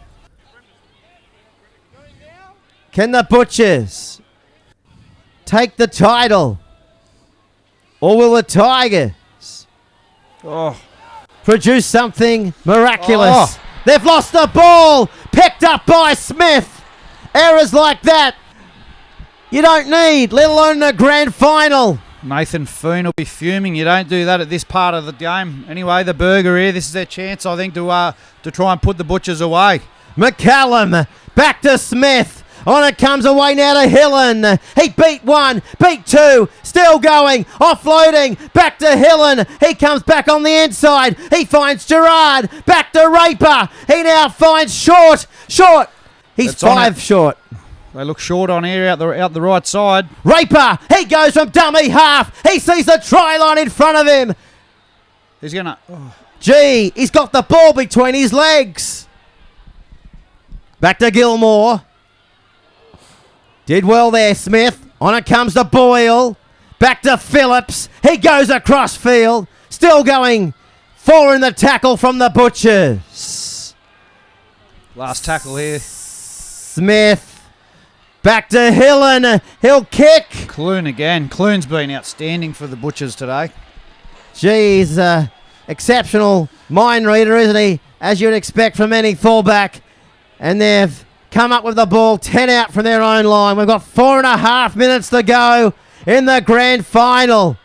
Can the Butchers take the title? Or will the Tigers produce something miraculous? They've lost the ball. Picked up by Smith. Errors like that you don't need, let alone in a grand final.
Nathan Foon will be fuming. You don't do that at this part of the game. Anyway, the Burger here, this is their chance, I think, to try and put the Butchers away.
McCallum back to Smith. On it comes away now to Hillen. He beat one, beat two, still going, offloading, back to Hillen. He comes back on the inside. He finds Gerard, back to Raper. He now finds Short. He's
That's
5 short.
They look short on here out the right side.
Raper, he goes from dummy half. He sees the try line in front of him.
He's going to...
Gee, he's got the ball between his legs. Back to Gilmore. Did well there, Smith. On it comes to Boyle. Back to Phillips. He goes across field. Still going. 4 in the tackle from the Butchers.
Last tackle here.
Smith. Back to Hillen. He'll kick.
Clune again. Clune's been outstanding for the Butchers today.
Geez, exceptional mind reader, isn't he? As you'd expect from any fullback. And they've come up with the ball 10 out from their own line. We've got 4.5 minutes to go in the grand final.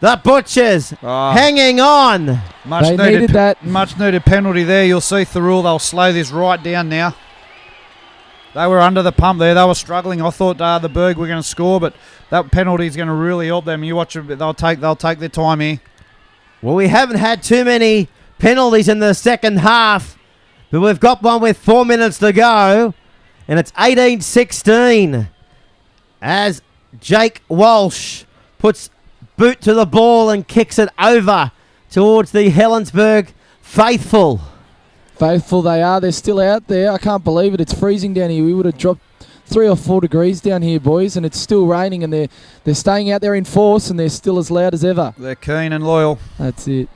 The Butchers hanging on.
They needed that.
Much needed penalty there. You'll see Thirroul. They'll slow this right down now. They were under the pump there. They were struggling. I thought the Berg were going to score, but that penalty is going to really help them. You watch it. They'll take their time here.
Well, we haven't had too many penalties in the second half, but we've got one with 4 minutes to go, and it's 18-16 as Jake Walsh puts boot to the ball and kicks it over towards the Helensburgh faithful.
Faithful they are. They're still out there. I can't believe it. It's freezing down here. We would have dropped 3 or 4 degrees down here, boys, and it's still raining, and they're staying out there in force, and they're still as loud as ever.
They're keen and loyal.
That's it.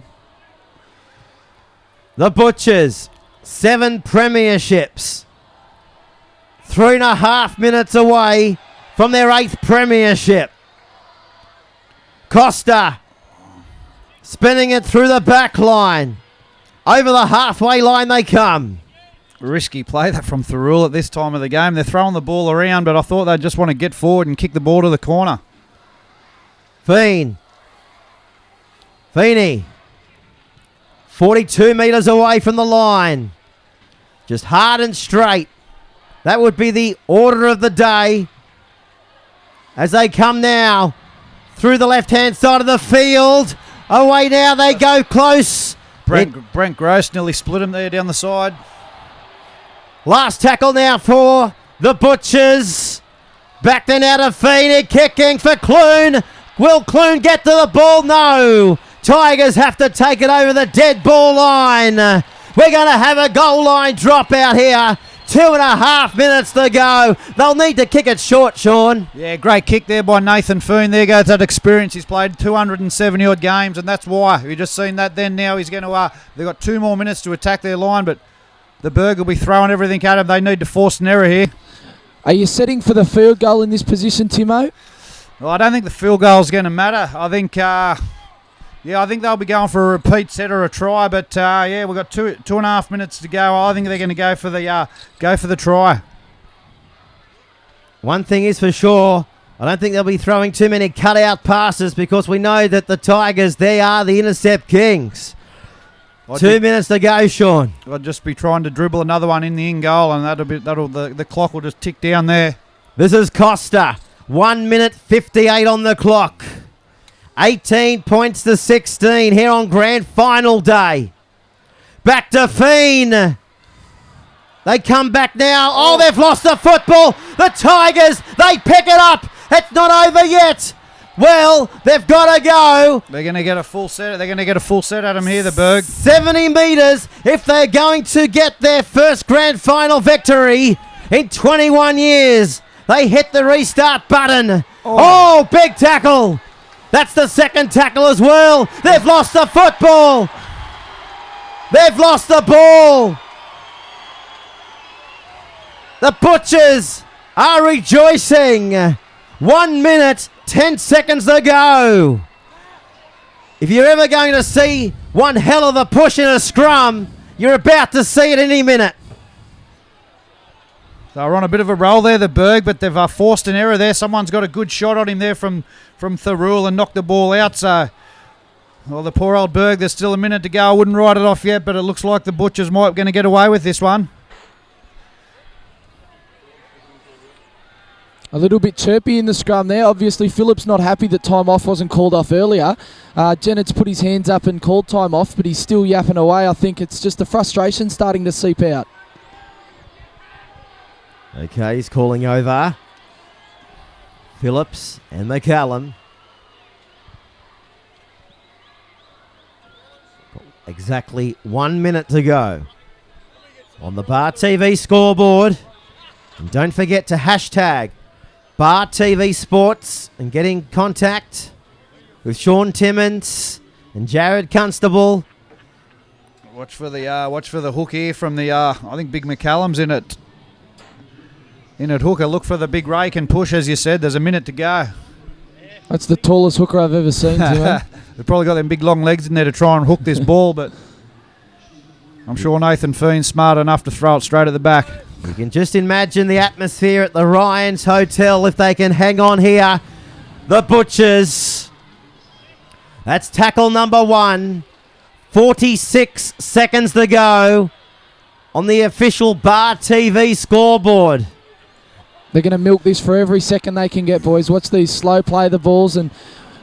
The Butchers, 7 premierships. 3.5 minutes away from their 8th premiership. Costa spinning it through the back line. Over the halfway line they come.
Risky play that from Thirroul at this time of the game. They're throwing the ball around, but I thought they'd just want to get forward and kick the ball to the corner.
Feeney. 42 metres away from the line. Just hard and straight. That would be the order of the day. As they come now through the left-hand side of the field. Away now, they go close.
Brent Gross nearly split him there down the side.
Last tackle now for the Butchers. Back then out of Feeney, kicking for Clune. Will Clune get to the ball? No. Tigers have to take it over the dead ball line. We're going to have a goal line drop out here. 2.5 minutes to go. They'll need to kick it short, Sean.
Yeah, great kick there by Nathan Foon. There goes that experience. He's played 270 odd games, and that's why. We've just seen that then. Now he's going to, they've got 2 more minutes to attack their line, but the Berg will be throwing everything at him. They need to force an error here.
Are you setting for the field goal in this position, Timo?
Well, I don't think the field goal is going to matter. I think, I think they'll be going for a repeat set or a try. But we've got 2.5 minutes to go. I think they're going to go for the try.
One thing is for sure, I don't think they'll be throwing too many cutout passes because we know that the Tigers, they are the intercept kings. 2 minutes to go, Sean.
I'll just be trying to dribble another one in the in goal, and the clock will just tick down there.
This is Costa. 1 minute 58 on the clock. 18 points to 16 here on grand final day. Back to Fiend. They come back now. Oh, they've lost the football. The Tigers, they pick it up. It's not over yet. Well, they've got to go.
They're going to get a full set. They're going to get a full set at them here, the Berg.
70 metres if they're going to get their first grand final victory in 21 years. They hit the restart button. Oh, big tackle. That's the second tackle as well. They've lost the football. They've lost the ball. The Butchers are rejoicing. 1 minute, 10 seconds to go. If you're ever going to see one hell of a push in a scrum, you're about to see it any minute.
They're on a bit of a roll there, the Berg, but they've forced an error there. Someone's got a good shot on him there from Thirroul and knocked the ball out. So, well, the poor old Berg, there's still a minute to go. I wouldn't write it off yet, but it looks like the Butchers might be going to get away with this one.
A little bit chirpy in the scrum there. Obviously, Phillips not happy that time off wasn't called off earlier. Jennett's put his hands up and called time off, but he's still yapping away. I think it's just the frustration starting to seep out.
Okay, he's calling over Phillips and McCallum. Exactly 1 minute to go on the Bar TV scoreboard. And don't forget to hashtag Bar TV Sports and get in contact with Sean Timmins and Jared Constable.
Watch for the hook here from the I think Big McCallum's in it. In at hooker, look for the big rake and push, as you said. There's a minute to go.
That's the tallest hooker I've ever seen, Timo.
They've probably got them big long legs in there to try and hook this ball, but I'm sure Nathan Feen's smart enough to throw it straight at the back.
You can just imagine the atmosphere at the Ryan's Hotel if they can hang on here. The Butchers. That's tackle number 1. 46 seconds to go on the official Bar TV scoreboard.
They're going to milk this for every second they can get, boys. Watch these slow play the balls, and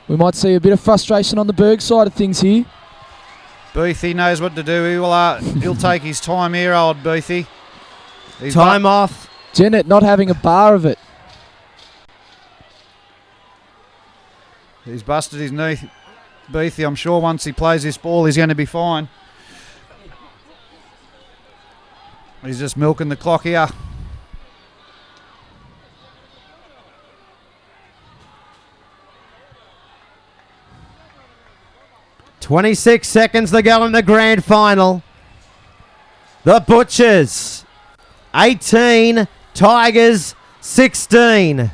we might see a bit of frustration on the Berg side of things here.
Beathy knows what to do. He'll take his time here, old Beathy.
Time off.
Jennett not having a bar of it.
He's busted his knee. Beathy, I'm sure once he plays this ball, he's going to be fine. He's just milking the clock here.
.26 seconds to go in the grand final. The Butchers 18, Tigers 16.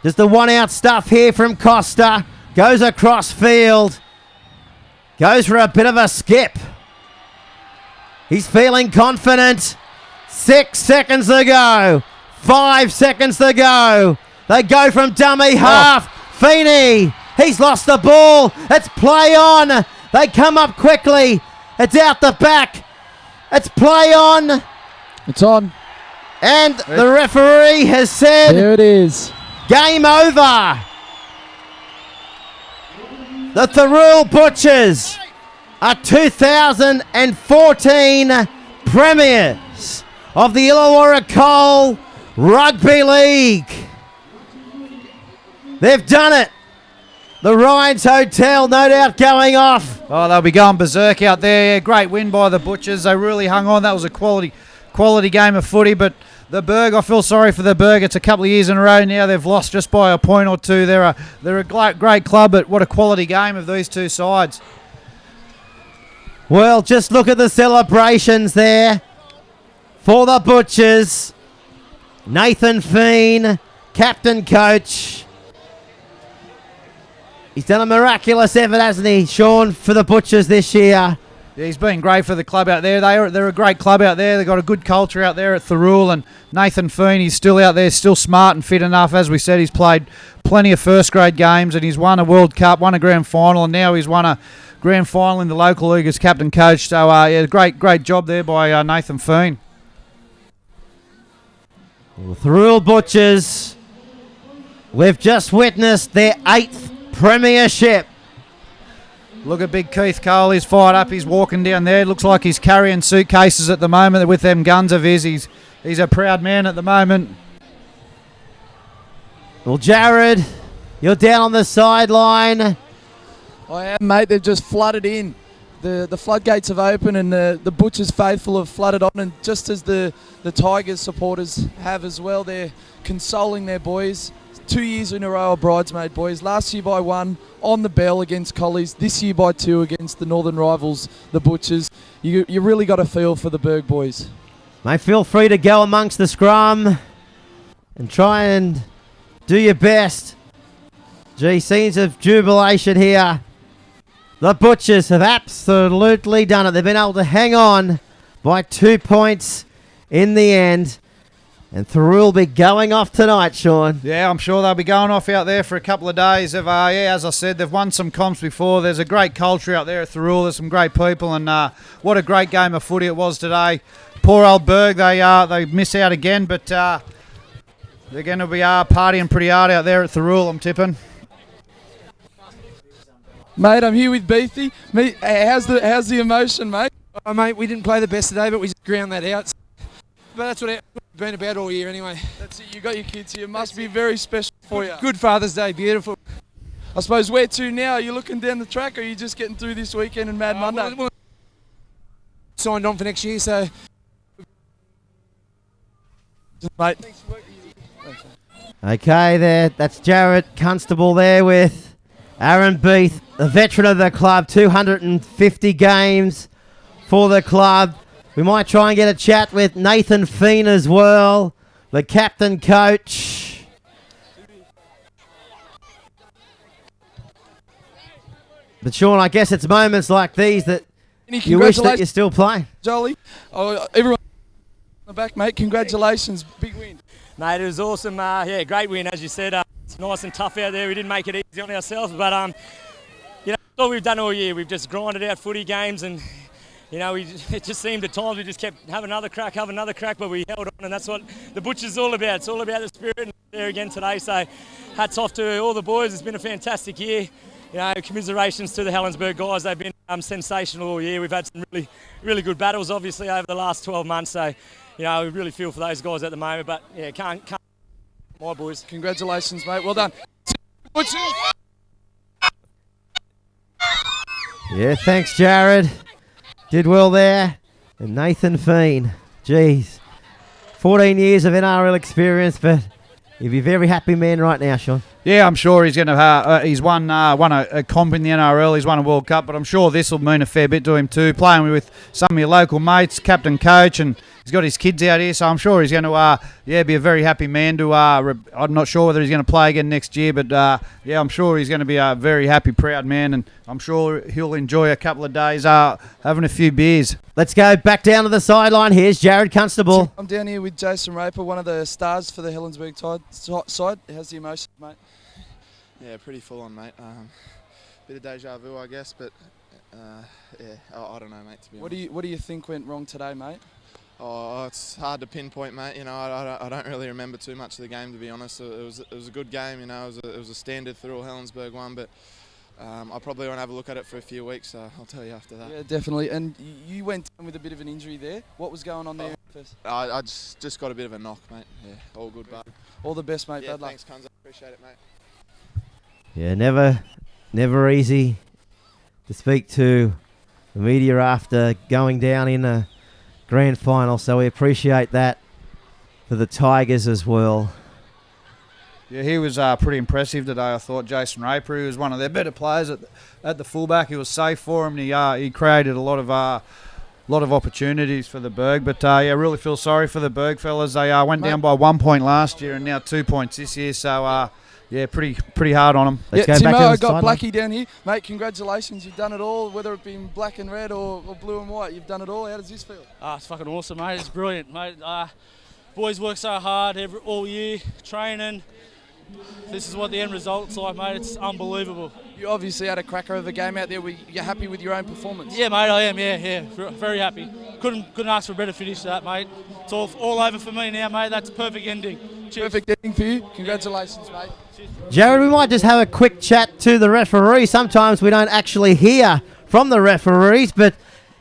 Just the one out stuff here from Costa. Goes across field. Goes for a bit of a skip. He's feeling confident. 6 seconds to go. 5 seconds to go. They go from dummy half. Feeney. He's lost the ball. It's play on. They come up quickly. It's out the back. It's play on.
It's on.
And the referee has said...
There it is.
Game over. The Thirroul Butchers are 2014 premiers of the Illawarra Coal Rugby League. They've done it. The Ryan's Hotel, no doubt, going off.
Oh, they'll be going berserk out there. Great win by the Butchers. They really hung on. That was a quality quality game of footy, but the Berg, I feel sorry for the Berg. It's a couple of years in a row now they've lost just by a point or two. They're a great club, but what a quality game of these two sides.
Well, just look at the celebrations there for the Butchers. Nathan Feen, captain coach. He's done a miraculous effort, hasn't he, Sean, for the Butchers this year?
Yeah, he's been great for the club out there. They're a great club out there. They've got a good culture out there at Thirroul, and Nathan Feen, he's still out there, still smart and fit enough. As we said, he's played plenty of first grade games, and he's won a World Cup, won a grand final, and now he's won a grand final in the local league as captain coach. So, yeah, great job there by Nathan Feen.
Well, Thirroul Butchers, we've just witnessed their 8th premiership.
Look at big Keith Cole. He's fired up. He's walking down there. Looks like he's carrying suitcases at the moment with them guns of his. He's a proud man at the moment.
Well, Jared, you're down on the sideline.
I am, mate. They've just flooded in. The floodgates have opened, and the Butchers faithful have flooded on. And just as the Tigers supporters have as well, they're consoling their boys. 2 years in a row of bridesmaid boys. Last year by 1 on the bell against Collies. This year by 2 against the northern rivals, the Butchers. You really got a feel for the Berg boys.
Mate, feel free to go amongst the scrum and try and do your best. Gee, scenes of jubilation here. The Butchers have absolutely done it. They've been able to hang on by 2 points in the end. And Thirroul will be going off tonight, Sean.
Yeah, I'm sure they'll be going off out there for a couple of days. As I said, they've won some comps before. There's a great culture out there at Thirroul. There's some great people, and what a great game of footy it was today. Poor old Berg, they miss out again, but they're going to be partying pretty hard out there at Thirroul, I'm tipping.
Mate, I'm here with Beefy. Mate, how's the emotion, mate?
Mate, we didn't play the best today, but we just ground that out. But that's what it's been about all year anyway.
That's it. You got your kids here. Must be very special for you.
Good Father's Day, beautiful.
I suppose where to now? Are you looking down the track, or are you just getting through this weekend and Mad Monday?
Well, signed on for next year, so...
Mate.
Okay, that's Jared Constable there with Aaron Beath, the veteran of the club, 250 games for the club. We might try and get a chat with Nathan Feen as well, the captain coach. But Sean, I guess it's moments like these that you wish that you're still playing.
Jolly. Oh, everyone on the back, mate. Congratulations. Big win.
Mate, it was awesome. Yeah, great win, as you said. It's nice and tough out there. We didn't make it easy on ourselves, but you know, that's all we've done all year. We've just grinded out footy games, and you know, it just seemed at times we just kept have another crack, but we held on, and that's what the Butchers is all about. It's all about the spirit, and there again today. So, hats off to all the boys. It's been a fantastic year. You know, commiserations to the Helensburgh guys. They've been sensational all year. We've had some really, really good battles, obviously, over the last 12 months. So, you know, we really feel for those guys at the moment. But yeah, can't my boys.
Congratulations, mate. Well done.
Yeah, thanks, Jared. Did well there. And Nathan Feen. Jeez. 14 years of NRL experience, but you'd be a very happy man right now, Sean.
Yeah, I'm sure he's going to. He's won a comp in the NRL. He's won a World Cup, but I'm sure this will mean a fair bit to him too. Playing with some of your local mates, captain, coach, and he's got his kids out here, so I'm sure he's going to be a very happy man. I'm not sure whether he's going to play again next year, but yeah, I'm sure he's going to be a very happy, proud man, and I'm sure he'll enjoy a couple of days having a few beers.
Let's go back down to the sideline. Here's Jared Constable.
I'm down here with Jason Raper, one of the stars for the Helensburgh side. How's the emotions, mate?
Yeah, pretty full on, mate. Bit of deja vu, I guess, but yeah, I don't know, mate. To be honest.
What do you think went wrong today, mate?
Oh, it's hard to pinpoint, mate. You know, I don't really remember too much of the game, to be honest. It was a good game. You know, it was a standard Thirroul Helensburgh one, but I probably won't have a look at it for a few weeks. So I'll tell you after that.
Yeah, definitely. And you went down with a bit of an injury there. What was going on there?
I just got a bit of a knock, mate. Yeah, all good, but
all the best, mate.
Yeah,
bad luck.
thanks, Cunz. Appreciate it, mate.
Yeah, never easy to speak to the media after going down in a grand final, so we appreciate that for the Tigers as well.
Yeah, he was pretty impressive today. I thought Jason Raper, he was one of their better players at the fullback. He was safe for him. He created a lot of opportunities for the Berg. But yeah, really feel sorry for the Berg fellas. They went down by 1 point last year and now 2 points this year. So yeah, pretty hard on them.
Let's
yeah,
go
Timo,
back to the
I got
sideline.
Blackie down here. Mate, congratulations. You've done it all, whether it be in black and red or blue and white. You've done it all. How does this feel?
It's fucking awesome, mate. It's brilliant, mate. Boys work so hard all year, training. This is what the end result's like, mate. It's unbelievable.
You obviously had a cracker of a game out there. You're happy with your own performance?
Yeah, mate, I am. Yeah. Very happy. Couldn't ask for a better finish to that, mate. It's all over for me now, mate. That's a perfect ending. Cheers.
Perfect ending for you. Congratulations, mate.
Jared, we might just have a quick chat to the referee. Sometimes we don't actually hear from the referees, but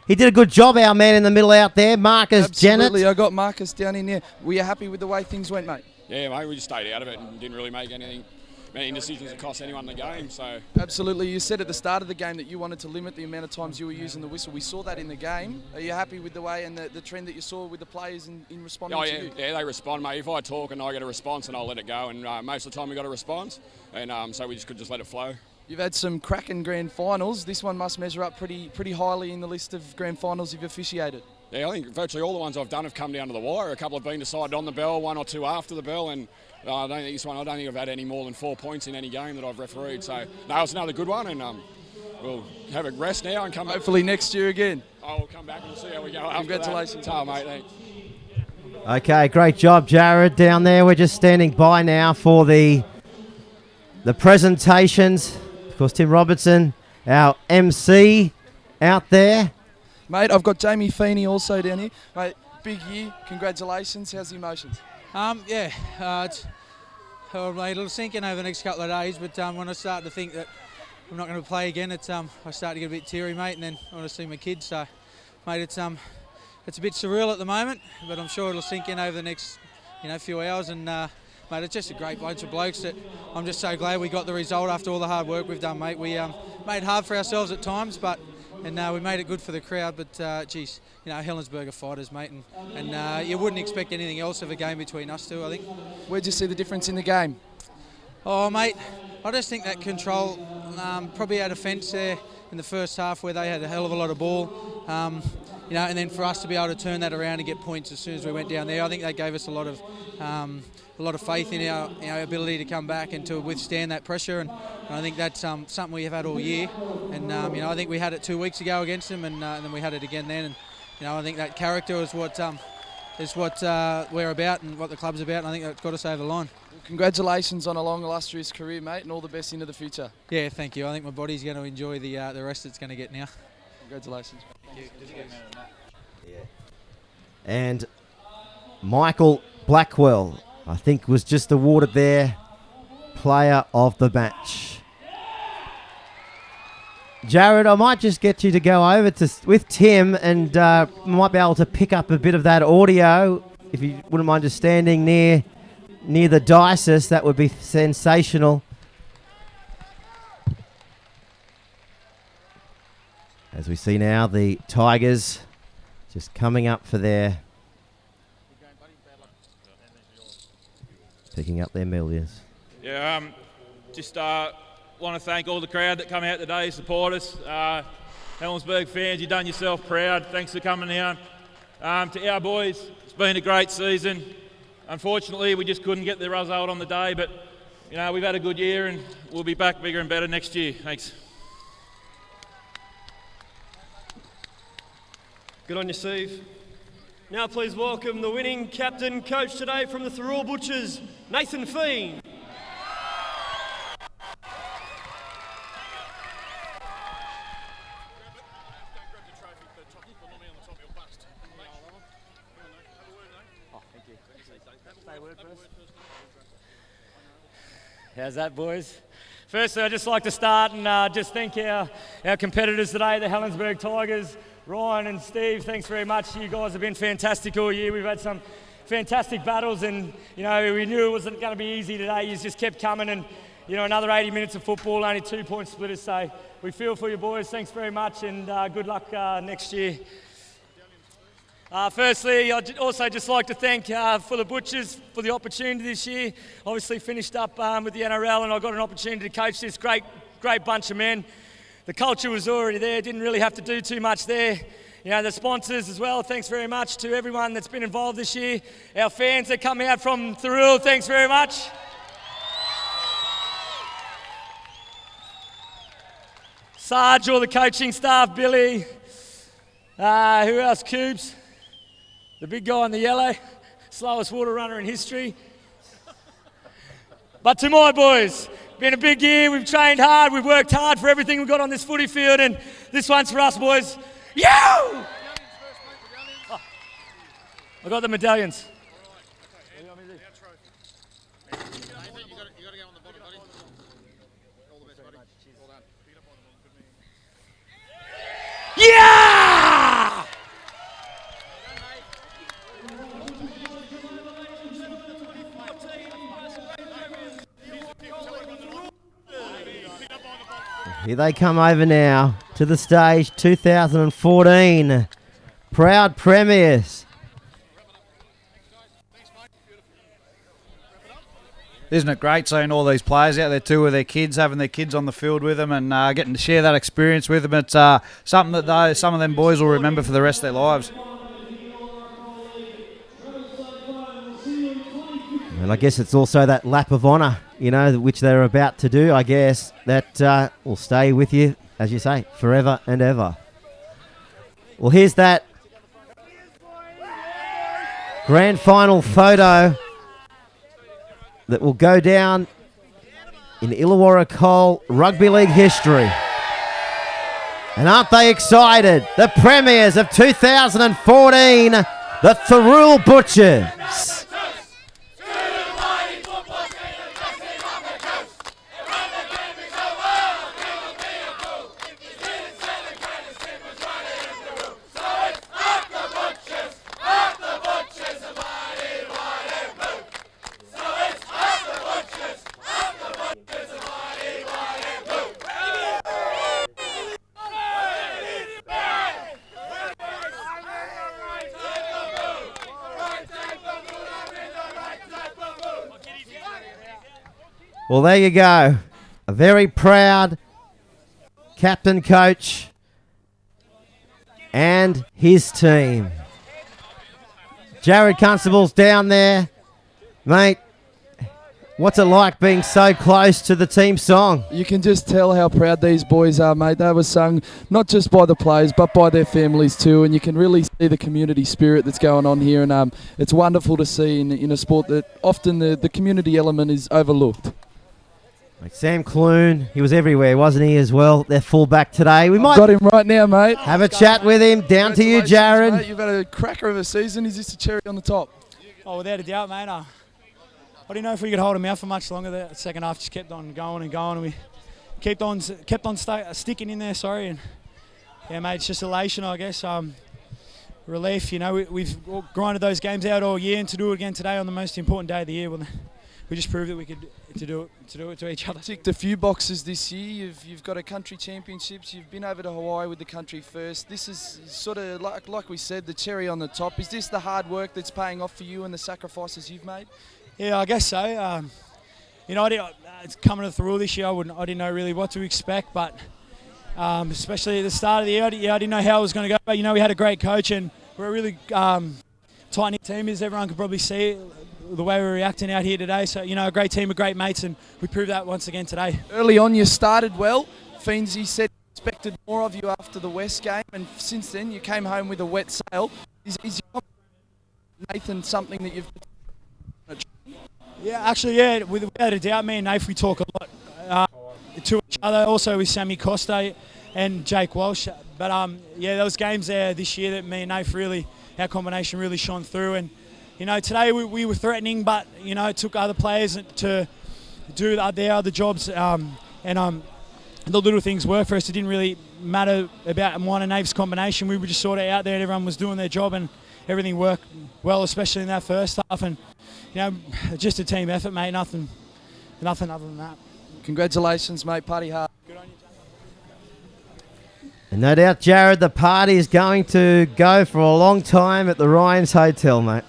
he did a good job, our man in the middle out there, Marcus
Absolutely.
Janet.
I got Marcus down in there. Were you happy with the way things went, mate?
Yeah, mate, we just stayed out of it and didn't really make many decisions that cost anyone in the game. So
Absolutely. You said at the start of the game that you wanted to limit the amount of times you were using the whistle. We saw that in the game. Are you happy with the way and the trend that you saw with the players in responding to you?
Yeah, they respond, mate. If I talk and I get a response, and I'll let it go. And most of the time we got a response, and so we just could just let it flow.
You've had some cracking grand finals. This one must measure up pretty highly in the list of grand finals you've officiated.
Yeah, I think virtually all the ones I've done have come down to the wire. A couple have been decided on the bell, 1 or 2 after the bell, and I don't think I've had any more than 4 points in any game that I've refereed. So no, it's another good one, and we'll have a rest now and come back.
Hopefully next year again.
I'll come back and we'll see how we go.
Congratulations,
after that. Mate. Thanks.
Okay, great job, Jared, down there. We're just standing by now for the presentations. Of course, Tim Robertson, our MC, out there.
Mate, I've got Jamie Feeney also down here. Mate, big year. Congratulations. How's the emotions?
It'll sink in over the next couple of days, but when I start to think that I'm not going to play again, I start to get a bit teary, mate, and then I want to see my kids. So, mate, it's a bit surreal at the moment, but I'm sure it'll sink in over the next few hours. And mate, it's just a great bunch of blokes that I'm just so glad we got the result after all the hard work we've done, mate. We made it hard for ourselves at times, but. And we made it good for the crowd, but geez, Helensburgh are fighters, mate, and you wouldn't expect anything else of a game between us two, I think.
Where'd you see the difference in the game?
Oh, mate, I just think that control probably had a fence there in the first half where they had a hell of a lot of ball, and then for us to be able to turn that around and get points as soon as we went down there, I think that gave us a lot of faith in our ability to come back and to withstand that pressure, and I think that's something we have had all year, and I think we had it 2 weeks ago against them, and then we had it again then, and I think that character is what we're about and what the club's about, and I think that's got us over the line.
Well, congratulations on a long, illustrious career, mate, and all the best into the future.
Yeah, thank you. I think my body's going to enjoy the rest it's going to get now.
Congratulations.
Thank you.
And Michael Blackwell, I think, was just awarded their player of the match. Jared, I might just get you to go over with Tim, and might be able to pick up a bit of that audio. If you wouldn't mind just standing near the dices, that would be sensational. As we see now, the Tigers just coming up for their picking up their millions.
Yeah, just want to thank all the crowd that come out today to support us. Helensburgh fans, you've done yourself proud. Thanks for coming down. To our boys, it's been a great season. Unfortunately, we just couldn't get the result on the day, but we've had a good year and we'll be back bigger and better next year. Thanks.
Good on you, Steve. Now please welcome the winning captain coach today from the Thirroul Butchers, Nathan Feen.
How's that, boys? Firstly, I'd just like to start and just thank our competitors today, the Helensburgh Tigers. Ryan and Steve, thanks very much. You guys have been fantastic all year. We've had some fantastic battles, and we knew it wasn't going to be easy today. You just kept coming, and another 80 minutes of football, only 2-point splitters. So we feel for you boys. Thanks very much, and good luck next year.
Firstly, I'd also just like to thank for the Butchers for the opportunity this year. Obviously finished up with the NRL and I got an opportunity to coach this great bunch of men. The culture was already there, didn't really have to do too much there. You know, the sponsors as well, thanks very much to everyone that's been involved this year. Our fans that come out from Thirroul, thanks very much. Sarge, all the coaching staff, Billy, who else, Coops, the big guy in the yellow, slowest water runner in history. But to my boys, been a big year, we've trained hard, we've worked hard for everything we've got on this footy field, and this one's for us, boys. Yo! Oh, I got the medallions. Yeah!
Here they come over now to the stage, 2014. Proud premiers.
Isn't it great seeing all these players out there too with their kids, having their kids on the field with them and getting to share that experience with them? It's something that some of them boys will remember for the rest of their lives.
And I guess it's also that lap of honour, you know, which they're about to do, I guess, that will stay with you, as you say, forever and ever. Well, here's that grand final photo that will go down in Illawarra Cole Rugby League history. And aren't they excited? The premiers of 2014, the Thirroul Butchers. Well, there you go. A very proud captain, coach, and his team. Jared Constable's down there. Mate, what's it like being so close to the team song?
You can just tell how proud these boys are, mate. They were sung not just by the players, but by their families too, and you can really see the community spirit that's going on here, and it's wonderful to see in a sport that often the community element is overlooked.
Like Sam Clune, he was everywhere, wasn't he, as well? Their fullback today. We might
got him right now, mate.
Have a chat with him. Down to you, Jared.
Mate, you've had a cracker of a season. Is this a cherry on the top?
Oh, without a doubt, mate. I didn't know if we could hold him out for much longer. The second half just kept on going and going, and we kept on sticking in there. Sorry, and yeah, mate, it's just elation, I guess. Relief, you know. We've grinded those games out all year, and to do it again today on the most important day of the year, well, we just proved that we could do it to each other.
Ticked a few boxes this year. You've got a country championships. You've been over to Hawaii with the country first. This is sort of like we said, the cherry on the top. Is this the hard work that's paying off for you and the sacrifices you've made?
Yeah, I guess so. You know, it's coming to Thirroul this year. I didn't know really what to expect, but especially at the start of the year, I didn't know how it was going to go. But you know, we had a great coach and we're a really tight-knit team, as everyone could probably see the way we're reacting out here today. So, you know, a great team of great mates, and we proved that once again today.
Early on, you started well. Fiendsy said he expected more of you after the West game, and since then, you came home with a wet sail. Is Nathan something that you've...
Yeah, actually, yeah, without a doubt, me and Nath, we talk a lot to each other, also with Sammy Costa and Jake Walsh. But, yeah, those games there this year that me and Nath really, our combination really shone through, and you know, today we were threatening, but, you know, it took other players to do their other jobs, and the little things worked for us. It didn't really matter about mine and Nave's combination. We were just sort of out there and everyone was doing their job and everything worked well, especially in that first half. And, you know, just a team effort, mate, nothing other than that.
Congratulations, mate. Party hard.
Good on you,
And no doubt, Jared, the party is going to go for a long time at the Ryan's Hotel, mate.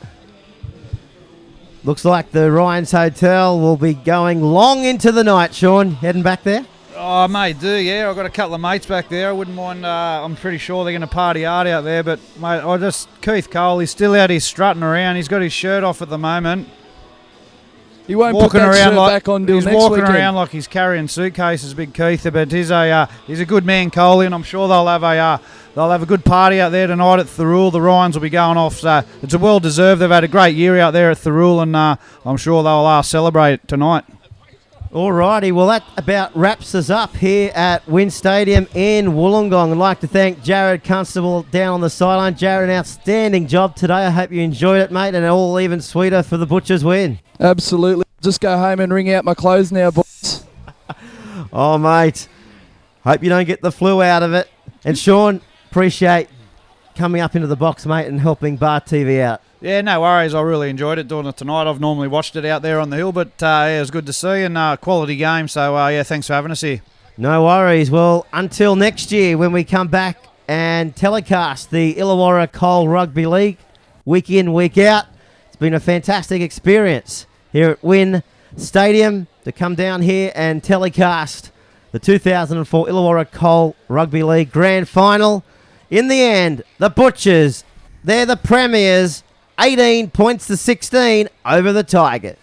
Looks like the Ryan's Hotel will be going long into the night, Sean. Heading back there?
Oh, mate, I've got a couple of mates back there. I wouldn't mind. I'm pretty sure they're going to party hard out there. But, mate, Keith Cole, he's still out here strutting around. He's got his shirt off at the moment.
He won't put that shirt back on till next weekend.
He's walking around like he's carrying suitcases, big Keith. But he's a good man, Coley, and I'm sure they'll have a good party out there tonight at Thirroul. The Ryans will be going off. So it's a well deserved. They've had a great year out there at Thirroul, and I'm sure they'll celebrate tonight.
Alrighty, well that about wraps us up here at Wynn Stadium in Wollongong. I'd like to thank Jared Constable down on the sideline. Jared, an outstanding job today. I hope you enjoyed it, mate, and all even sweeter for the Butchers win.
Absolutely. Just go home and wring out my clothes now, boys.
Oh, mate. Hope you don't get the flu out of it. And Sean, appreciate coming up into the box, mate, and helping Bar TV out.
Yeah, no worries. I really enjoyed it doing it tonight. I've normally watched it out there on the hill, but it was good to see and quality game. So, thanks for having us here.
No worries. Well, until next year when we come back and telecast the Illawarra Cole Rugby League week in, week out. It's been a fantastic experience here at Wynn Stadium to come down here and telecast the 2004 Illawarra Cole Rugby League Grand Final. In the end, the Butchers, they're the premiers, 18 points to 16 over the Tigers.